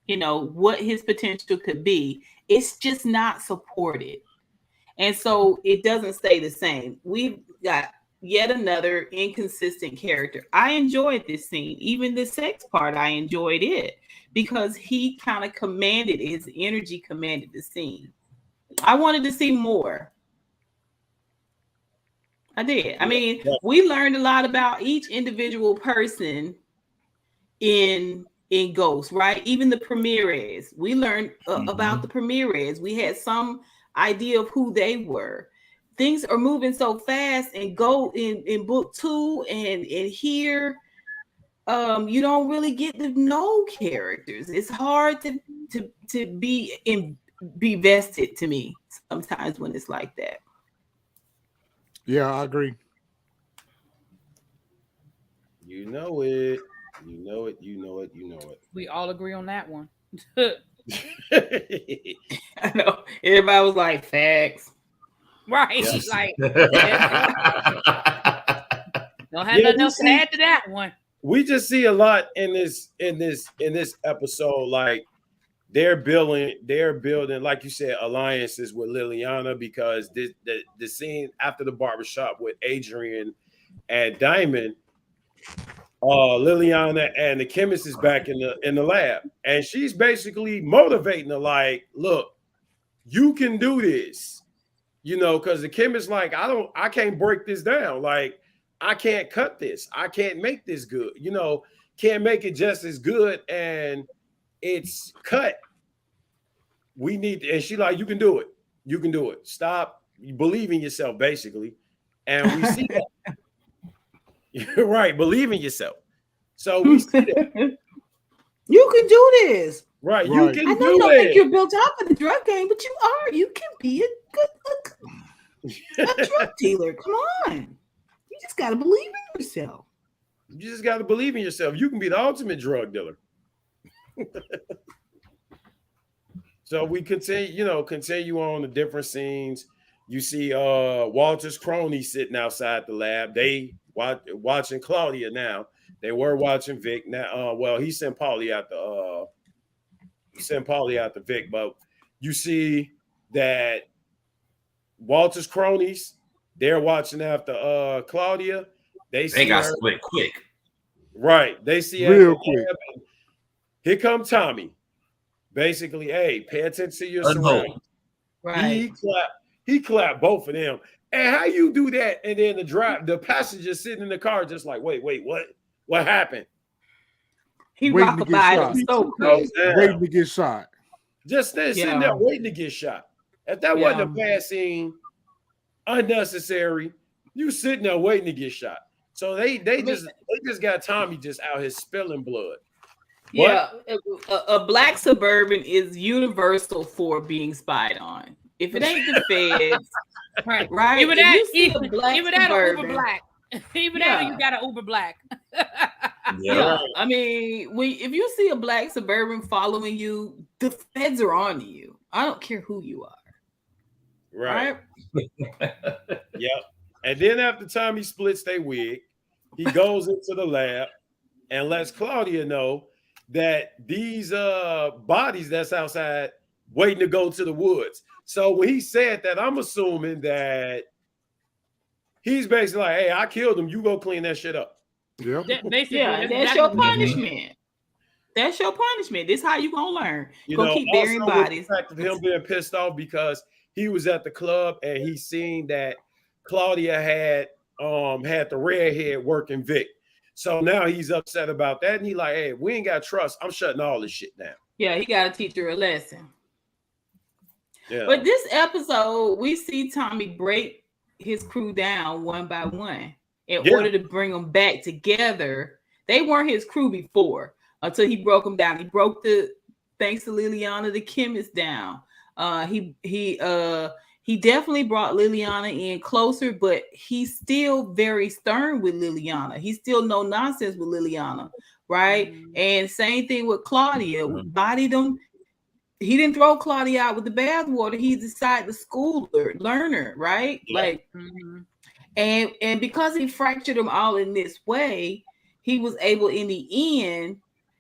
You know what his potential could be. It's just not supported. And so it doesn't stay the same. We've got yet another inconsistent character. I enjoyed this scene. Even the sex part, I enjoyed it because he kind of commanded, his energy commanded the scene. I wanted to see more. I did. I mean, we learned a lot about each individual person in Ghost, right? Even the Premieres. We learned about the Premieres. We had some idea of who they were. Things are moving so fast and go in book 2 and here you don't really get to know characters. It's hard to be vested to me sometimes when it's like that. Yeah, I agree. You know it. You know it. You know it. You know it. We all agree on that one. I know. Everybody was like, facts. Right. Yes. Like, don't have nothing else to add to that one. We just see a lot in this episode. Like they're building, like you said, alliances with Liliana, because the scene after the barbershop with Adrian and Diamond, Liliana and the chemist is back in the lab, and she's basically motivating her, like, look, you can do this, you know, because the chemist like, I can't break this down, like I can't cut this, I can't make this good, you know, can't make it just as good, and it's cut. We need, and she like, you can do it, stop, you believe in yourself, basically, and we see that. You're right, believe in yourself. So we see that. You can do this. Right, you Right. can I know do you don't it. think you're built out for the drug game, but you are. You can be a drug dealer. Come on. You just got to believe in yourself. You just got to believe in yourself. You can be the ultimate drug dealer. So we continue on the different scenes. You see Walter's crony sitting outside the lab. They watching Claudia now. They were watching Vic now. Well, he sent Paulie out to Vic, but you see that Walter's cronies, they're watching after Claudia. They got her, split quick. right. They see Real her quick. Here come Tommy. Basically, hey, pay attention to your Unholy. surroundings. Right. He clapped both of them. And how you do that? And then the passenger sitting in the car just like, wait, what happened? He Waiting to get rockabye shot. them so crazy. Waiting to get shot. Just sitting there waiting to get shot. If that wasn't a bad scene, unnecessary, you sitting there waiting to get shot. So they just got Tommy just out here spilling blood. Yeah, a black suburban is universal for being spied on. If it ain't the feds, right? Even If that, you see a even black that suburban, Uber black. Even that, you got an Uber black. Yeah, I mean, if you see a black suburban following you, the feds are on to you. I don't care who you are. Right. Yep. And then after Tommy splits their wig, he goes into the lab and lets Claudia know that these bodies that's outside waiting to go to the woods. So when he said that, I'm assuming that he's basically like, hey, I killed him. You go clean that shit up. Yep. Basically, That's your punishment. That's your punishment. This is how you gonna learn. You Go know, keep burying also with bodies. the fact of him being pissed off because he was at the club and he seen that Claudia had the redhead working Vic. So now he's upset about that. And he like, hey, we ain't got trust. I'm shutting all this shit down. Yeah, he got to teach her a lesson. Yeah. But this episode, we see Tommy break his crew down one by one in order to bring them back together. They weren't his crew before until he broke them down. He broke thanks to Liliana, the chemist, down. He he definitely brought Liliana in closer, but he's still very stern with Liliana. He's still no nonsense with Liliana, right? And same thing with Claudia. He didn't throw Claudia out with the bathwater. He decided to school her, learn her, right? Like, and because he fractured them all in this way, he was able in the end,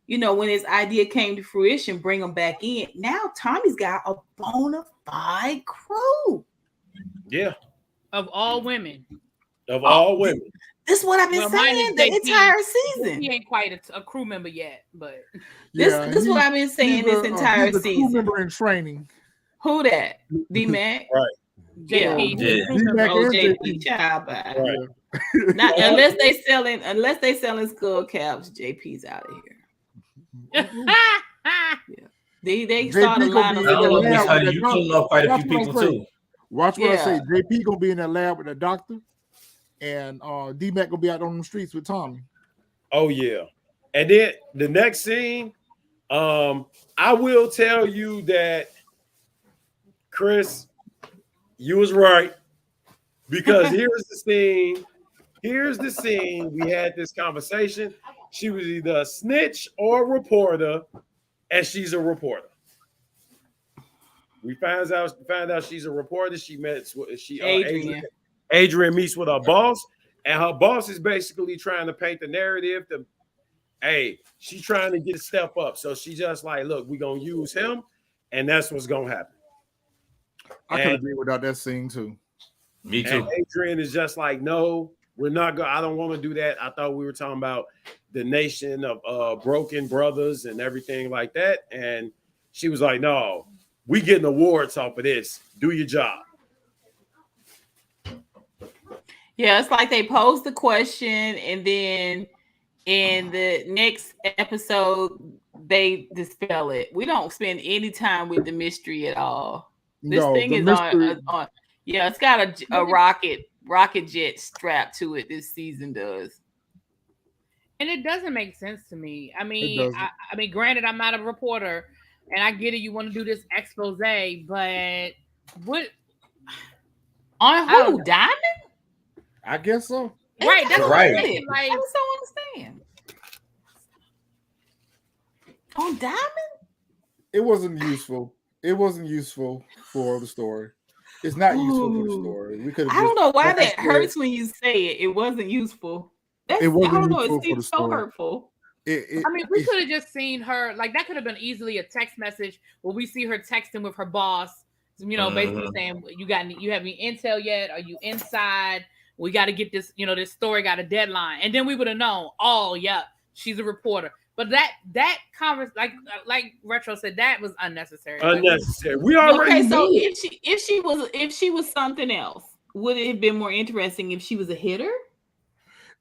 when his idea came to fruition, bring them back in. Now Tommy's got a bona fide crew. Yeah. Of all women. All women. This is what I've been saying the entire season. He ain't quite a crew member yet, but this is what I've been saying this entire season. Crew member in training. Who that? D-Mac? Right. JP. JP child. Right. Not unless they selling skull caps, JP's out of here. They started a line of you can love quite a few people too. Watch what I say. JP gonna be in that lab with the doctor, and D-Mac gonna be out on the streets with Tommy. Oh yeah. And then the next scene, I will tell you that, Chris, you was right, because here's the scene. We had this conversation. She was either a snitch or a reporter, and she's a reporter. We found out she's a reporter. Adrian meets with her boss, and her boss is basically trying to paint the narrative she's trying to get a step up. So she just like, look, we're gonna use him, and that's what's gonna happen. I could agree without that scene too. Me too. And Adrian is just like, no, we're not going. I don't want to do that. I thought we were talking about the nation of broken brothers and everything like that. And she was like, no, we getting awards off of this. Do your job. Yeah, it's like they posed the question, and then in the next episode they dispel it. We don't spend any time with the mystery at all. This thing is on. Yeah, it's got a rocket jet strapped to it. This season does, and it doesn't make sense to me. I mean, I mean, granted, I'm not a reporter, and I get it. You want to do this expose, but what on who? Diamond? I guess so. Right, that's right. Like, I just don't understand. On Diamond? It wasn't useful. It wasn't useful for the story. It's not useful for the story. We could. I don't know why that hurts when you say it. It wasn't useful. It wasn't I don't know. useful It seems so hurtful. I mean, we could have just seen her. Like, that could have been easily a text message where we see her texting with her boss. Basically saying, "You have any intel yet? Are you inside? We got to get this. This story got a deadline." And then we would have known. Oh, yeah, she's a reporter. But that conversation, like Retro said, that was unnecessary. Unnecessary. We already okay. So if she was something else, would it have been more interesting if she was a hitter?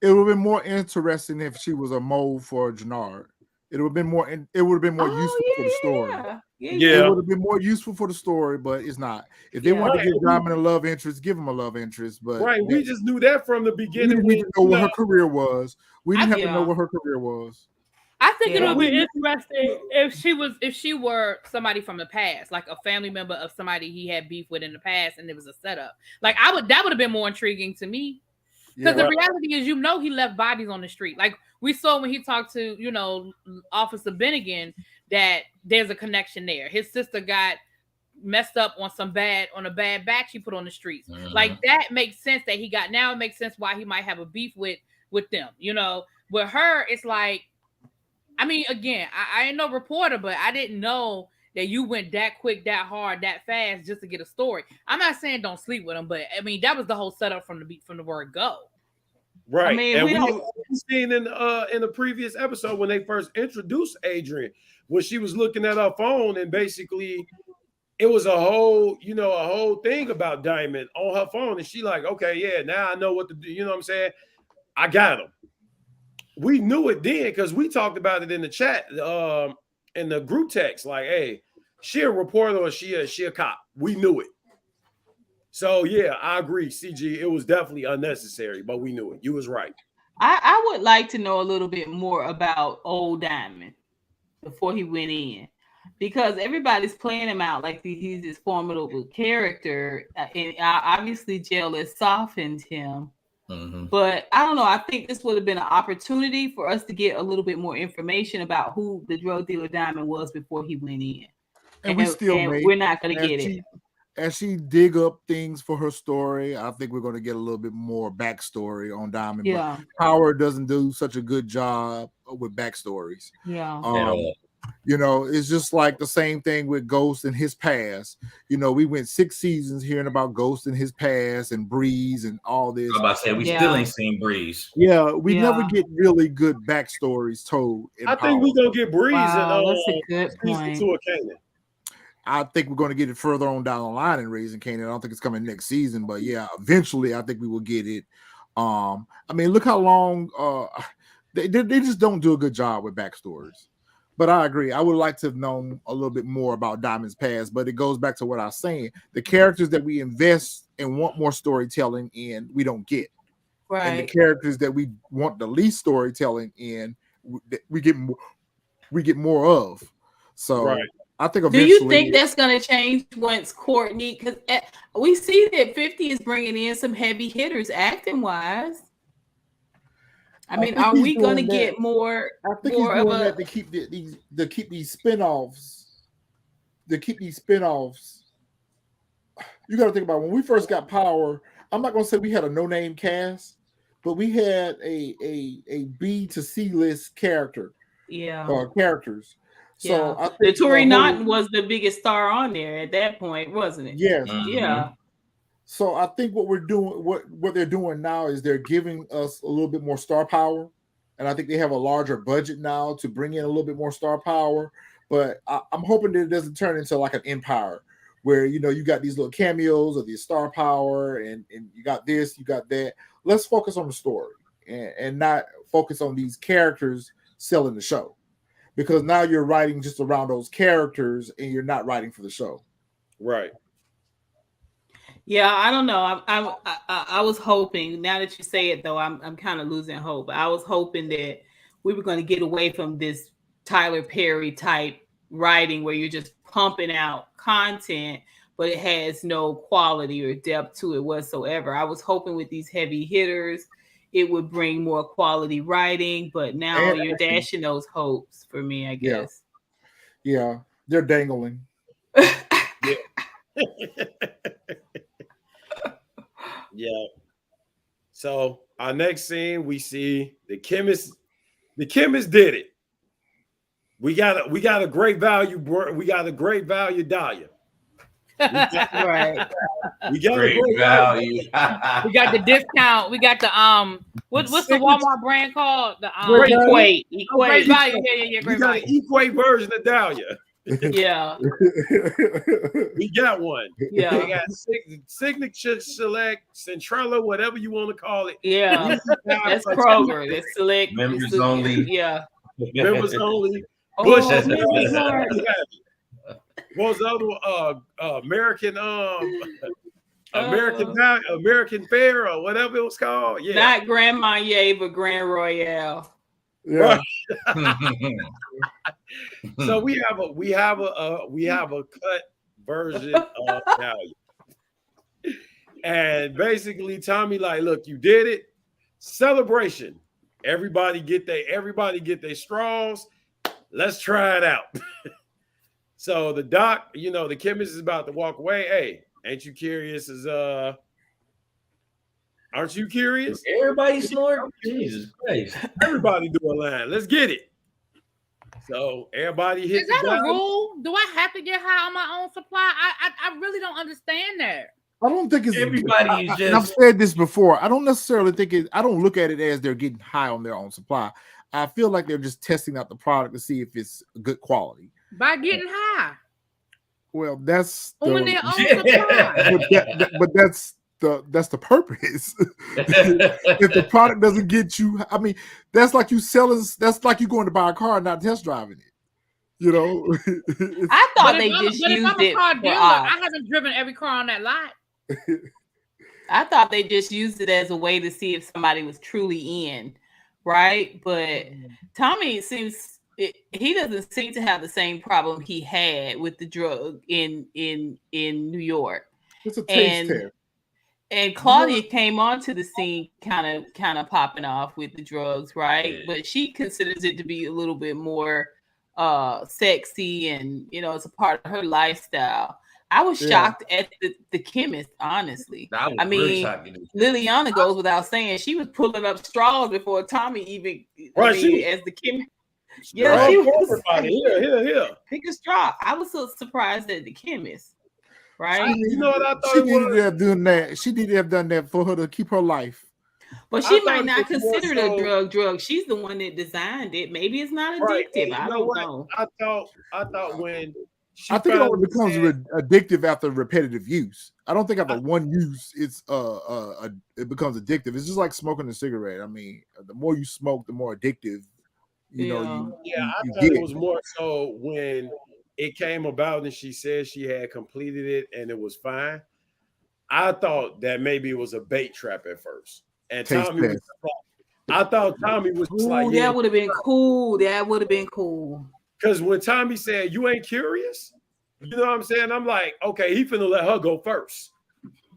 It would have been more interesting if she was a mole for Jannard. It would have been more. It would have been more useful for the story. Yeah. It would have been more useful for the story, but it's not. If they want to give Diamond a love interest, give him a love interest. But we just knew that from the beginning. We didn't know what her career was. We didn't have to know what her career was. I think it would be interesting if she were somebody from the past, like a family member of somebody he had beef with in the past, and it was a setup. Like that would have been more intriguing to me. Because the reality is, he left bodies on the street. Like we saw when he talked to, Officer Bennigan, that there's a connection there. His sister got messed up on a bad batch he put on the streets. Like that makes sense that he got. Now it makes sense why he might have a beef with them. With her, it's like, I mean, again, I ain't no reporter, but I didn't know that you went that quick, that hard, that fast just to get a story. I'm not saying don't sleep with him, but I mean that was the whole setup from the word go. Right. I mean, and we seen in the previous episode when they first introduced Adrian, when she was looking at her phone, and basically it was a whole thing about Diamond on her phone, and she like, okay, yeah, now I know what to do. You know what I'm saying? I got him. We knew it then because we talked about it in the chat, in the group text. Like, hey, she a reporter or she a cop? We knew it. So yeah, I agree, CG. It was definitely unnecessary, but we knew it. You was right. I would like to know a little bit more about Old Diamond before he went in. because everybody's playing him out like he's this formidable character, and obviously jail has softened him. Mm-hmm. But I don't know. I think this would have been an opportunity for us to get a little bit more information about who the drug dealer Diamond was before he went in. And we still may. We're not going to get it. As she dig up things for her story, I think we're going to get a little bit more backstory on Diamond. Yeah. But Howard doesn't do such a good job with backstories. Yeah. You know, it's just like the same thing with Ghost and his past. You know, we went 6 seasons hearing about Ghost and his past and Breeze and all this. I was about to say, we still ain't seen Breeze. Yeah, we never get really good backstories told. I think we're going to get Breeze and that's a good point. To a Canaan. I think we're going to get it further on down the line in Raising Canaan. I don't think it's coming next season, but yeah, eventually I think we will get it. I mean, look how long they just don't do a good job with backstories. But I agree. I would like to have known a little bit more about Diamond's past, but it goes back to what I was saying. The characters that we invest and want more storytelling in, we don't get. Right. And the characters that we want the least storytelling in, we get more of. So right. I think do you think that's going to change once Courtney, because we see that 50 is bringing in some heavy hitters acting wise. I mean, are we going to get more? I think he's doing that to keep these spinoffs. To keep these spinoffs. You got to think about when we first got Power. I'm not going to say we had a no-name cast, but we had a B to C list character. Yeah. Characters. So I think Tori Naughton was the biggest star on there at that point, wasn't it? Yes. Mm-hmm. Yeah. So I think what we're doing, what they're doing now is they're giving us a little bit more star power, and I think they have a larger budget now to bring in a little bit more star power. But I'm hoping that it doesn't turn into like an Empire, where you got these little cameos of the star power, and you got this, you got that. Let's focus on the story and not focus on these characters selling the show, because now you're writing just around those characters and you're not writing for the show. Right. Yeah, I don't know. I was hoping. Now that you say it, though, I'm kind of losing hope. I was hoping that we were going to get away from this Tyler Perry type writing where you're just pumping out content, but it has no quality or depth to it whatsoever. I was hoping with these heavy hitters, it would bring more quality writing, but now you're dashing those hopes for me, I guess. Yeah, they're dangling. Yeah. So our next scene, we see the chemist. The chemist did it. We got a great value. We got a great value Dahlia. Right. We got great a great value. We got the discount. We got the what's the Walmart brand called? The Equate. Great value. Yeah. Great we got value. an Equate version of Dahlia. Yeah. We got one. Yeah. We got Signature Select, Centrella, whatever you want to call it. Yeah. That's Kroger. That's Select. Members only. Yeah. Members only. Bush. What was the other one? American Fair or whatever it was called. Yeah. Not Grand Marnier, but Grand Royale. Yeah. So we have a cut version of Dahlia. And basically Tommy like, look, you did it. Celebration. Everybody get their straws. Let's try it out. So the doc, the chemist is about to walk away. Hey, ain't you curious aren't you curious? Everybody snort. Jesus Christ. Everybody do a line. Let's get it. So everybody hit. Is that a rule? Do I have to get high on my own supply? I really don't understand that. I don't think it's everybody is just. I've said this before. I don't necessarily think it. I don't look at it as they're getting high on their own supply. I feel like they're just testing out the product to see if it's good quality. By getting high. Well, that's on their own supply. But that's the purpose. If the product doesn't get you, I mean, that's like you selling. That's like you going to buy a car and not test driving it. I thought they just used it. I haven't driven every car on that lot. I thought they just used it as a way to see if somebody was truly in, right? But Tommy seems he doesn't seem to have the same problem he had with the drug in New York. It's a taste And test. and Claudia came onto the scene kind of popping off with the drugs, right? Yeah. But she considers it to be a little bit more sexy, and it's a part of her lifestyle. I was shocked at the chemist, honestly. I was I really mean, shocked. Liliana goes without saying, she was pulling up straws before Tommy even, Right, as the chemist. Yeah, Yeah, she for was everybody. Here. pick a straw. I was so surprised at the chemist, right? You know what I thought She it needed was? to have done that. She needed to have done that for her to keep her life. But I she thought might it not was more consider it so- a drug. She's the one that designed it. Maybe it's not Right. addictive. And you I know don't what? know. I thought when she I think it only finally becomes said- addictive after repetitive use. I don't think after one use it's it becomes addictive. It's just like smoking a cigarette. I mean, the more you smoke, the more addictive. You know, I you thought get. it was more so when it came about and she said she had completed it and it was fine. I thought that maybe it was a bait trap at first. And Taste Tommy was test. I thought Tommy was just like, yeah, that would have been cool. That would have been cool. because when Tommy said, you ain't curious, you know what I'm saying? I'm like, okay, he finna let her go first.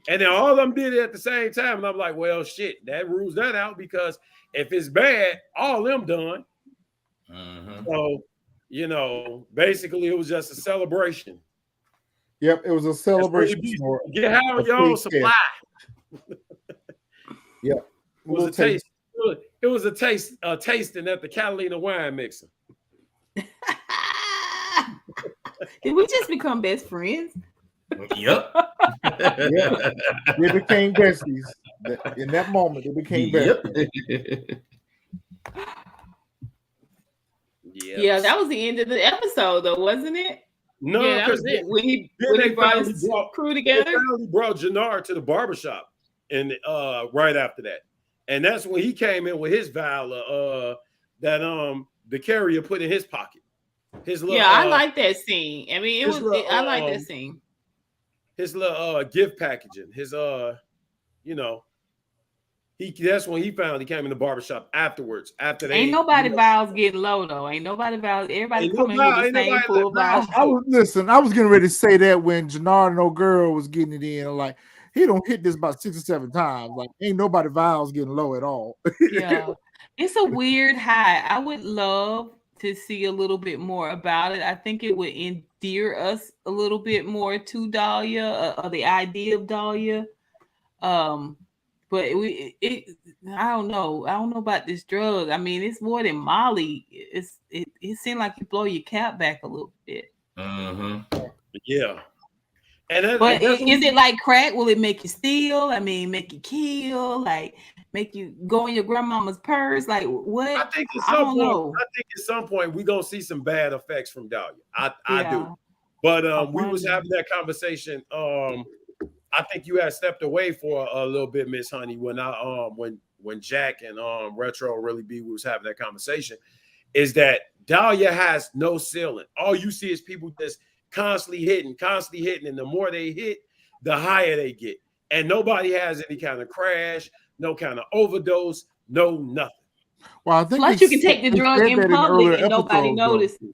And then all of them did it at the same time. And I'm like, well, shit, that rules that out, because if it's bad, all them done. Mm-hmm. So, basically it was just a celebration. Yep, it was a celebration. Get high on your own supply. Yeah. It was a taste. It was a tasting at the Catalina wine mixer. Did we just become best friends? Yep. Yeah. They became besties. In that moment, they became besties. Yeah, that was the end of the episode, though, wasn't it? No, Yeah, that because was it. When he they brought finally his crew they together. finally brought Jannard to the barbershop, and right after that, and that's when he came in with his vial that the carrier put in his pocket. His little, I like that scene. I mean, I like that scene. His little gift packaging. His that's when he came in the barbershop afterwards. After they Ain't nobody vials getting low though. Ain't nobody vials. Everybody Ain't coming nobody- with the ain't same nobody full let vials. I was getting ready to say that when Jannard and old girl was getting it in. Like, he don't hit this about 6 or 7 times. Like, ain't nobody vials getting low at all. Yeah, it's a weird high. I would love to see a little bit more about it. I think it would endear us a little bit more to Dahlia, or the idea of Dahlia. But I don't know. I don't know about this drug. I mean, it's more than Molly. It seemed like you blow your cap back a little bit. Mm-hmm. Yeah. But is it like crack? Will it make you steal? I mean, make you kill? Like, make you go in your grandmama's purse? Like, what? I think I don't know. at some point we're gonna see some bad effects from Dahlia. I do. Yeah. But we was having that conversation. I think you had stepped away for a little bit, Miss Honey, when when Jack and Retro Really B was having that conversation. Is that Dahlia has no ceiling. All you see is people just constantly hitting, and the more they hit, the higher they get. And nobody has any kind of crash, no kind of overdose, no nothing. Well, I think Plus, you can take the drug in public and nobody notices.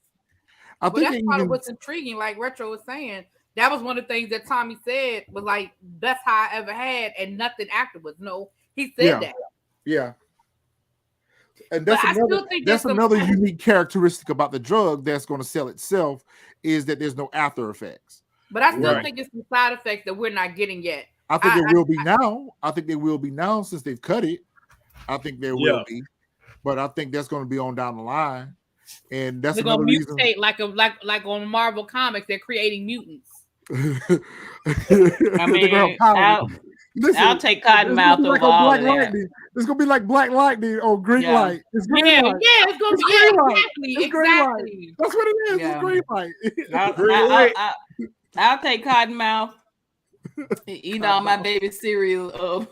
I But think that's part of what's intriguing. Like Retro was saying, that was one of the things that Tommy said was like, best high I ever had, and nothing afterwards. No, he said that. Yeah. And that's But that's another unique characteristic about the drug that's going to sell itself, is that there's no after effects. But I still think it's some side effects that we're not getting yet. I think there will be now. I think there will be now since they've cut it. I think there will be, but I think that's going to be on down the line, and that's they're another gonna reason. mutate like on Marvel Comics, they're creating mutants. I mean, I'll take Cottonmouth over all of that. It's gonna be like Black Lightning or Green Light. It's Green Light. Yeah, it's gonna be exactly. That's what it is. It's Green Light. I'll take Cottonmouth. Eat all my baby cereal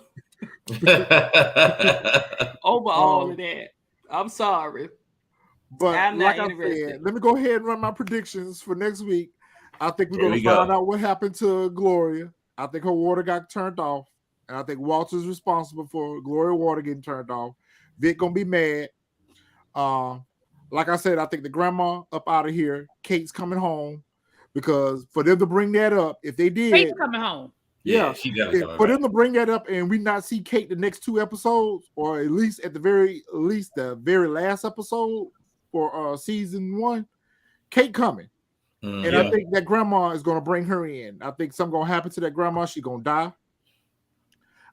over all of that. I'm sorry, but I'm like not I said, let me go ahead and run my predictions for next week. I think we're going to find out what happened to Gloria. I think her water got turned off, and I think Walter's responsible for Gloria water getting turned off. Vic gonna be mad. like I said, I think the grandma up out of here. Kate's coming home because for them to bring that up, if they did, Kate's coming home. Yeah, she definitely coming for back. them to bring that up and we not see Kate the next 2 episodes, or at least the very last episode for season 1, Kate coming. And I think that grandma is going to bring her in. I think something going to happen to that grandma. She's going to die.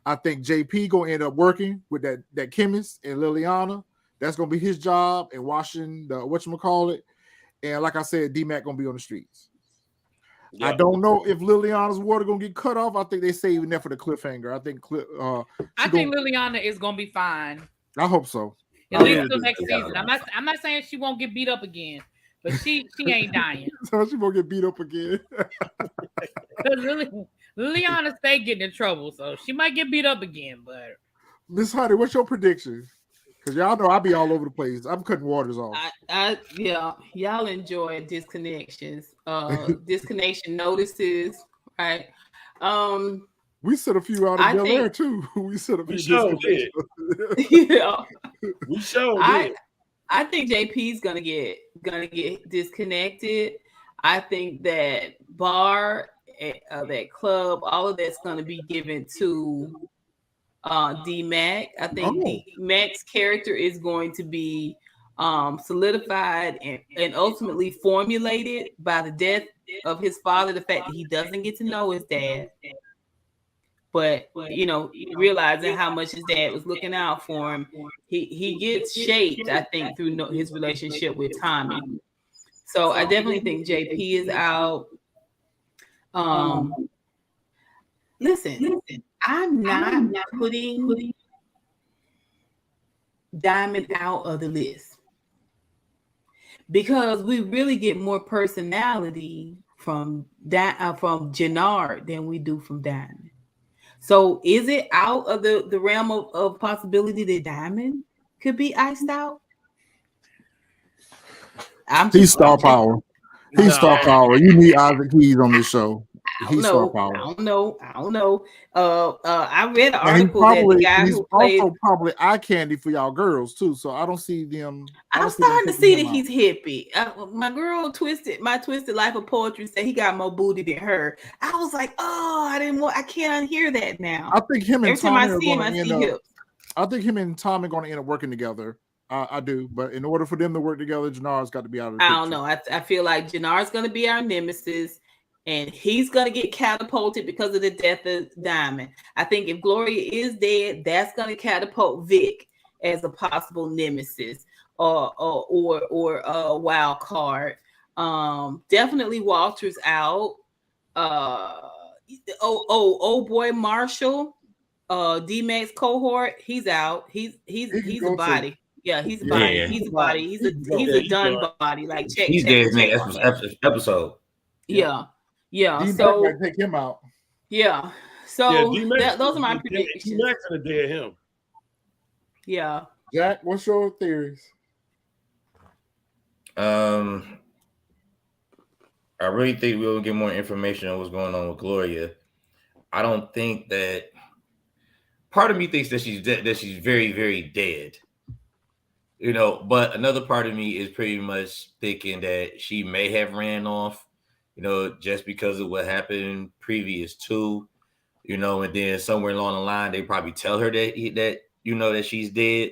I think JP going to end up working with that chemist and Liliana. That's going to be his job and washing the whatchamacallit. And like I said, D-Mac going to be on the streets. Yep. I don't know if Liliana's water going to get cut off. I think they're saving that for the cliffhanger. I think Liliana is going to be fine. I hope so. At least till next season. I'm not saying she won't get beat up again. But she ain't dying. So she won't get beat up again. Because Liliana stay getting in trouble, so she might get beat up again. But Miss Honey, what's your prediction? Because y'all know I be all over the place. I'm cutting waters off. Y'all enjoy disconnections, disconnection notices, right? We sent a few out of Bel Air too. We sent a few. Did. Yeah, we did. I think JP's gonna get disconnected. I think that bar, that club, all of that's gonna be given to D-Mac. I think D-Mac's character is going to be solidified and ultimately formulated by the death of his father. The fact that he doesn't get to know his dad, but realizing how much his dad was looking out for him, he gets shaped, I think, through his relationship with Tommy. So I definitely think JP is out. Listen, I'm not putting Diamond out of the list because we really get more personality from Jannard than we do from Diamond. So is it out of the realm of possibility that Diamond could be iced out? He's star power. He's star power. You need Isaac Keys on this show. He's star power. I don't know. I read an article that the guy he's who played also probably eye candy for y'all girls too. So I don't see them. I'm starting to see that he's hippie. My girl My Twisted Life of Poetry said he got more booty than her. I was like, I can't unhear that now. I think him and every time I Tommy see him, I see hips. I think him and Tommy are going to end up working together. I do, but in order for them to work together, Jannard's got to be out of the picture. I don't know. I feel like Jannard's going to be our nemesis, and he's going to get catapulted because of the death of Diamond. I think if Gloria is dead, that's going to catapult Vic as a possible nemesis or a wild card. Definitely Walter's out. Oh boy, Marshall, D-Mac's cohort, he's out. He's a body. Yeah, he's a body. Yeah. He's a body. He's a done body. Like check. He's dead next episode. Yeah. So take him out. Yeah. So those are my predictions. D-Mac's gonna dead him. Yeah. Jack, what's your theories? I really think we'll get more information on what's going on with Gloria. I don't think that. Part of me thinks that she's dead, that she's very, very dead. But another part of me is pretty much thinking that she may have ran off, just because of what happened previous to, and then somewhere along the line they probably tell her that she's dead,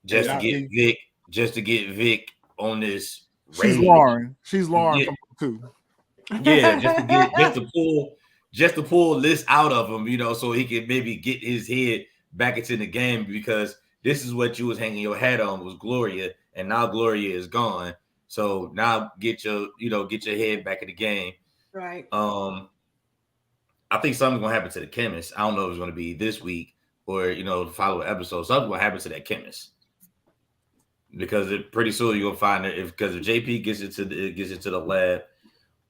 just to get Vic on this. She's Lauren. She's Lauren from too. Yeah, just to pull this out of him, so he can maybe get his head back into the game, because this is what you was hanging your hat on, was Gloria, and now Gloria is gone. So now get your head back in the game. Right. I think something's gonna happen to the chemist. I don't know if it's gonna be this week or the following episode. Something's gonna happen to that chemist, because pretty soon you're gonna find it because if JP gets into the lab,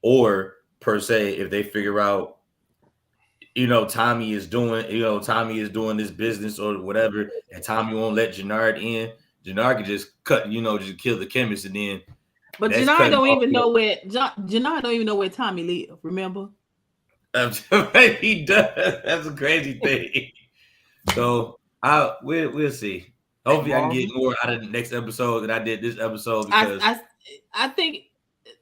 or per se if they figure out Tommy is doing this business or whatever, and Tommy won't let Jannard in. Jannard can just just kill the chemist, and then. But Jannard don't even know where Tommy lives. Remember? He does. That's a crazy thing. So we'll see. Hopefully, I can get more out of the next episode than I did this episode because I think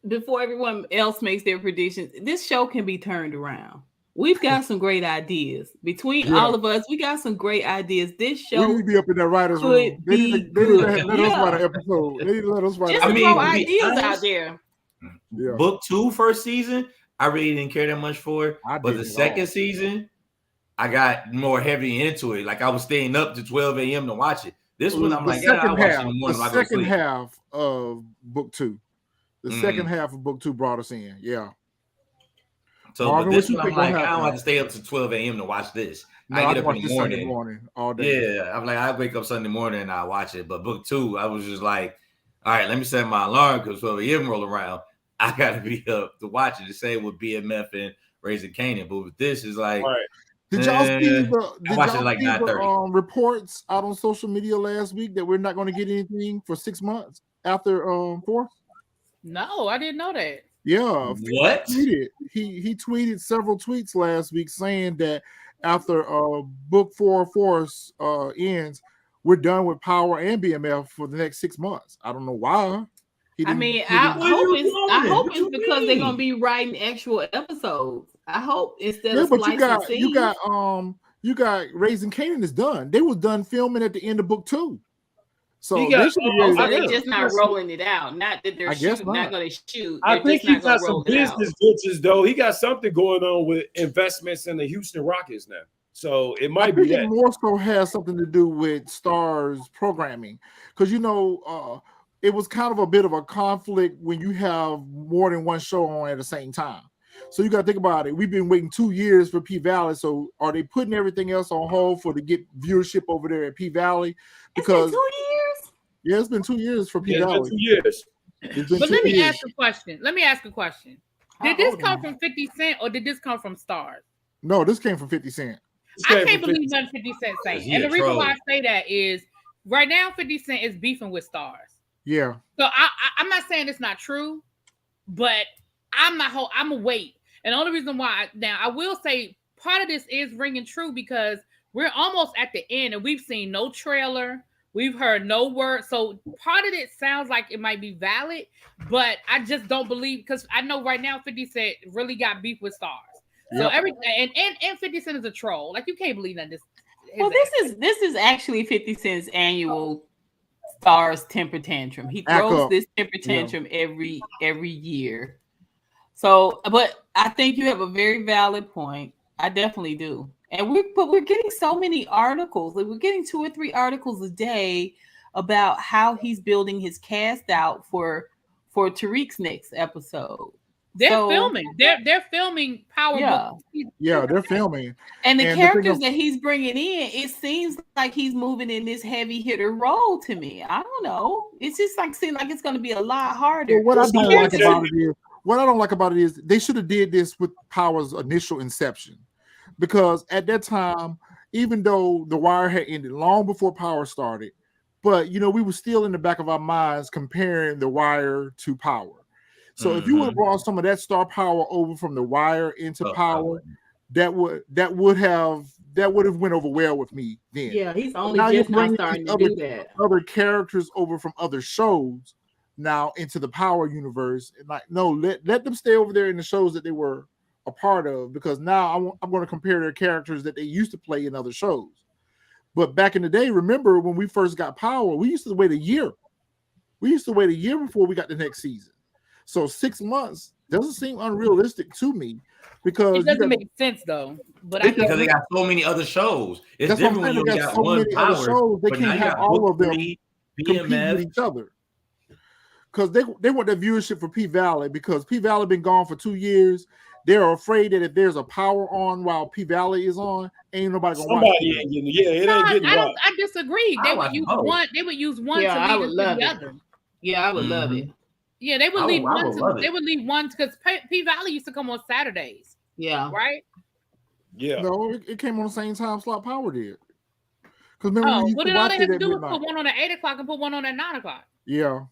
before everyone else makes their predictions, this show can be turned around. We've got some great ideas between all of us. We got some great ideas. This show we need to be up in that writers' room. They need to let us write an episode. They need to let us write. Just throw ideas out there. Yeah. Book 2 first season, I really didn't care that much for it. But the second season, I got more heavy into it. Like I was staying up to 12 a.m. to watch it. This one, I'm like, I'll watch it in the morning. The second half of book 2. The second half of book 2 brought us in. Yeah. So Marvin, but this one, I'm like, I don't have to stay up to 12 a.m. to watch this. No, I get up in the Sunday morning all day. Yeah, I'm like, I wake up Sunday morning and I watch it. But book 2, I was just like, all right, let me set my alarm because 12 a.m. roll around. I gotta be up to watch it. The same with BMF and Raising Kanan. But with this, is like, did y'all see the reports out on social media last week that we're not going to get anything for 6 months after 4th? No, I didn't know that. Yeah. What? He tweeted several tweets last week saying that after book 4 Force ends, we're done with Power and BMF for the next 6 months. I don't know why. I hope it's because they're gonna be writing actual episodes. I hope instead of slicing you got Raising Kanan is done. They was done filming at the end of book 2. So they're just not rolling it out. Not that they're not going to shoot. I think he got some business ventures though. He got something going on with investments in the Houston Rockets now. So it might be that. It more so has something to do with Star's programming because it was kind of a bit of a conflict when you have more than one show on at the same time. So you got to think about it. We've been waiting 2 years for P-Valley. So are they putting everything else on hold to get viewership over there at P-Valley? Because it's been 2 years. Yeah, it's been 2 years for P-Valley. But let me ask a question. Did this come from 50 Cent or did this come from Stars? No, this came from 50 Cent. I can't believe nothing 50 Cent saying. And the reason why I say that is right now 50 Cent is beefing with Stars. Yeah. So I'm not saying it's not true, but I'm a wait. And the only reason why now I will say part of this is ringing true because we're almost at the end and we've seen no trailer. We've heard no word. So part of it sounds like it might be valid, but I just don't believe because I know right now 50 Cent really got beef with Stars. Yep. So everything and 50 Cent is a troll. Like you can't believe that this. Well, this is actually 50 Cent's annual Stars temper tantrum. He throws this temper tantrum every year. So, but I think you have a very valid point. I definitely do. And we're getting so many articles. Like we're getting 2 or 3 articles a day about how he's building his cast out for Tariq's next episode. They're filming. They're filming Power. Yeah, they're filming. And the characters that he's bringing in, it seems like he's moving in this heavy hitter role to me. I don't know. It's just seems like it's going to be a lot harder. Well, what I don't like about it is they should have did this with Power's initial inception. Because at that time, even though The Wire had ended long before Power started, but we were still in the back of our minds comparing The Wire to Power. So if you would have brought some of that star power over from The Wire into Power, that would have went over well with me then. Yeah, he's only just now starting to do that. Other characters over from other shows now into the Power universe. Let them stay over there in the shows that they were a part of, because now I'm going to compare their characters that they used to play in other shows. But back in the day, remember when we first got Power, we used to wait a year. We used to wait a year before we got the next season. So 6 months doesn't seem unrealistic to me because it doesn't make sense though. But because they got so many other shows. It's different when you got so one Power. Shows, they can't have all of them compete with each other. Because they want that viewership for P-Valley because P-Valley been gone for 2 years. They're afraid that if there's a Power on while P-Valley is on, ain't nobody gonna watch it. Ain't getting I disagree. They would use one. They would use one to lead into the other. Yeah, I would love it. Yeah, they would leave one. They would leave one because P-Valley used to come on Saturdays. Yeah, right. Yeah. No, it came on the same time slot Power did. Because what did all they have to do was put one on at 8 o'clock and put one on at 9 o'clock? Yeah,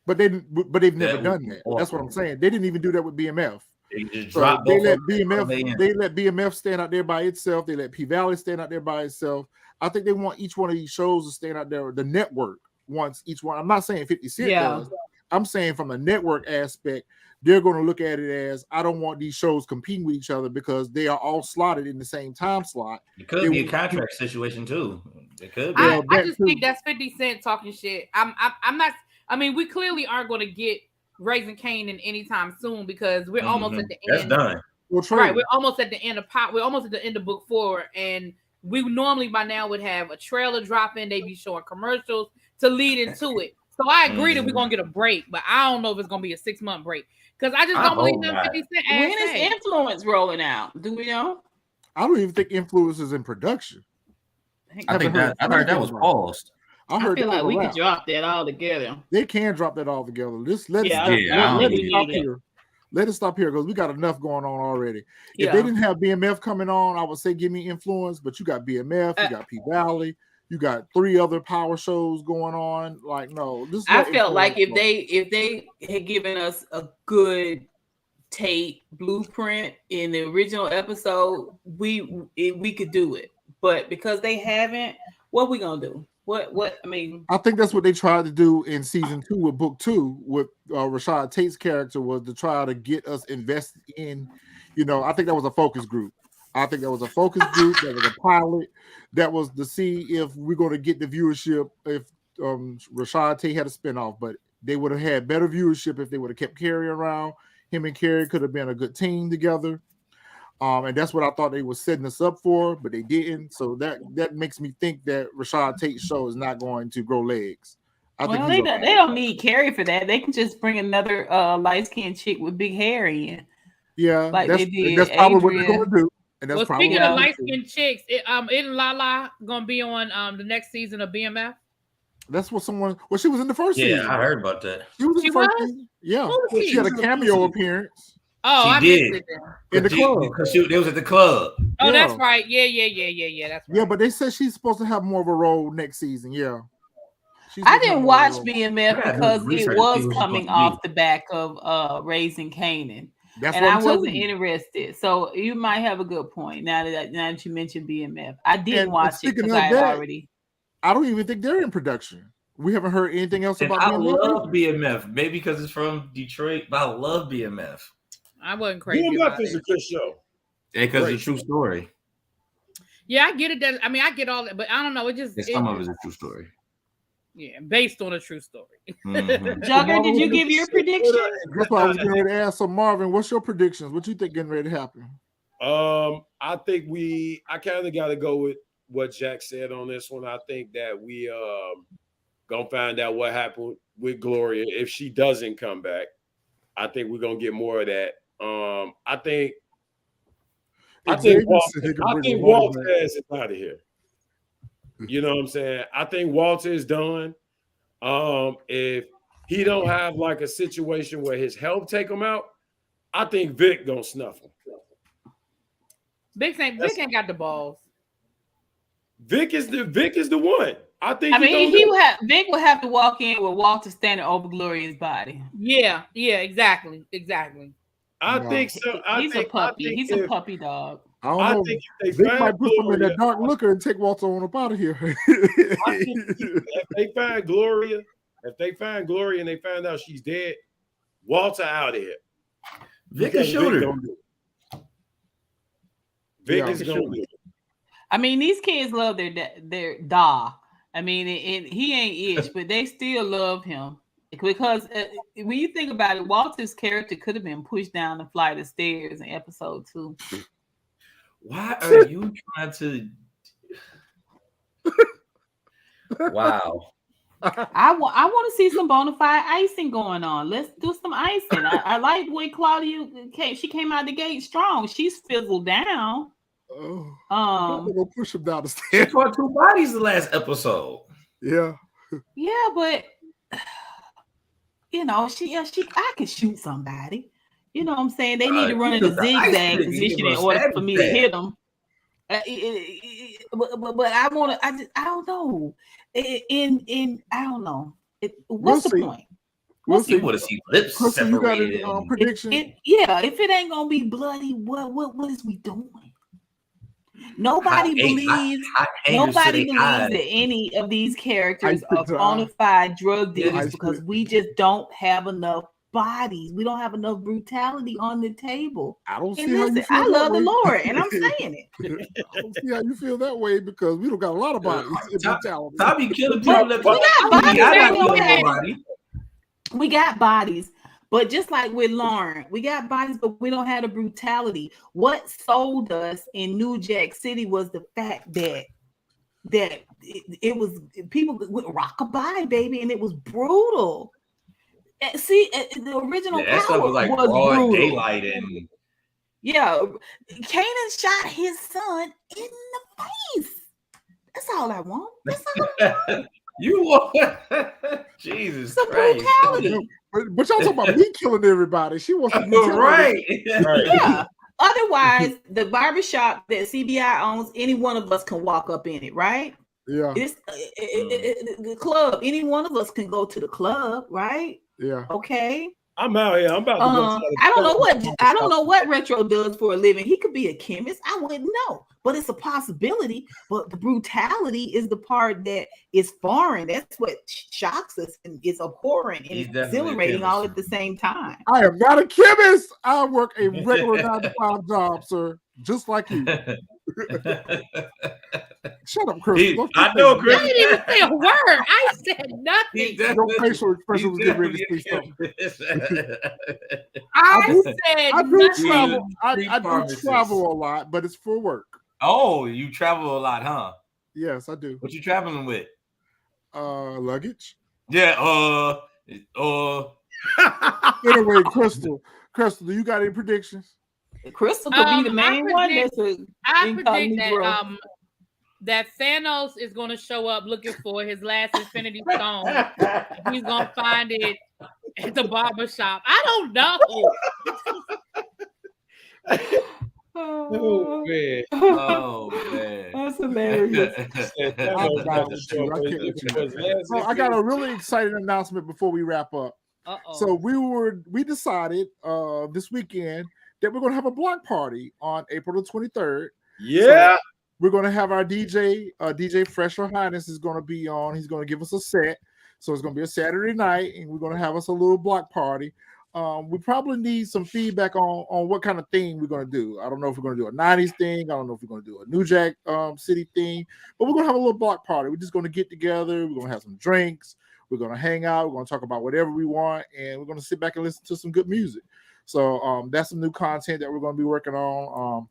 but they've never done that. That's what I'm saying. They didn't even do that with BMF. They just So drop they both let of them. BMF, they let BMF stand out there by itself. They let P Valley stand out there by itself. I think they want each one of these shows to stand out there. The network wants each one. I'm not saying 50 Cent does. I'm saying from a network aspect, they're going to look at it as I don't want these shows competing with each other because they are all slotted in the same time slot. It could be a contract situation too. It could be. I just think that's 50 Cent talking shit. I'm not. I mean, we clearly aren't going to get Raising Kanan anytime soon because we're almost at the end. That's done. Right, we're almost at the end of We're almost at the end of book 4, and we normally by now would have a trailer drop in. They be showing commercials to lead into it. So I agree that we're gonna get a break, but I don't know if it's gonna be a 6-month break because I just don't believe that 50 Cent. When is Influence rolling out? Do we know? I don't even think Influence is in production. I heard that was paused. I feel like we could drop that all together. They can drop that all together. Let it stop here because we got enough going on already. If they didn't have BMF coming on, I would say give me Influence, but you got BMF, you got P Valley, you got 3 other power shows going on. Like, no, this. I felt like if they had given us a good tape blueprint in the original episode, we could do it. But because they haven't, what we gonna do? What I mean, I think that's what they tried to do in season 2 with book 2 with Rashad Tate's character was to try to get us invested in, I think that was a focus group. That was a pilot. That was to see if we're going to get the viewership if Rashad Tate had a spinoff, but they would have had better viewership if they would have kept Carrie around. Him and Carrie could have been a good team together. And that's what I thought they were setting us up for, but they didn't. So that makes me think that Rashad Tate's show is not going to grow legs. They don't need Carrie for that. They can just bring another light-skinned chick with big hair in. Yeah, like that's probably what they're going to do. And that's speaking of light-skinned chicks, isn't Lala going to be on the next season of BMF? That's what she was in the first season. Yeah, I heard about that. She was in the first season. Yeah, she had a cameo appearance. Oh, I missed it in the club because they was at the club. Oh, that's right. Yeah. That's right. Yeah, but they said she's supposed to have more of a role next season. Yeah. I didn't watch BMF because it was coming off the back of Raising Kanan. And I wasn't interested. So you might have a good point now that you mentioned BMF. I didn't watch it because I don't even think they're in production. We haven't heard anything else about BMF. I love BMF. Maybe because it's from Detroit, but I love BMF. I wasn't crazy. BMF is a good show. Yeah, because it's a true story. Yeah, I get it. I get all that, but I don't know. Some of it is a true story. Yeah, based on a true story. Mm-hmm. Jugger, did you give your prediction? That's why I was getting ready to ask. So Marvin, what's your predictions? What you think getting ready to happen? I think I kind of got to go with what Jack said on this one. I think that we gonna find out what happened with Gloria if she doesn't come back. I think we're gonna get more of that. I think Walter is out of here. You know what I'm saying? I think Walter is done. If he don't have like a situation where his health take him out, I think Vic gonna snuff him. Vic ain't got the balls. Vic is the one. I think. Vic will have to walk in with Walter standing over Gloria's body. Yeah, exactly. I think so. He's a puppy. He's a puppy dog. I don't know. Think if they might put him in that dark looker and take Walter on up out of here. I think if they find Gloria and they find out she's dead, Walter out of here. Vic is shooter. Vic is gonna do it. I mean, these kids love their dog. I mean, he ain't Ish, but they still love him because when you think about it, Walter's character could have been pushed down the flight of stairs in episode 2. Why are you trying to? Wow. I want to see some bona fide icing going on. Let's do some icing. I like the way Claudia came out the gate strong. She's fizzled down. Go push him down the stairs. She fought 2 bodies the last episode. Yeah. Yeah, but I can shoot somebody. You know what I'm saying? They need to run in a zigzag position in order for me to hit them. But I don't know. I don't know. What's the point? We'll You see. want to see lips Crystal, you got separated. a prediction? If it ain't gonna be bloody, what is we doing? Nobody believes that any of these characters are bona fide drug dealers because we just don't have enough bodies. We don't have enough brutality on the table. I don't see And how you listen, feel I that love way. the Lord, and I'm saying it. I don't see how you feel that way because we don't got a lot of bodies in brutality. Tommy killing people left. We got bodies. I got nobody. We got bodies, but just like with Lauren, we got bodies, but we don't have the brutality. What sold us in New Jack City was the fact that it was people would rock-a-bye, baby, and it was brutal. See, the original that stuff was like broad brutal. daylight, and Kanan shot his son in the face. That's all I want. That's all. You want Jesus Christ. Brutality. But y'all talking about me killing everybody. She wants to be right. Yeah. Otherwise, the barbershop that CBI owns, any one of us can walk up in it, right? Yeah. It's the club. Any one of us can go to the club, right? Yeah. Okay. I'm out here. I'm about to go. I don't know what Retro does for a living. He could be a chemist. I wouldn't know, but it's a possibility. But the brutality is the part that is foreign. That's what shocks us and is abhorrent and exhilarating all at the same time. I am not a chemist. I work a regular 9-to-5 job, sir, just like you. Shut up, Chris. I know, Chris. I didn't even say a word. I said nothing. Your facial expression was getting ready to say something. I do travel. I do travel a lot, but it's for work. Oh, you travel a lot, huh? Yes, I do. What you traveling with? Luggage. Yeah. Anyway, Crystal, do you got any predictions? Crystal could be the main one. I predict that Thanos is going to show up looking for his last Infinity Stone. He's going to find it at the barbershop. I don't know. Oh man. That's hilarious. I got a really exciting announcement before we wrap up. So we decided this weekend that we're going to have a block party on April the 23rd. Yeah. So we're going to have our DJ Fresh or Highness is going to be on. He's going to give us a set. So it's going to be a Saturday night, and we're going to have us a little block party. We probably need some feedback on what kind of thing we're going to do. I don't know if we're going to do a 90s thing. I don't know if we're going to do a New Jack City thing. But we're going to have a little block party. We're just going to get together. We're going to have some drinks. We're going to hang out. We're going to talk about whatever we want. And we're going to sit back and listen to some good music. So that's some new content that we're going to be working on.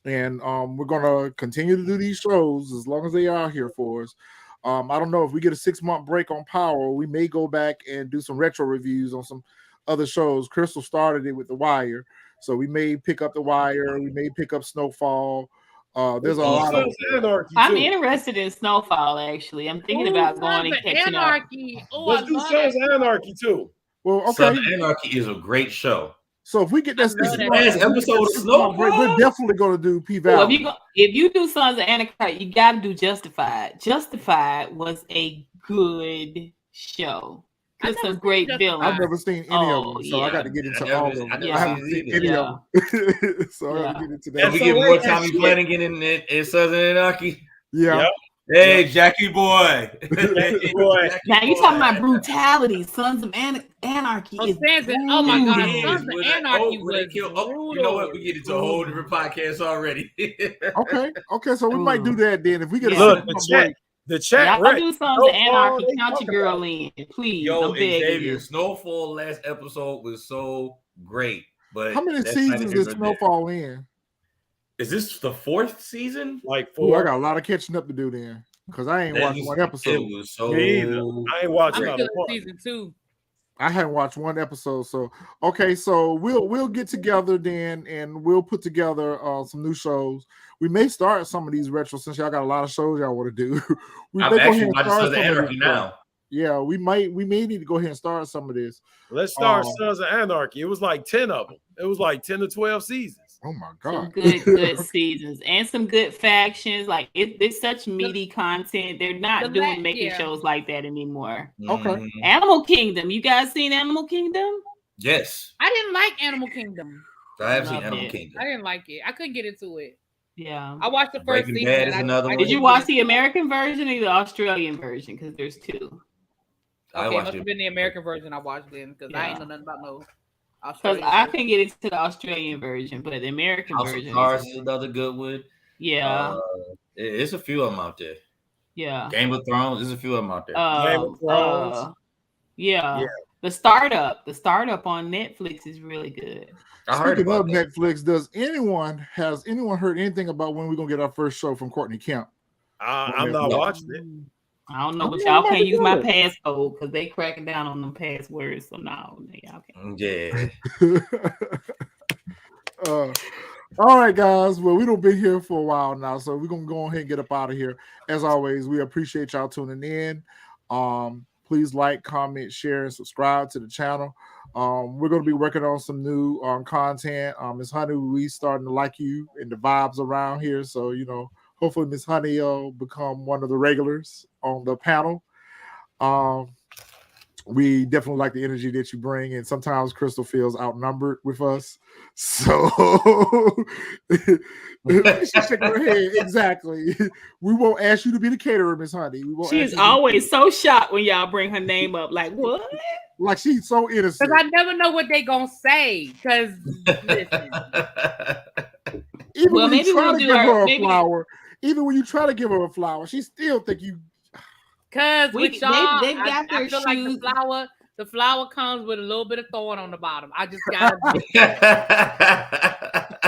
And we're going to continue to do these shows as long as they are here for us. I don't know if we get a 6-month break on Power, we may go back and do some retro reviews on some other shows. Crystal started it with The Wire. So we may pick up The Wire. We may pick up Snowfall. There's a lot of Anarchy. I'm interested in Snowfall, actually. I'm thinking about going and catching Anarchy. up. Let's do Sons of Anarchy too. Well, okay. Sons of Anarchy is a great show. So if we get that last episode of Snowfall, we're definitely going to do P-Valley. Well, if you do Sons of Anarchy, you got to do Justified. Justified was a good show. It's a great villain. I've never seen any of them, so I got to get into all of them. I haven't seen any of them, so I got to get into that. And we get more Tommy Flanagan in Sons of Anarchy. Yeah. Yep. Hey, Jackie boy. Jackie boy. Now you're talking about brutality. Sons of Anarchy is oh my God. Sons of Anarchy was you know what? We get into a whole different podcast already. Okay. So we might do that then. If we get the chat. Y'all do Sons of Anarchy. Count your girl in, please. Yo, Xavier, Snowfall last episode was so great. But how many seasons is Snowfall in? Is this the 4th season? Like 4. Ooh, I got a lot of catching up to do then because I ain't watched one episode. It was so Me either. I ain't watching season 2. I hadn't watched one episode. So okay, so we'll get together then and we'll put together some new shows. We may start some of these retro since y'all got a lot of shows y'all want to do. I'm actually watching Sons of Anarchy now. Yeah, we may need to go ahead and start some of this. Let's start Sons of Anarchy. It was like 10 of them. It was like 10 to 12 seasons. Oh my Some god. good seasons and some good factions. Like it's such meaty content. They're not making shows like that anymore. Okay. Animal Kingdom. You guys seen Animal Kingdom? Yes. I didn't like Animal Kingdom. I have seen Loved Animal it. Kingdom. I didn't like it. I couldn't get into it. Yeah. I watched the first Breaking season. Bad is another one. Did you watch the American version or the Australian version? Because there's two. I Okay, watched must it. have been the American version I watched then, because I ain't know Yeah. nothing about no Because Australian I version. can get into the Australian version, but the American House version of Cards is another good one. yeah. It's a few of them out there. Yeah. Game of Thrones, there's a few of them out there. Game of Thrones. Yeah. Yeah. The startup on Netflix is really good. I heard Speaking about of that. Netflix, has anyone heard anything about when we're gonna get our first show from Courtney Kemp? I'm not watching it. I don't know, but Okay, y'all might can't be use my good. passcode because they cracking down on them passwords. So no, y'all can't. Yeah. All right, guys. Well, we don't been here for a while now, so we're gonna go ahead and get up out of here. As always, we appreciate y'all tuning in. Please like, comment, share, and subscribe to the channel. We're gonna be working on some new content. Miss Honey, we starting to like you and the vibes around here. So hopefully Miss Honey will become one of the regulars on the panel. We definitely like the energy that you bring, and sometimes Crystal feels outnumbered with us. So she's shaking her head. Exactly. We won't ask you to be the caterer, Miss Honey. She's always so shocked when y'all bring her name up. Like what? Like she's so innocent. Because I never know what they gonna say. Because listen, even Well, when you maybe try we'll to do give our- her a maybe- flower, even when you try to give her a flower, she still think you. because We- with y'all, they've got I their feel like shoes. the flower comes with a little bit of thorn on the bottom. I just gotta.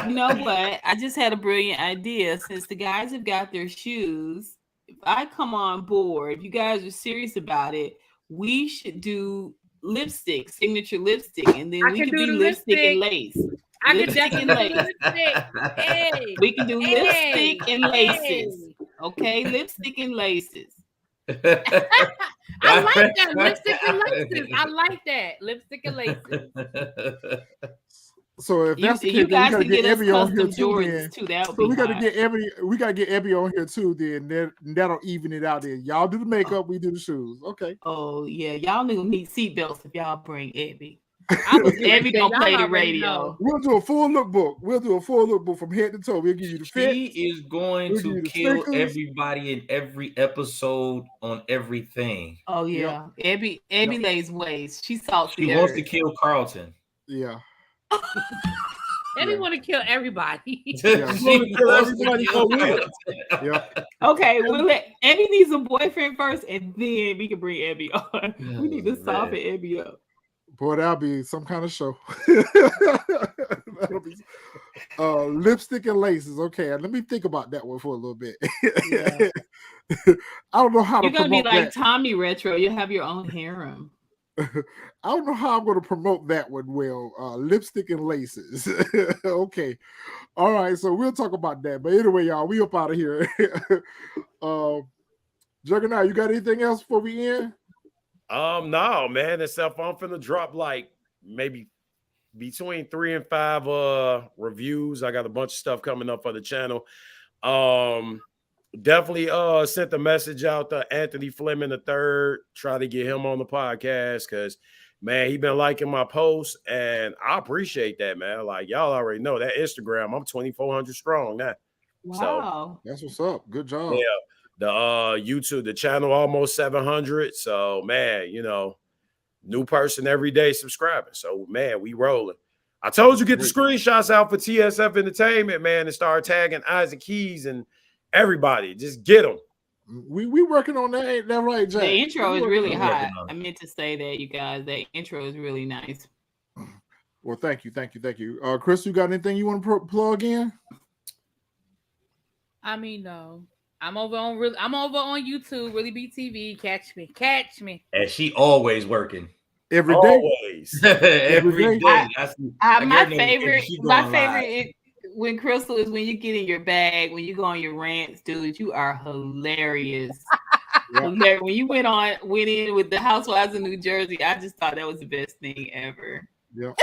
You know what? I just had a brilliant idea. Since the guys have got their shoes, if I come on board, if you guys are serious about it, we should do lipstick, signature lipstick, and then I we can could do be the lipstick and lipstick. lace. I can Lipstick and definitely do lace. lipstick. Hey, We can do hey, lipstick and laces. hey. Okay, lipstick and laces. I like that lipstick and laces. I like that lipstick and laces. So if that's the You case, then we guys gotta can get get us Evie on here custom too. Then. Jordans too. That would So be we got to hot. get Evie on here too. Then that'll even it out. Then y'all do the makeup, we do the shoes. Okay. Oh yeah, y'all need seatbelts if y'all bring Evie. I was Evie gonna y'all play the already radio. know. We'll do a full lookbook from head to toe. We'll give you the fit. She is going We'll give to you the kill stickers. everybody in every episode on everything. Oh yeah, Evie lays waste. She's salty. She wants to kill Carlton. Yeah. Evie want to kill everybody. Yeah. She kill wants everybody to kill go with her. Carlton. Yeah. Okay, we'll let Evie needs a boyfriend first, and then we can bring Evie on. We need to soften Evie up. Boy, that'll be some kind of show. That'll be lipstick and laces. Okay, let me think about that one for a little bit. Yeah. I don't know how You're to gonna be promote like Tommy Retro. You'll have your own harem. I don't know how I'm going to promote that one well. Lipstick and laces. Okay. All right. So we'll talk about that. But anyway, y'all, we up out of here. Juggernaut, you got anything else before we end? No, man. Except I'm finna drop like maybe between 3 and 5 reviews. I got a bunch of stuff coming up for the channel. Definitely sent the message out to Anthony Fleming III. Try to get him on the podcast because man, he been liking my posts, and I appreciate that, man. Like y'all already know that Instagram, I'm 2,400 strong now. Wow. That's what's up. Good job. Yeah. The YouTube, the channel almost 700. So man, new person every day subscribing. So man, we rolling. I told you get the screenshots out for TSF Entertainment, man, and start tagging Isaac Keys and everybody. Just get them. We working on that. Ain't that right, Jack? The intro is really working hot. on it. I meant to say that, you guys. The intro is really nice. Well, thank you. Chris, you got anything you want to plug in? I mean, no. I'm over on YouTube, Really Beat TV. Catch me. And she always working. Every day. Always. Every day. My favorite when Crystal is when you get in your bag, when you go on your rants, dude, you are hilarious. Hilarious. When you went in with the Housewives of New Jersey, I just thought that was the best thing ever. Yeah.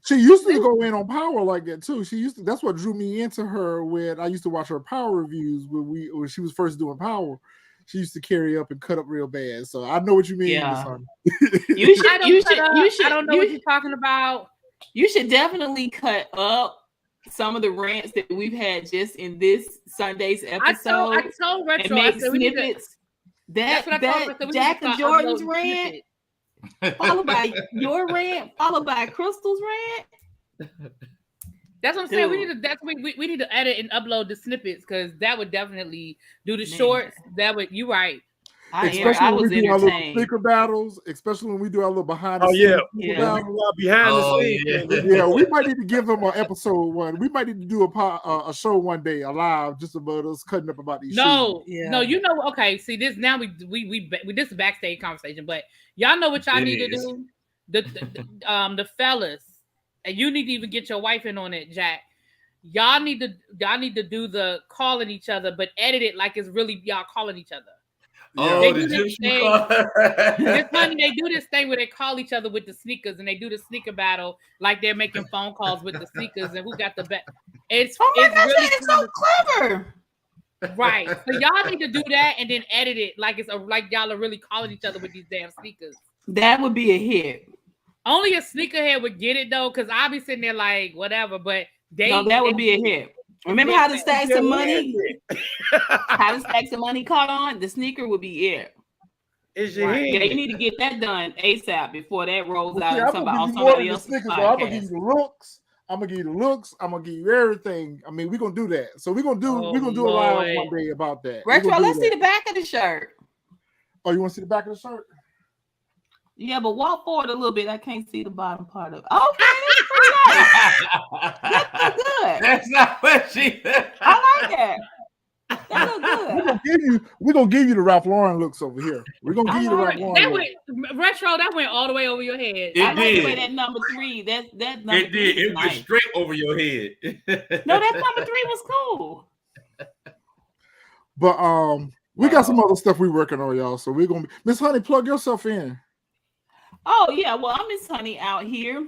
She used to go in on Power like that too. She used to. That's what drew me into her when I used to watch her Power reviews when she was first doing Power. She used to carry up and cut up real bad. So I know what you mean, Miss Honey. I don't know what you're talking about. You should definitely cut up some of the rants that we've had just in this Sunday's episode. I told Retro, and make snippets. That Jack and Jordan's rant, followed by your rant, followed by Crystal's rant. That's what I'm saying. We need to edit and upload the snippets because that would definitely do the shorts. That would you right. Especially when we do our little sneaker battles, especially when we do our little behind the scenes. Behind the scenes. Yeah, we might need to give them an episode one. We might need to do a show one day, a live, just about us cutting up about these. No, you know. Okay, see this now. We this is a backstage conversation, but y'all know what y'all need to do. The fellas, and you need to even get your wife in on it, Jack. Y'all need to do the calling each other, but edit it like it's really y'all calling each other. Oh, they do this thing. They do this thing where they call each other with the sneakers, and they do the sneaker battle like they're making phone calls with the sneakers, and who got the best. It's really so clever, right? So y'all need to do that and then edit it like it's like y'all are really calling each other with these damn sneakers. That would be a hit. Only a sneakerhead would get it though, because I'll be sitting there like whatever. But that would be a hit. Remember how the stacks of money? How the stacks of money caught on? The sneaker would be it. Yeah, you need to get that done ASAP before that rolls out on somebody else's podcast. I'm gonna give you the looks. I'm gonna give you the looks. I'm gonna give you everything. I mean, we're gonna do that. So we're gonna do a live one day about that. Retro, let's see the back of the shirt. Oh, you want to see the back of the shirt? Yeah, but walk forward a little bit. I can't see the bottom part of it. Okay, that's pretty nice. That's good. That's not what she said. I like that. That look good. We're gonna give you the Ralph Lauren looks over here. We're gonna give you the Ralph Lauren. Retro, that went all the way over your head. I like the way that number 3. That number it did. It went straight over your head. No, that number 3 was cool. But we got some other stuff we're working on, y'all. So we're gonna be Miss Honey, plug yourself in. Oh yeah, well I'm Miss Honey out here.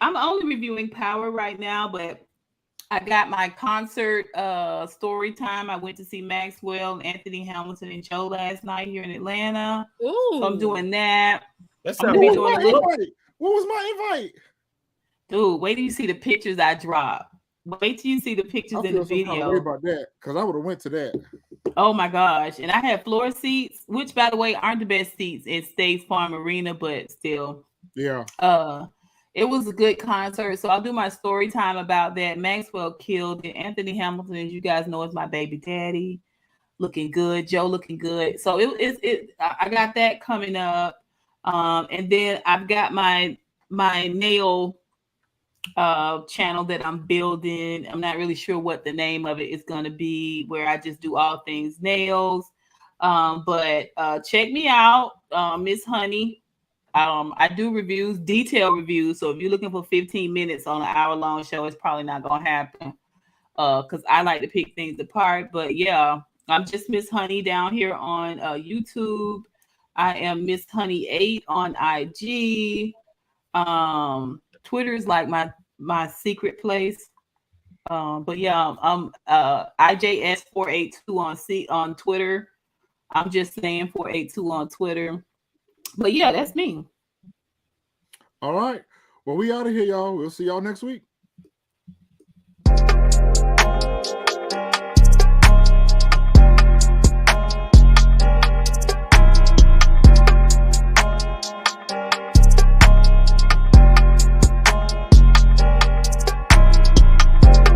I'm only reviewing Power right now, but I got my concert story time. I went to see Maxwell, Anthony Hamilton, and Joe last night here in Atlanta. Ooh. So I'm doing that. What was my invite? Dude, wait till you see the pictures I dropped. Wait till you see the pictures in the video. About that, because I would have went to that. Oh my gosh. And I had floor seats, which by the way aren't the best seats at State Farm Arena, but still. Yeah. It was a good concert. So I'll do my story time about that. Maxwell killed it. Anthony Hamilton, as you guys know, is my baby daddy. Looking good. Joe looking good. So I got that coming up. And then I've got my nail channel that I'm building. I'm not really sure what the name of it is going to be, where I just do all things nails. But check me out, Miss Honey. I do reviews, detailed reviews. So if you're looking for 15 minutes on an hour-long show, it's probably not going to happen because I like to pick things apart. But yeah, I'm just Miss Honey down here on YouTube. I am Miss Honey 8 on IG. Twitter is like my secret place. But yeah, I'm IJS482 on Twitter. I'm just saying 482 on Twitter. But yeah, that's me. All right. Well, we out of here, y'all. We'll see y'all next week.